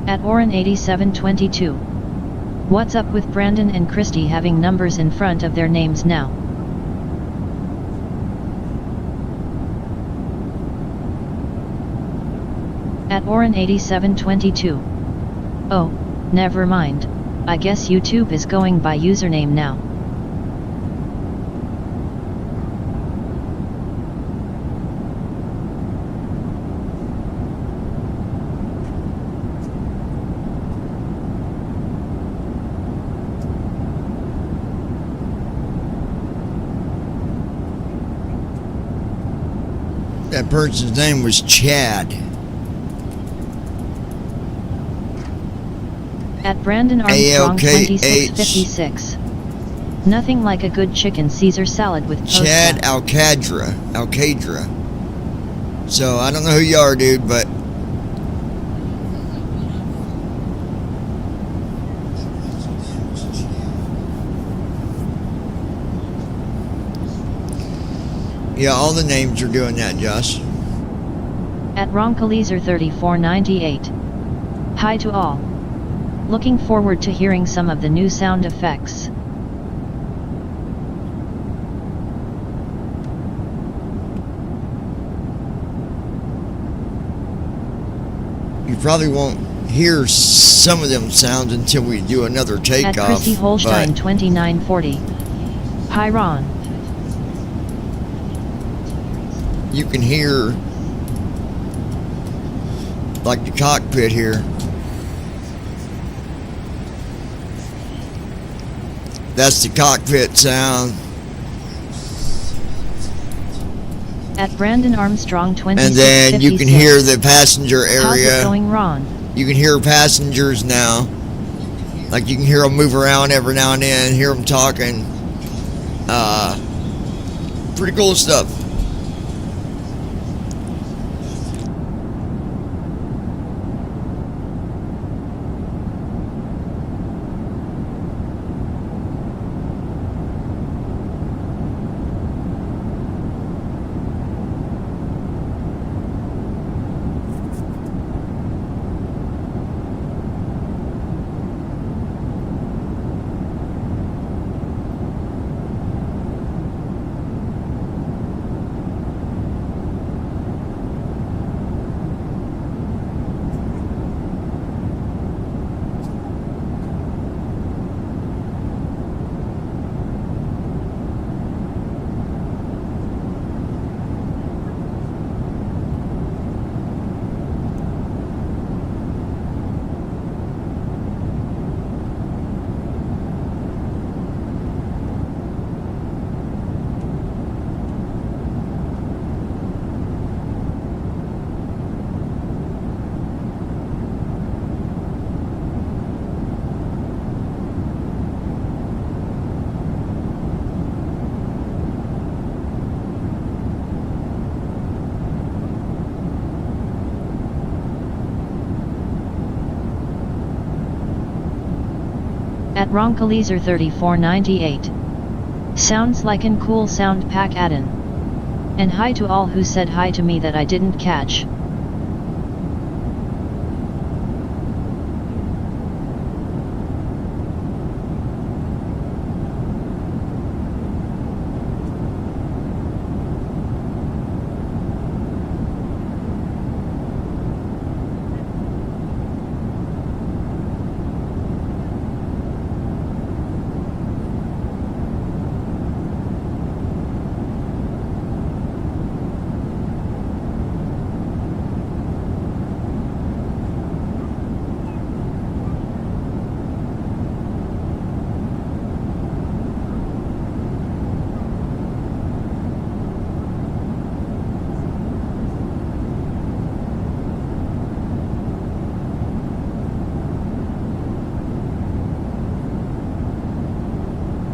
C: At Oren 8722. What's up with Brandon and Christy having numbers in front of their names now? At Oren 8722. Oh, never mind. I guess YouTube is going by username now.
A: That person's name was Chad.
C: At Brandon Armstrong 2656. Nothing like a good chicken Caesar salad with toast.
A: Chad Alcadra. So I don't know who you are, dude, but yeah, all the names are doing that, Josh.
C: At Ronkaleaser 3498. Hi to all. Looking forward to hearing some of the new sound effects.
A: You probably won't hear some of them sounds until we do another takeoff.
C: At Christy Holstein 2940. Hi Ron.
A: You can hear like the cockpit here. That's the cockpit sound.
C: At Brandon Armstrong 2656.
A: And then you can hear the passenger area.
C: How's it going, Ron?
A: You can hear passengers now. Like you can hear them move around every now and then, hear them talking. Pretty cool stuff.
C: At Ronkalaser 3498. Sounds like an cool sound pack add-in. And hi to all who said hi to me that I didn't catch.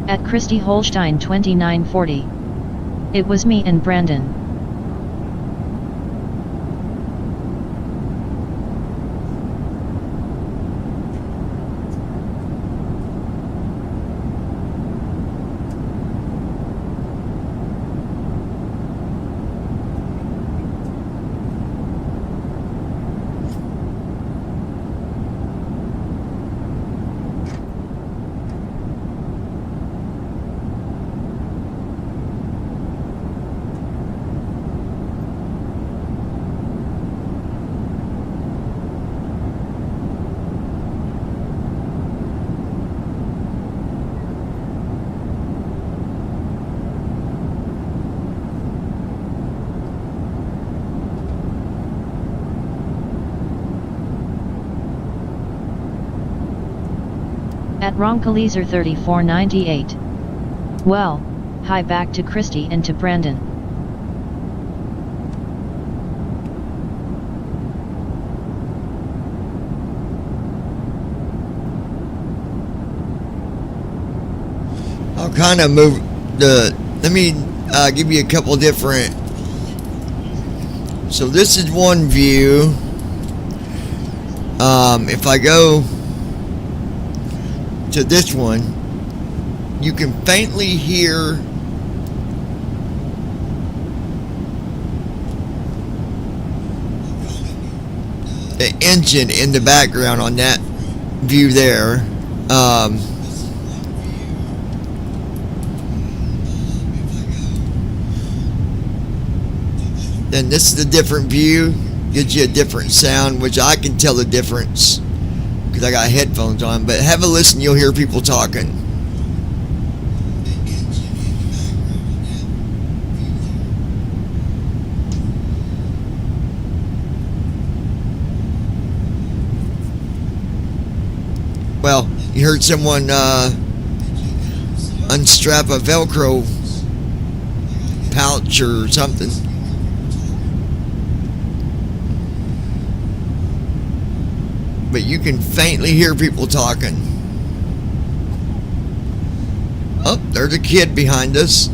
C: At Christy Holstein 2940. It was me and Brandon. At Ronkalaser 3498. Well, hi back to Christy and to Brandon.
A: I'll kind of move let me give you a couple different. So this is one view. If I go to this one, you can faintly hear the engine in the background on that view there. Then this is a different view, gives you a different sound, which I can tell the difference because I got headphones on. But have a listen, you'll hear people talking. Well, you heard someone unstrap a Velcro pouch or something. But you can faintly hear people talking. Oh, there's a kid behind us.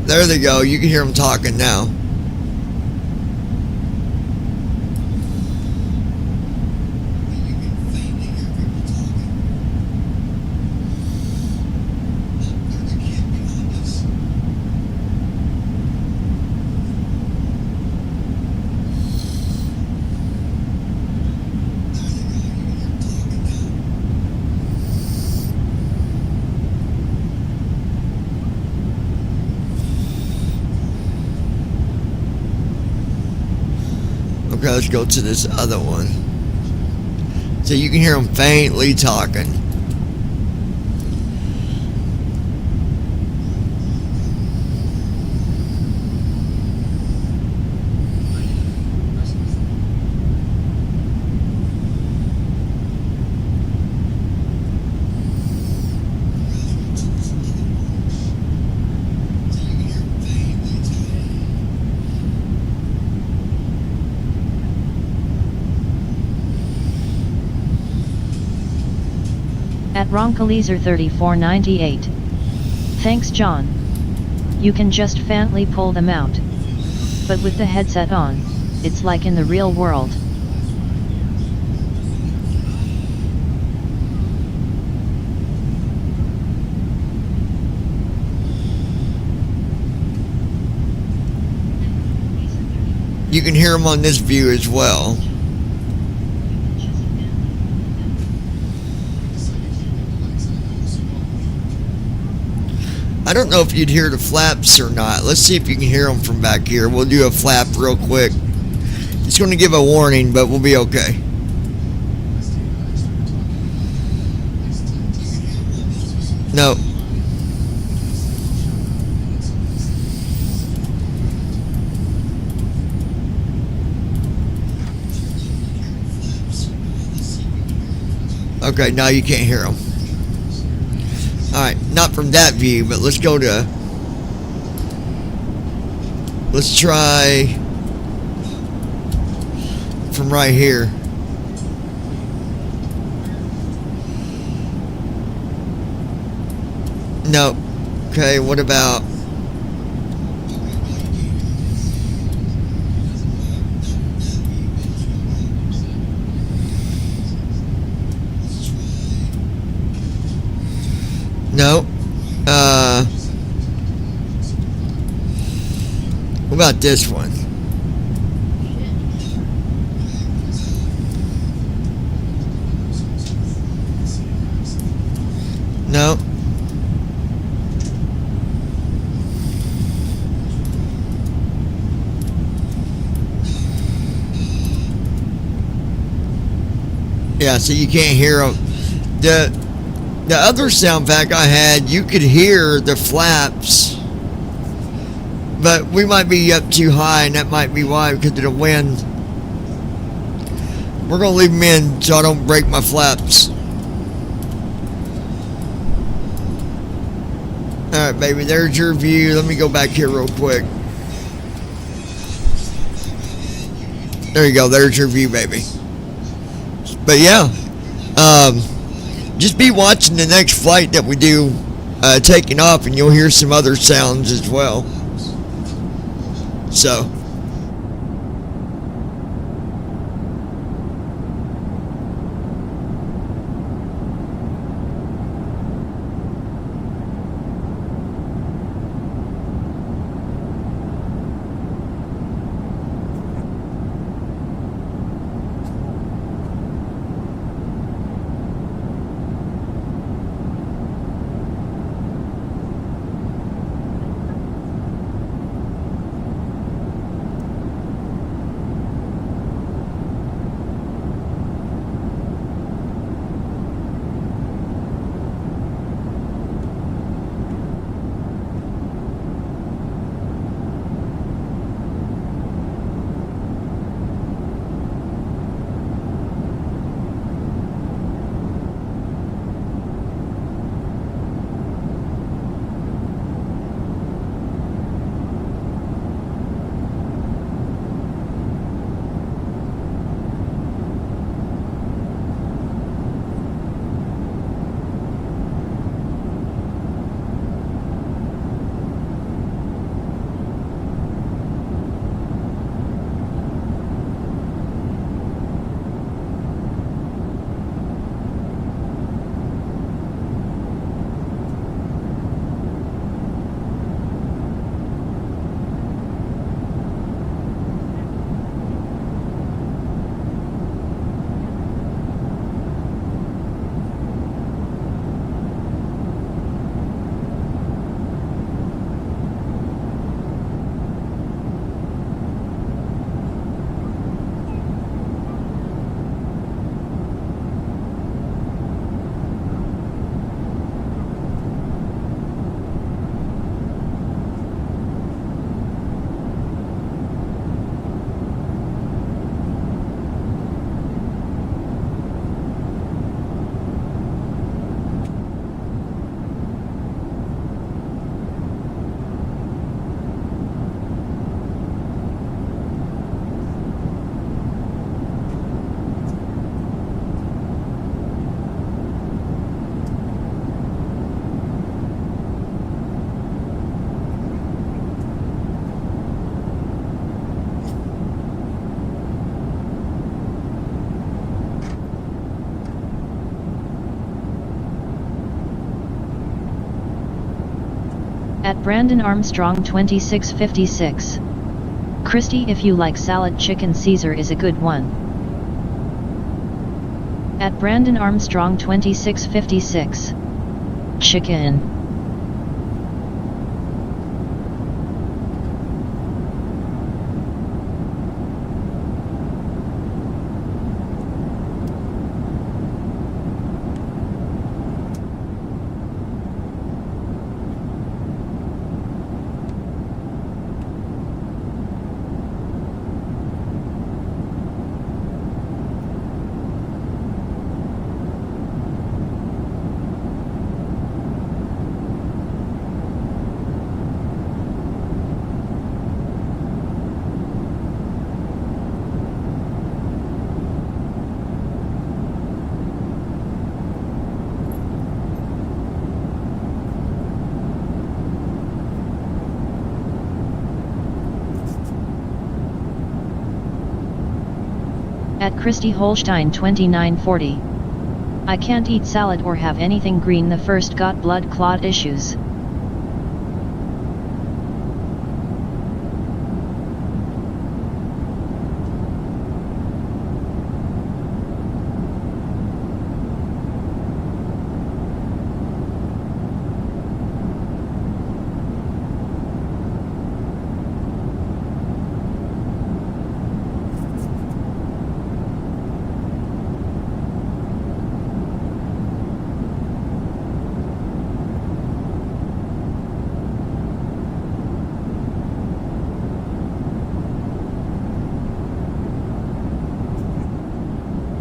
A: There they go. You can hear them talking now. Okay, let's go to this other one. So you can hear them faintly talking.
C: At Ronkalaser 3498. Thanks, John. You can just faintly pull them out. But with the headset on. It's like in the real world.
A: You can hear them on this view as well. I don't know if you'd hear the flaps or not. Let's see if you can hear them from back here. We'll do a flap real quick. It's going to give a warning, but we'll be okay. No. Okay, now you can't hear them. Alright, not from that view, but let's go to... Let's try... from right here. No. Okay, what about... No. What about this one? No. Yeah, so you can't hear them. The other sound pack I had, you could hear the flaps, but we might be up too high, and that might be why, because of the wind. We're going to leave them in so I don't break my flaps. Alright, baby, there's your view. Let me go back here real quick. There you go, there's your view, baby. But yeah, just be watching the next flight that we do taking off, and you'll hear some other sounds as well. So
C: At Brandon Armstrong 2656. Christy, if you like salad, chicken Caesar is a good one. At Brandon Armstrong 2656. Chicken. At Christy Holstein 2940. I can't eat salad or have anything green, the first got blood clot issues.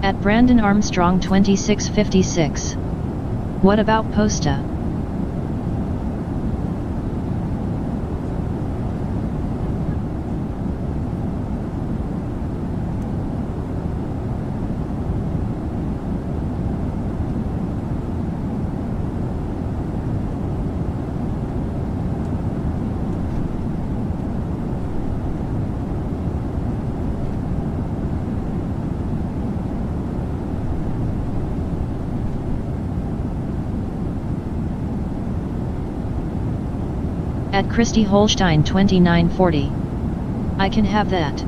C: At Brandon Armstrong 2656. What about Posta? At Christy Holstein 2940. I can have that.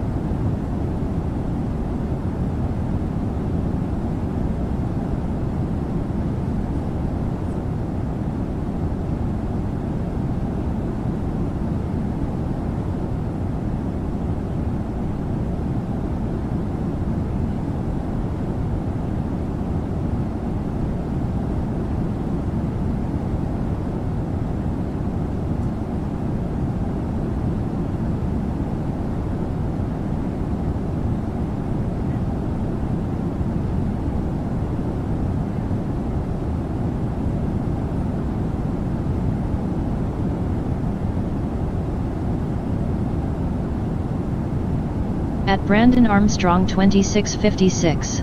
C: At Brandon Armstrong 2656.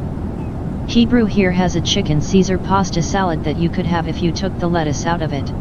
C: Hebrew here has a chicken Caesar pasta salad that you could have if you took the lettuce out of it.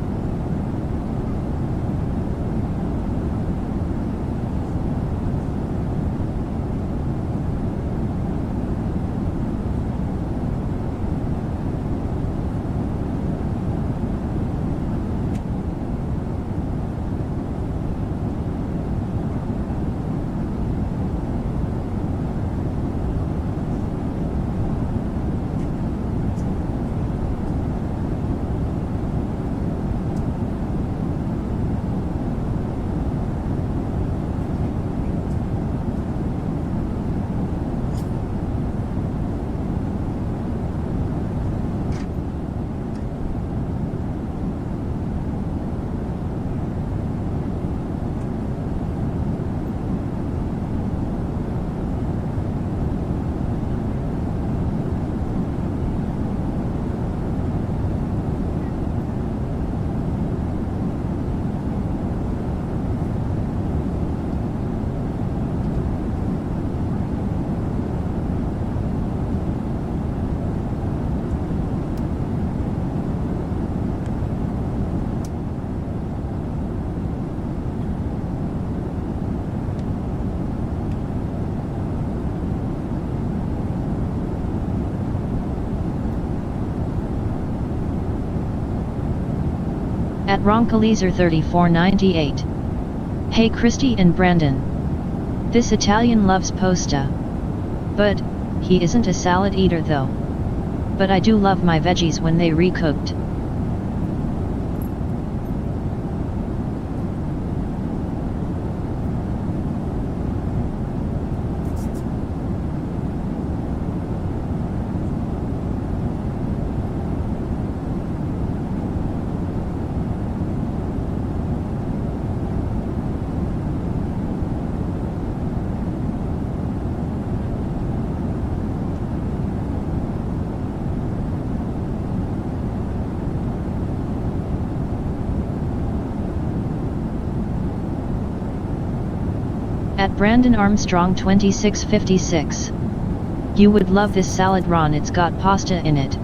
C: At Roncaleaser 3498. Hey Christy and Brandon. This Italian loves pasta. But, he isn't a salad eater though. But I do love my veggies when they recooked. At Brandon Armstrong 2656. You would love this salad, Ron, it's got pasta in it.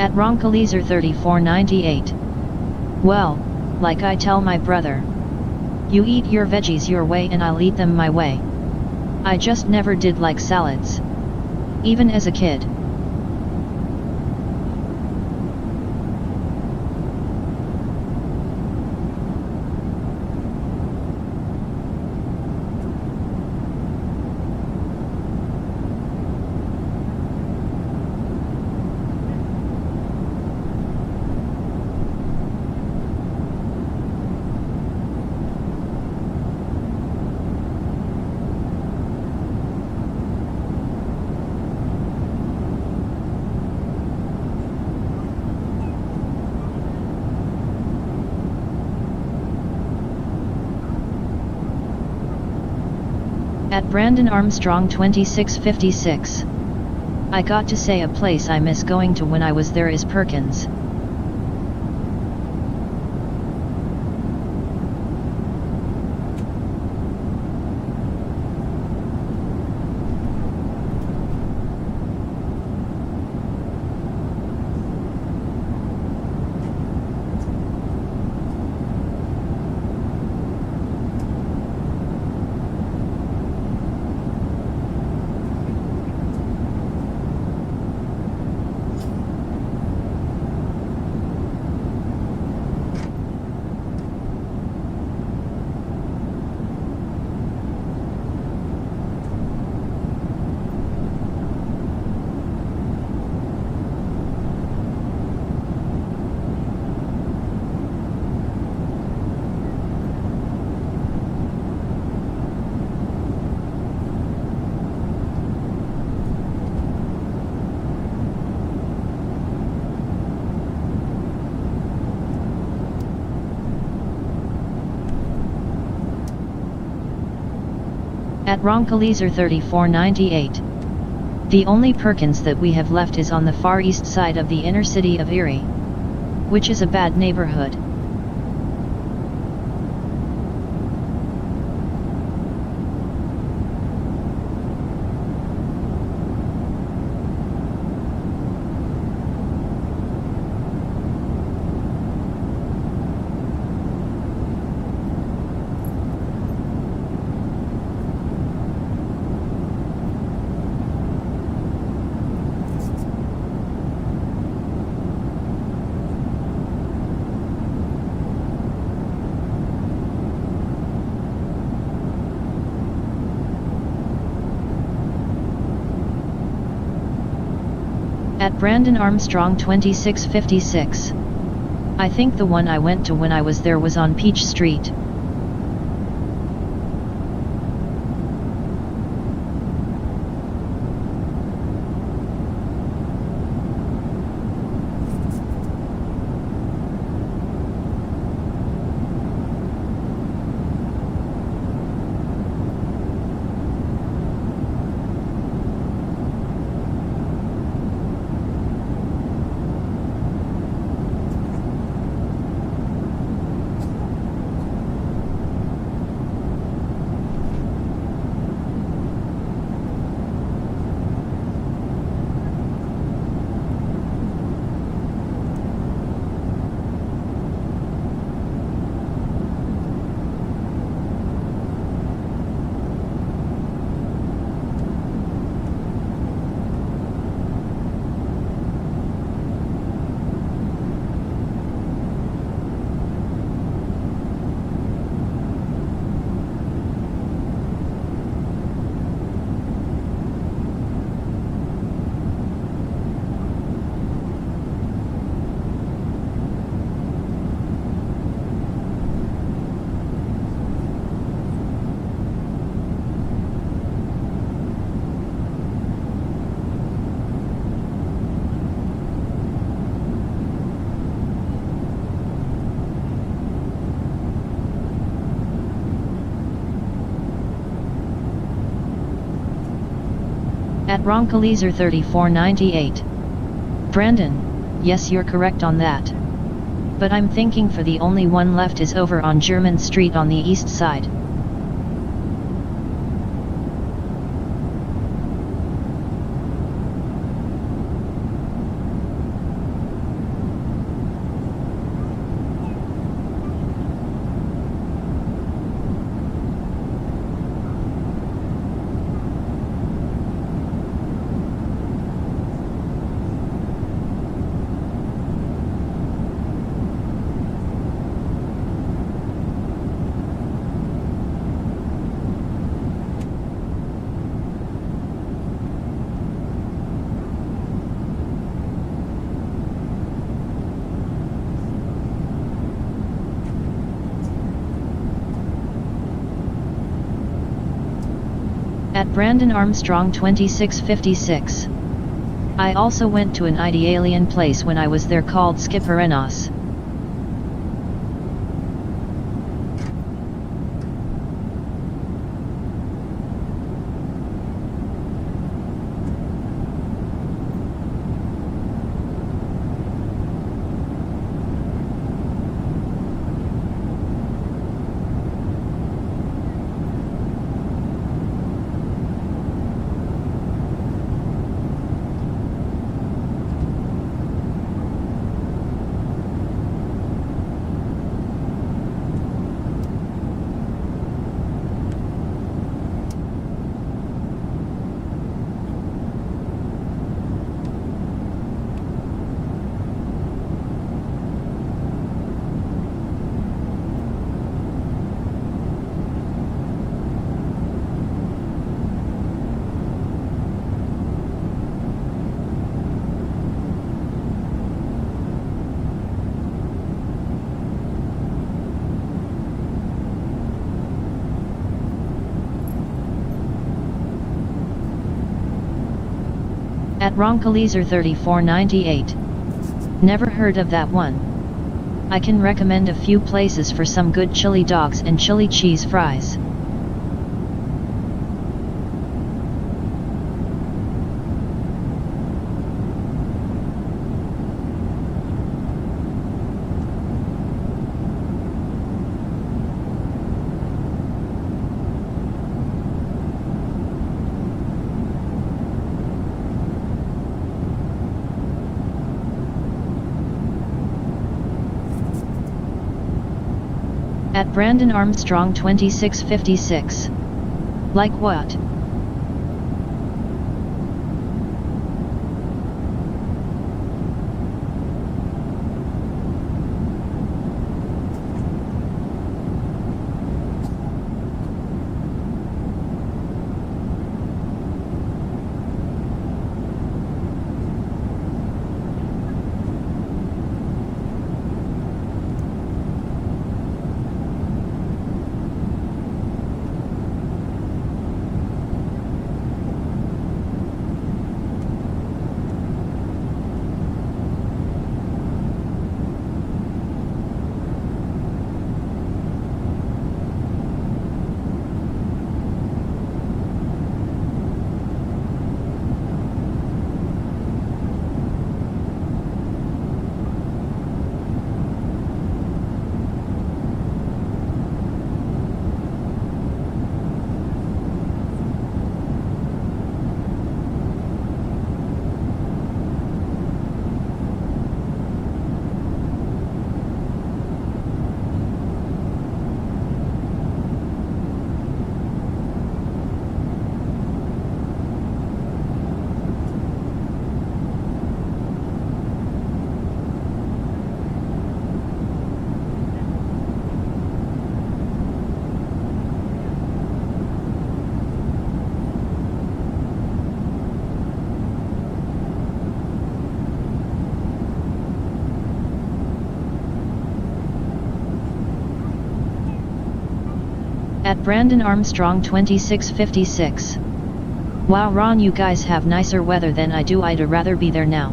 C: At Roncaleaser 3498. Well, like I tell my brother. You eat your veggies your way and I'll eat them my way. I just never did like salads. Even as a kid. At Brandon Armstrong 2656. I got to say a place I miss going to when I was there is Perkins. At Roncaleaser 3498. The only Perkins that we have left is on the far east side of the inner city of Erie, which is a bad neighborhood. At Brandon Armstrong 2656. I think the one I went to when I was there was on Peach Street. At Ronkeleaser 3498. Brandon, yes, you're correct on that. But I'm thinking for the only one left is over on German Street on the east side. At Brandon Armstrong 2656. I also went to an alien place when I was there called Skipperenos. At Ronkeleaser 3498. Never heard of that one. I can recommend a few places for some good chili dogs and chili cheese fries. At Brandon Armstrong 2656. Like what? At Brandon Armstrong 2656. Wow Ron, you guys have nicer weather than I do. I'd rather be there now.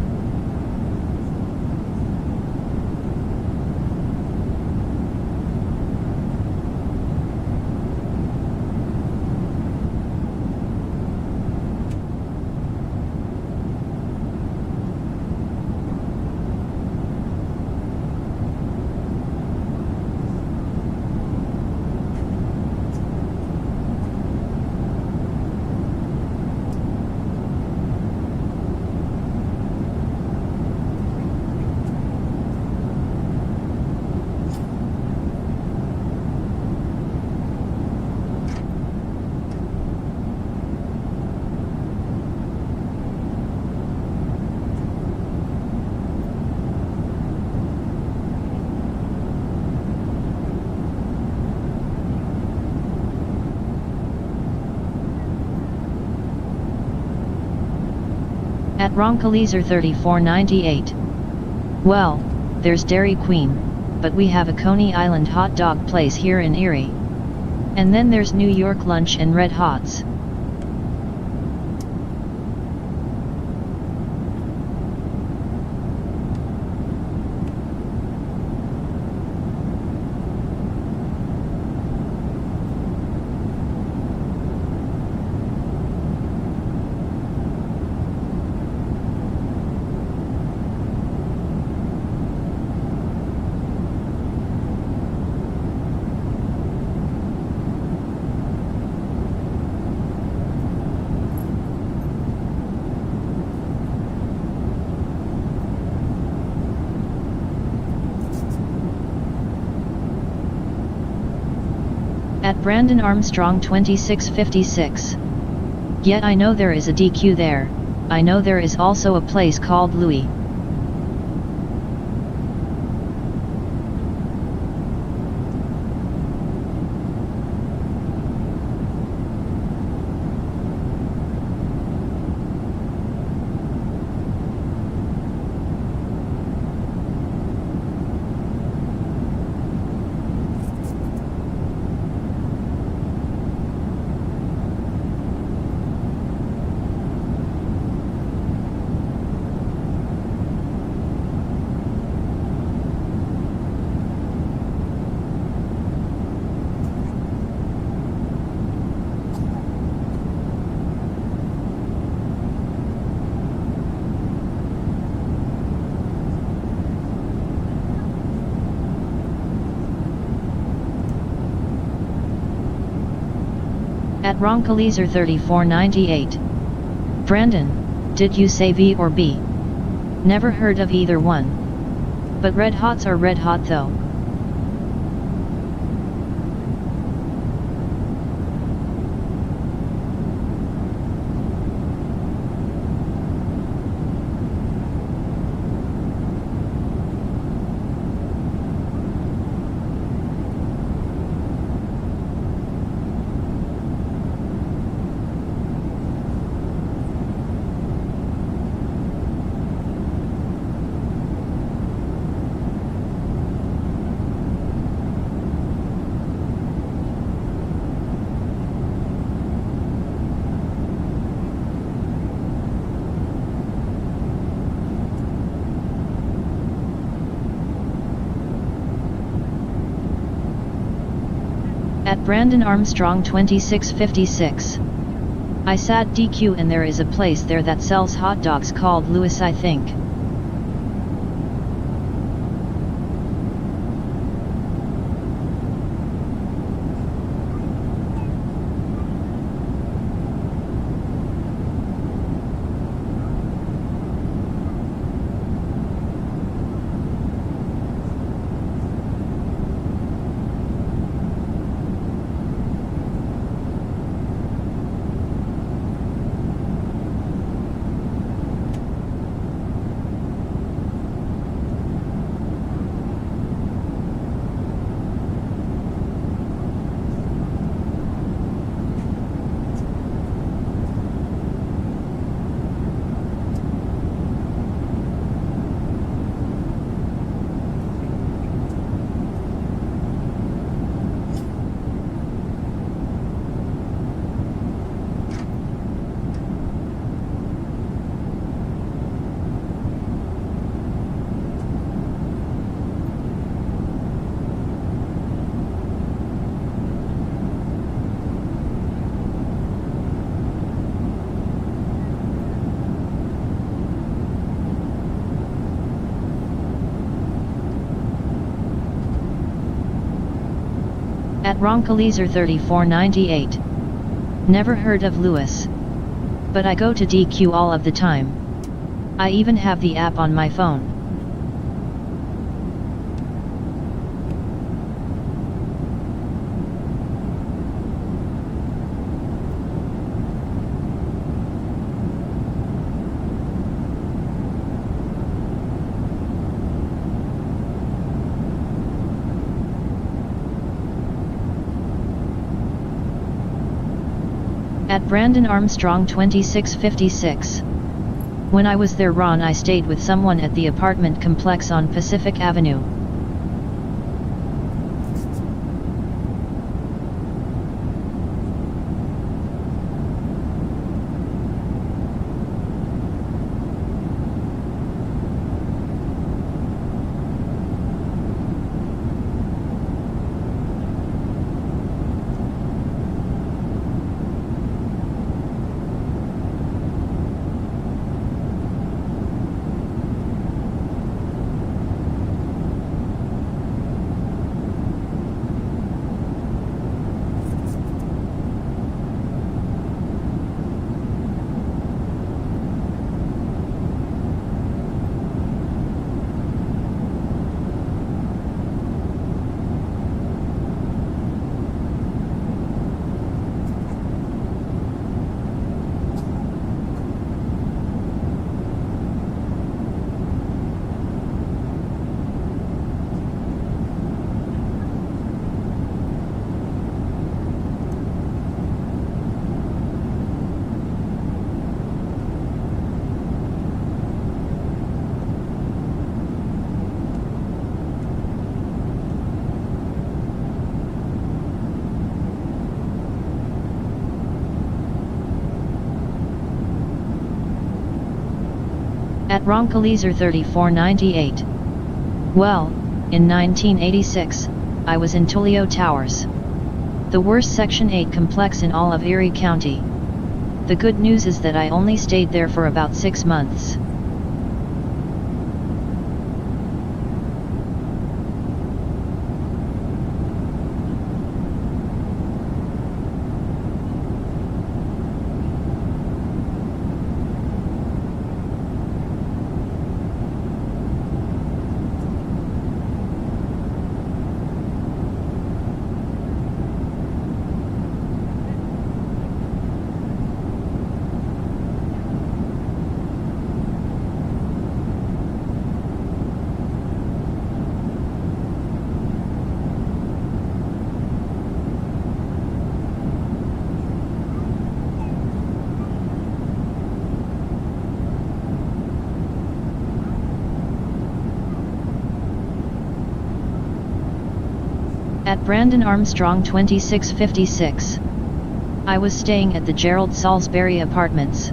C: At Ronkaleaser 3498. Well, there's Dairy Queen, but we have a Coney Island hot dog place here in Erie. And then there's New York Lunch and Red Hots. At Brandon Armstrong 2656. Yet I know there is a DQ there. I know there is also a place called Louis. At Ronkaleaser 3498. Brandon, did you say V or B? Never heard of either one. But Red Hots are red hot though. At Brandon Armstrong 2656. I said DQ and there is a place there that sells hot dogs called Louis, I think. At Ronkalizer 3498. Never heard of Lewis. But I go to DQ all of the time. I even have the app on my phone. At Brandon Armstrong 2656. When I was there, Ron, I stayed with someone at the apartment complex on Pacific Avenue. At Ronkalizer 3498. Well, in 1986, I was in Tulio Towers. The worst Section 8 complex in all of Erie County. The good news is that I only stayed there for about 6 months. At Brandon Armstrong 2656. I was staying at the Gerald Salisbury Apartments.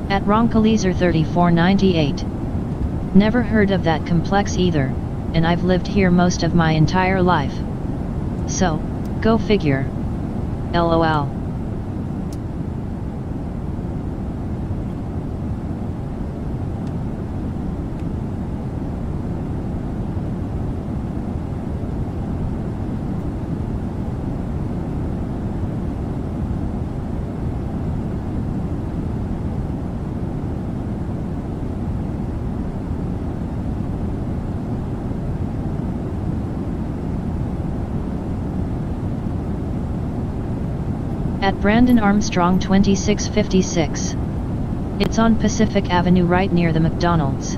C: At Ronkalizer 3498. Never heard of that complex either, and I've lived here most of my entire life. So, go figure. LOL. At Brandon Armstrong 2656. It's on Pacific Avenue right near the McDonald's.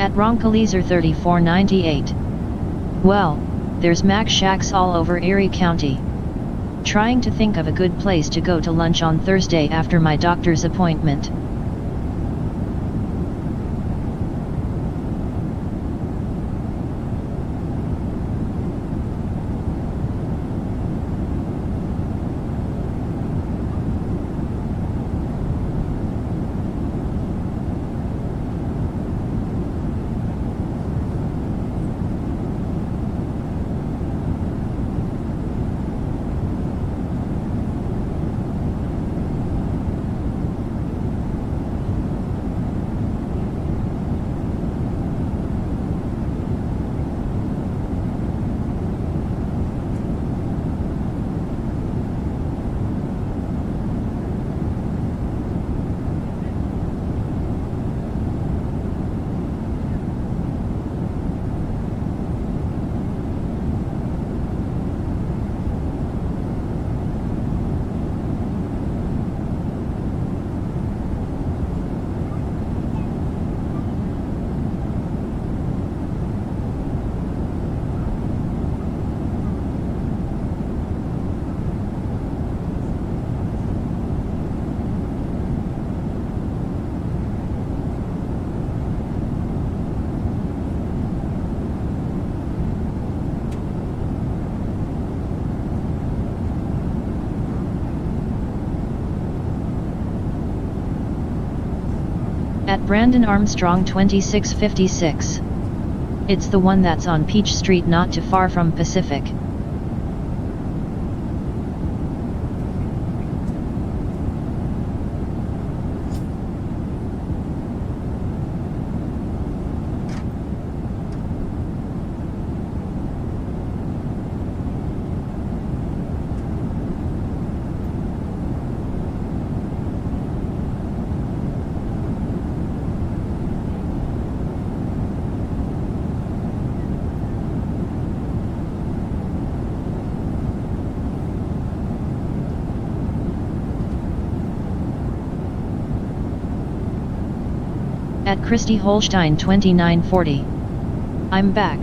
C: At Ronkaleaser 3498. Well, there's Mac Shacks all over Erie County. Trying to think of a good place to go to lunch on Thursday after my doctor's appointment. At Brandon Armstrong 2656. It's the one that's on Peach Street not too far from Pacific. At Christy Holstein 2940. I'm back.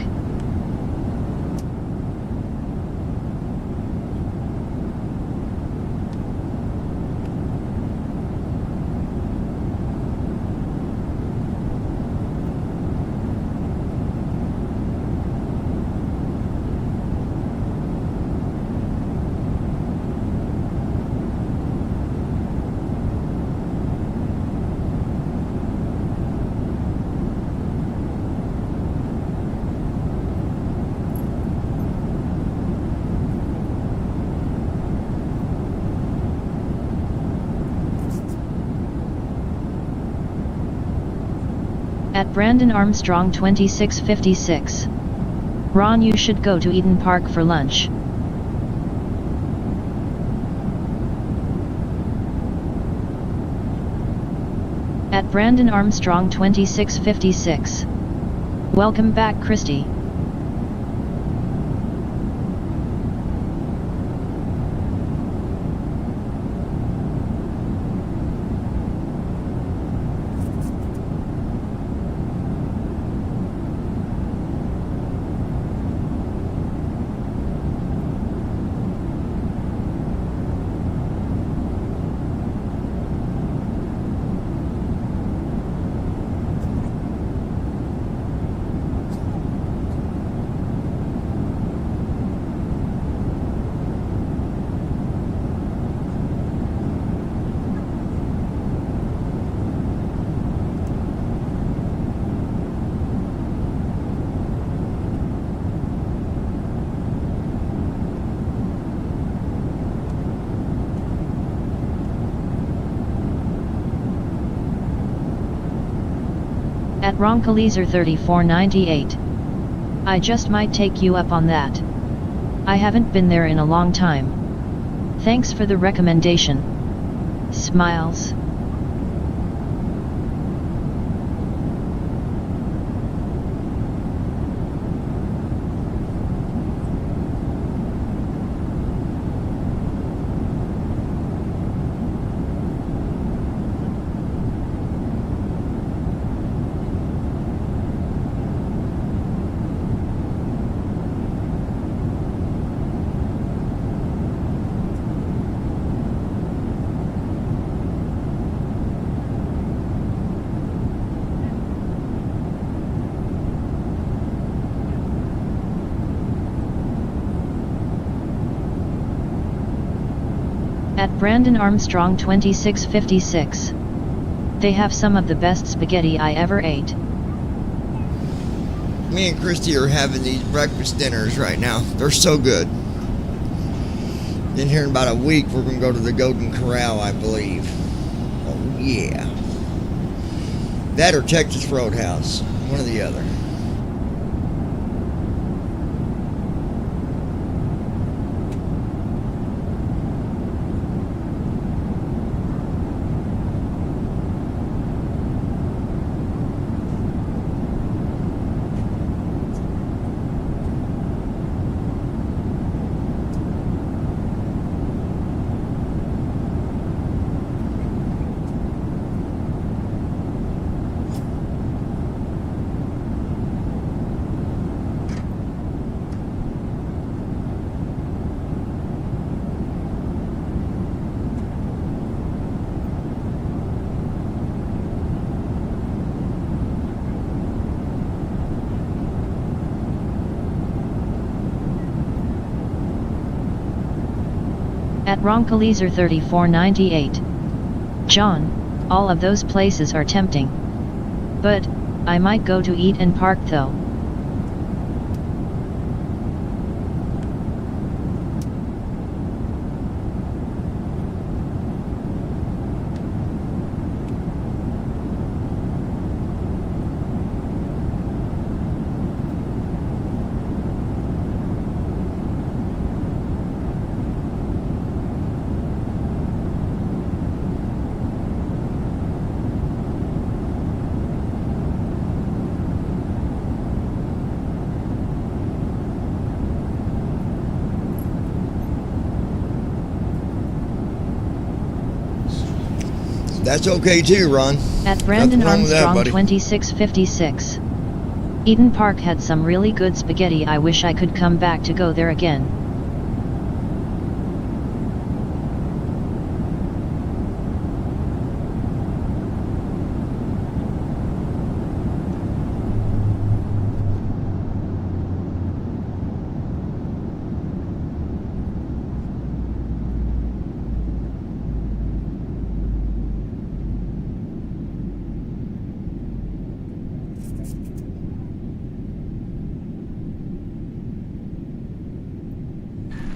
C: At Brandon Armstrong 2656. Ron, you should go to Eden Park for lunch. At Brandon Armstrong 2656. Welcome back, Christy. At Ronkaleaser 3498. I just might take you up on that. I haven't been there in a long time. Thanks for the recommendation. Smiles. At Brandon Armstrong 2656. They have some of the best spaghetti I ever ate.
A: Me and Christy are having these breakfast dinners right now. They're so good. Then here in about a week, we're going to go to the Golden Corral, I believe. Oh, yeah. That or Texas Roadhouse. One or the other.
C: At Ronkalizer 3498. John, all of those places are tempting. But, I might go to Eat and Park though.
A: That's okay too, Ron.
C: At Brandon
A: Nothing wrong with that,
C: Armstrong
A: buddy.
C: 2656. Eden Park had some really good spaghetti. I wish I could come back to go there again.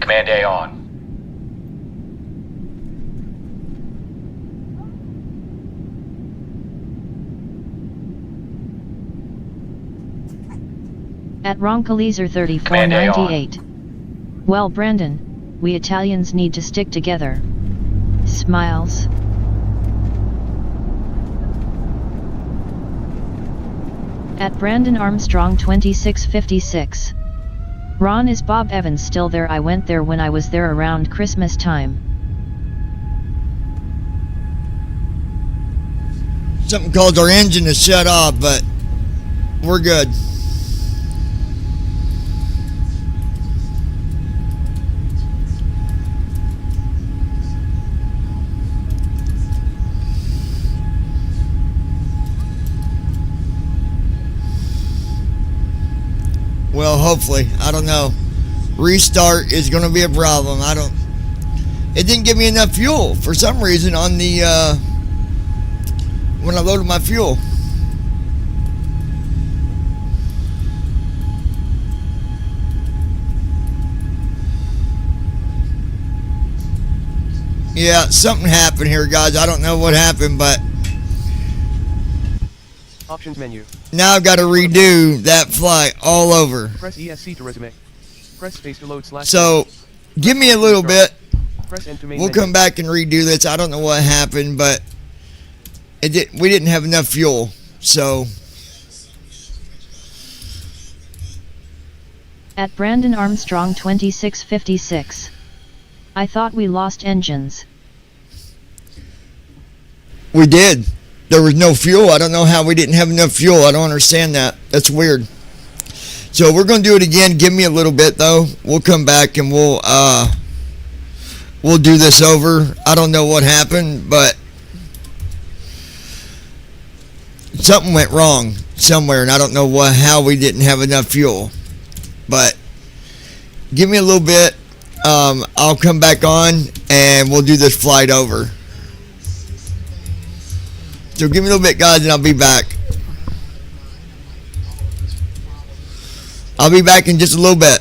P: Command A on.
C: At Ronkalizer 3498. Well, Brandon, we Italians need to stick together. Smiles. At Brandon Armstrong 2656. Ron, is Bob Evans still there? I went there when I was there around Christmas time.
A: Something called our engine is shut off, but we're good. Well, hopefully. I don't know. Restart is going to be a problem. It didn't give me enough fuel for some reason on the, when I loaded my fuel. Yeah, something happened here, guys. I don't know what happened, but
D: Options menu.
A: now I've got to redo that flight all over.
D: Press ESC to resume. Press space to load /
A: So, give me a little bit.
D: Press enter main
A: We'll
D: menu.
A: come back and redo this. I don't know what happened, but we didn't have enough fuel. So,
C: At Brandon Armstrong 2656. I thought we lost engines.
A: we did. There was no fuel. I don't know how we didn't have enough fuel. I don't understand that. That's weird. So we're going to do it again. Give me a little bit though. We'll come back and we'll do this over. I don't know what happened, but something went wrong somewhere, and I don't know how we didn't have enough fuel. But give me a little bit. I'll come back on and we'll do this flight over. So give me a little bit, guys, and I'll be back. I'll be back in just a little bit.